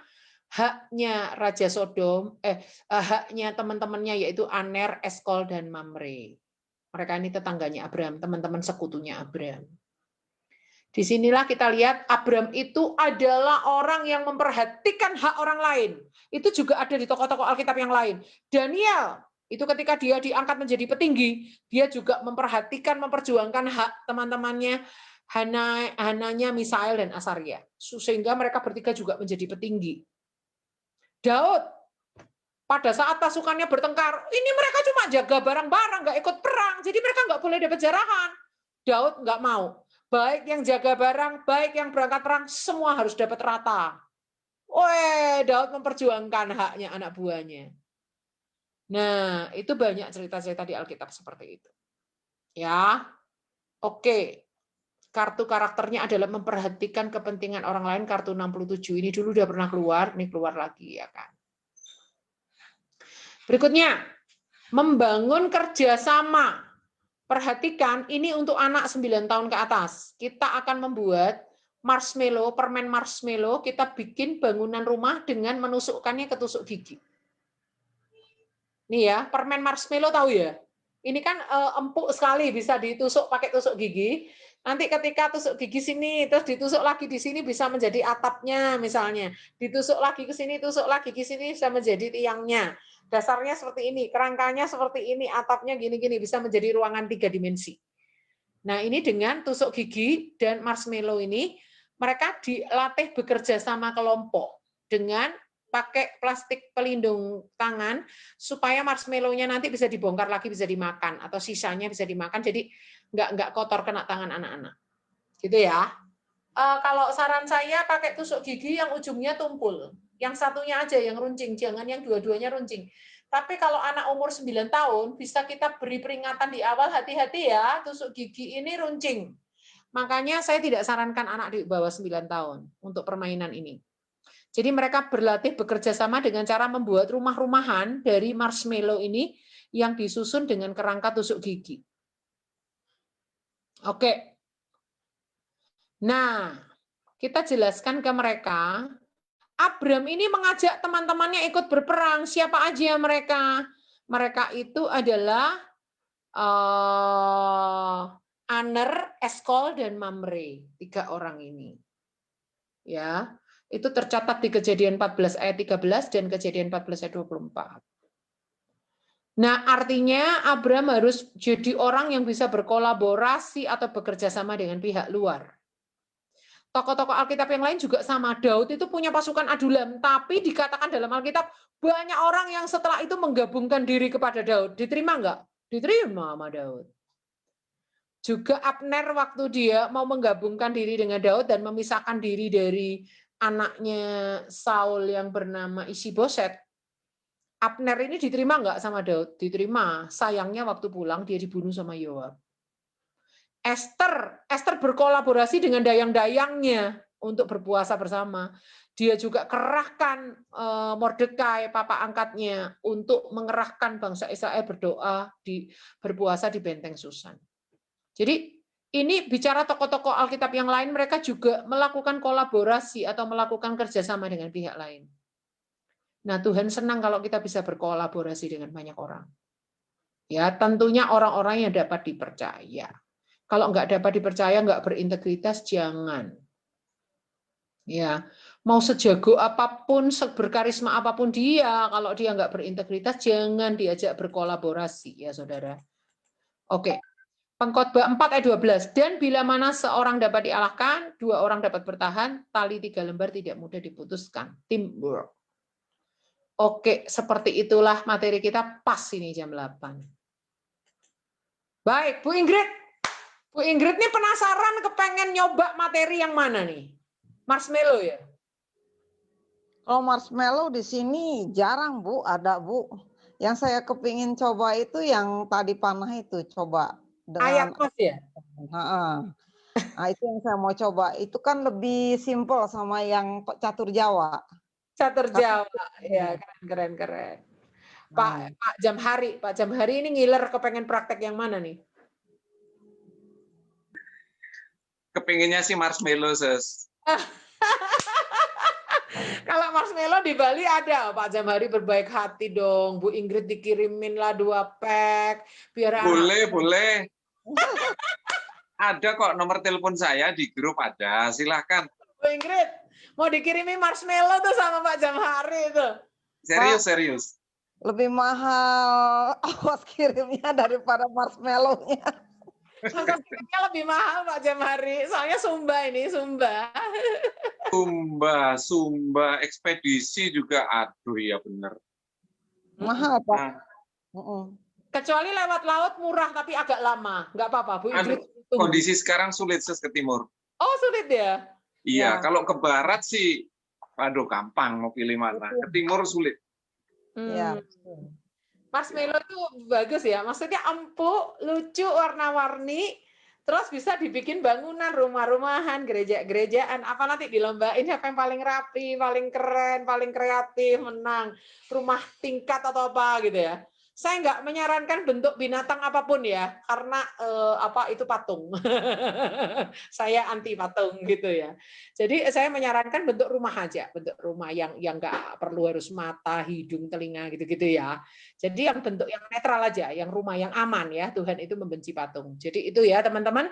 haknya Raja Sodom, haknya teman-temannya yaitu Aner, Eskol, dan Mamre. Mereka ini tetangganya Abram, teman-teman sekutunya Abram. Disinilah kita lihat Abram itu adalah orang yang memperhatikan hak orang lain. Itu juga ada di tokoh-tokoh Alkitab yang lain. Daniel, itu ketika dia diangkat menjadi petinggi, dia juga memperhatikan, memperjuangkan hak teman-temannya, Hananya, Misael, dan Asaria. Sehingga mereka bertiga juga menjadi petinggi. Daud, pada saat pasukannya bertengkar, ini mereka cuma jaga barang-barang, nggak ikut perang, jadi mereka nggak boleh dapat jarahan. Daud nggak mau. Baik yang jaga barang, baik yang berangkat perang, semua harus dapat rata. Daud memperjuangkan haknya anak buahnya. Nah, itu banyak cerita-cerita di Alkitab seperti itu. Ya, oke. Kartu karakternya adalah memperhatikan kepentingan orang lain, kartu 67. Ini dulu udah pernah keluar, ini keluar lagi ya kan. Berikutnya, membangun kerjasama. Perhatikan, ini untuk anak 9 tahun ke atas. Kita akan membuat marshmallow, permen marshmallow, kita bikin bangunan rumah dengan menusukkannya ke tusuk gigi. Nih ya, permen marshmallow tahu ya? Ini kan empuk sekali, bisa ditusuk pakai tusuk gigi. Nanti ketika tusuk gigi sini, terus ditusuk lagi di sini bisa menjadi atapnya misalnya. Ditusuk lagi ke sini, tusuk lagi ke sini bisa menjadi tiangnya. Dasarnya seperti ini, kerangkanya seperti ini, atapnya gini-gini, bisa menjadi ruangan 3 dimensi. Nah, ini dengan tusuk gigi dan marshmallow ini, mereka dilatih bekerja sama kelompok dengan pakai plastik pelindung tangan supaya marshmallow-nya nanti bisa dibongkar lagi, bisa dimakan, atau sisanya bisa dimakan, jadi nggak kotor kena tangan anak-anak. Gitu ya. Kalau saran saya pakai tusuk gigi yang ujungnya tumpul. Yang satunya aja yang runcing, jangan yang dua-duanya runcing. Tapi kalau anak umur 9 tahun, bisa kita beri peringatan di awal, hati-hati ya, tusuk gigi ini runcing. Makanya saya tidak sarankan anak di bawah 9 tahun untuk permainan ini. Jadi mereka berlatih bekerja sama dengan cara membuat rumah-rumahan dari marshmallow ini yang disusun dengan kerangka tusuk gigi. Oke. Nah, kita jelaskan ke mereka, Abram ini mengajak teman-temannya ikut berperang. Siapa aja mereka? Mereka itu adalah Aner, Eskol, dan Mamre. 3 orang ini. Ya, itu tercatat di Kejadian 14 ayat 13 dan Kejadian 14 ayat 24. Nah, artinya Abram harus jadi orang yang bisa berkolaborasi atau bekerja sama dengan pihak luar. Tokoh-tokoh Alkitab yang lain juga sama. Daud itu punya pasukan Adulam, tapi dikatakan dalam Alkitab banyak orang yang setelah itu menggabungkan diri kepada Daud. Diterima enggak? Diterima sama Daud. Juga Abner waktu dia mau menggabungkan diri dengan Daud dan memisahkan diri dari anaknya Saul yang bernama Isiboset. Abner ini diterima enggak sama Daud? Diterima. Sayangnya waktu pulang dia dibunuh sama Yoab. Esther berkolaborasi dengan dayang-dayangnya untuk berpuasa bersama. Dia juga kerahkan Mordekai, papa angkatnya, untuk mengerahkan bangsa Israel berdoa berpuasa di benteng Susan. Jadi ini bicara tokoh-tokoh Alkitab yang lain, mereka juga melakukan kolaborasi atau melakukan kerjasama dengan pihak lain. Nah, Tuhan senang kalau kita bisa berkolaborasi dengan banyak orang. Ya, tentunya orang-orang yang dapat dipercaya. Kalau nggak dapat dipercaya, nggak berintegritas, jangan. Ya, mau sejago apapun, berkarisma apapun dia, kalau dia nggak berintegritas, jangan diajak berkolaborasi, ya saudara. Oke, Pengkhotbah 4 ayat 12. Dan bila mana seorang dapat dialahkan, 2 orang dapat bertahan, tali 3 lembar tidak mudah diputuskan. Teamwork. Oke, seperti itulah materi kita pas ini jam 8. Baik, Bu Ingrid. Bu Ingrid nih penasaran kepengen nyoba materi yang mana nih? Marshmallow ya? Kalau marshmallow di sini jarang Bu, ada Bu. Yang saya kepingin coba itu yang tadi panah itu, coba Ayat dengan mas ya? Nah, itu yang saya mau coba. Itu kan lebih simpel sama yang catur Jawa. Catur Jawa, ya keren. Nah, Pak Jamhari ini ngiler kepengen praktek yang mana nih? Kepinginnya sih marshmallow, Sis. Kalau marshmallow di Bali ada, Pak Jamhari berbaik hati dong. Bu Ingrid dikirimin lah 2 pack. Biar Boleh. Ada kok nomor telepon saya di grup ada, silahkan. Bu Ingrid, mau dikirimin marshmallow tuh sama Pak Jamhari itu. Serius. lebih mahal awas kirimnya daripada marshmallow-nya. Kirimnya lebih mahal Pak Jamhari, soalnya Sumba. Sumba, ekspedisi juga, aduh ya bener. Mahal Pak. Kecuali lewat laut murah tapi agak lama, nggak apa-apa Bu Ingrid. Kondisi sekarang sulit, Sis, ke timur. Oh sulit ya? Iya, Ya. kalau ke barat sih, aduh gampang mau pilih mana. Ke timur sulit. Ya. Marshmallow itu bagus ya, maksudnya empuk, lucu, warna-warni, terus bisa dibikin bangunan, rumah-rumahan, gereja-gerejaan, apa nanti dilombain siapa yang paling rapi, paling keren, paling kreatif, menang, rumah tingkat atau apa gitu ya. Saya nggak menyarankan bentuk binatang apapun ya, karena itu patung. Saya anti patung gitu ya. Jadi saya menyarankan bentuk rumah aja, bentuk rumah yang nggak perlu harus mata, hidung, telinga gitu-gitu ya. Jadi yang bentuk yang netral aja, yang rumah yang aman ya. Tuhan itu membenci patung. Jadi itu ya teman-teman.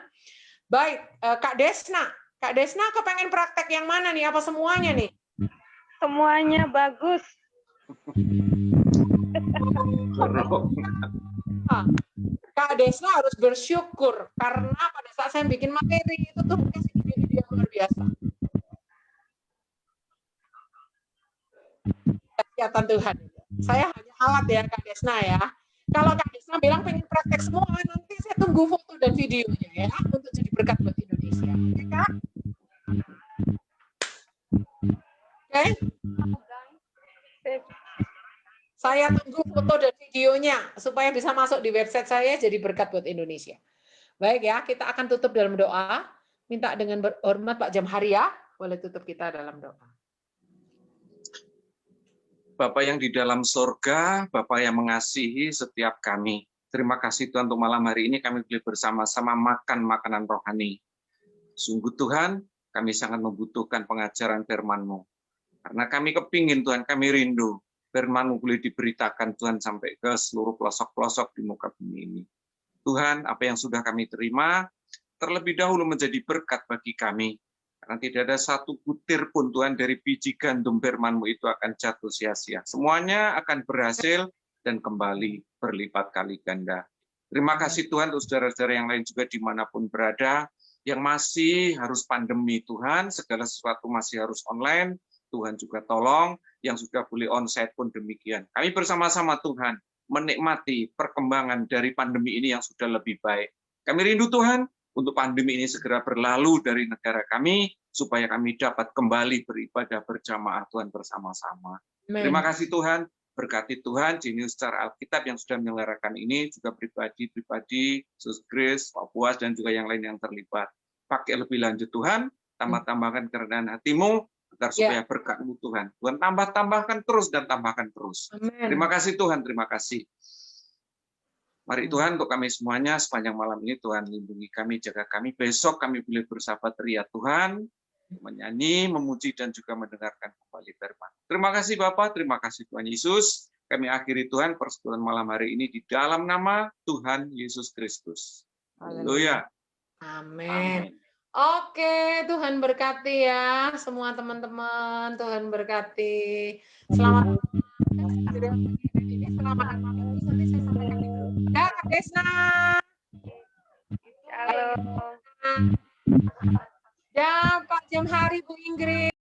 Baik, Kak Desna kepengen praktek yang mana nih? Apa semuanya nih? Semuanya bagus. Kak Desna harus bersyukur karena pada saat saya bikin materi itu tuh kasih ide-ide yang luar biasa. Kelihatan Tuhan. Saya hanya alat ya Kak Desna ya. Kalau Kak Desna bilang pengen praktek semua, nanti saya tunggu foto dan videonya ya untuk jadi berkat buat Indonesia. Oke Kak? Oke? Saya tunggu foto dan videonya supaya bisa masuk di website saya jadi berkat buat Indonesia. Baik ya, kita akan tutup dalam doa. Minta dengan hormat Pak Jamhari ya, boleh tutup kita dalam doa. Bapa yang di dalam surga, Bapa yang mengasihi setiap kami. Terima kasih Tuhan untuk malam hari ini kami boleh bersama-sama makan makanan rohani. Sungguh Tuhan, kami sangat membutuhkan pengajaran firman-Mu. Karena kami kepingin Tuhan, kami rindu firman-Mu boleh diberitakan Tuhan sampai ke seluruh pelosok-pelosok di muka bumi ini. Tuhan, apa yang sudah kami terima, terlebih dahulu menjadi berkat bagi kami. Karena tidak ada satu butir pun Tuhan dari biji gandum firman-Mu itu akan jatuh sia-sia. Semuanya akan berhasil dan kembali berlipat kali ganda. Terima kasih Tuhan untuk saudara-saudara yang lain juga dimanapun berada, yang masih harus pandemi Tuhan, segala sesuatu masih harus online, Tuhan juga tolong, yang sudah boleh onsite pun demikian. Kami bersama-sama Tuhan menikmati perkembangan dari pandemi ini yang sudah lebih baik. Kami rindu Tuhan untuk pandemi ini segera berlalu dari negara kami, supaya kami dapat kembali beribadah berjamaah Tuhan bersama-sama. Terima kasih Tuhan, berkati Tuhan, Jenius secara Alkitab yang sudah menyelenggarakan ini, juga pribadi-pribadi, Sus Grace, Pak Buas, dan juga yang lain yang terlibat. Pakai lebih lanjut Tuhan, tambah-tambahkan kerendahan hatimu, agar supaya berkat-Mu Tuhan. Tuhan tambahkan terus dan tambahkan terus. Amen. Terima kasih Tuhan, terima kasih. Mari Tuhan untuk kami semuanya sepanjang malam ini Tuhan lindungi kami, jaga kami. Besok kami boleh bersahabat ria Tuhan. menyanyi, memuji, dan juga mendengarkan kembali firman. Terima kasih Bapak, terima kasih Tuhan Yesus. Kami akhiri Tuhan persekutuan malam hari ini di dalam nama Tuhan Yesus Kristus. Haleluya. Amin. Amin. Oke, Tuhan berkati ya semua teman-teman. Tuhan berkati. Selamat. Selamat. Nanti saya sampaikan itu. Ya, Kak Desna. Halo. Ya, Pak Jam Hari, Bu Inggris.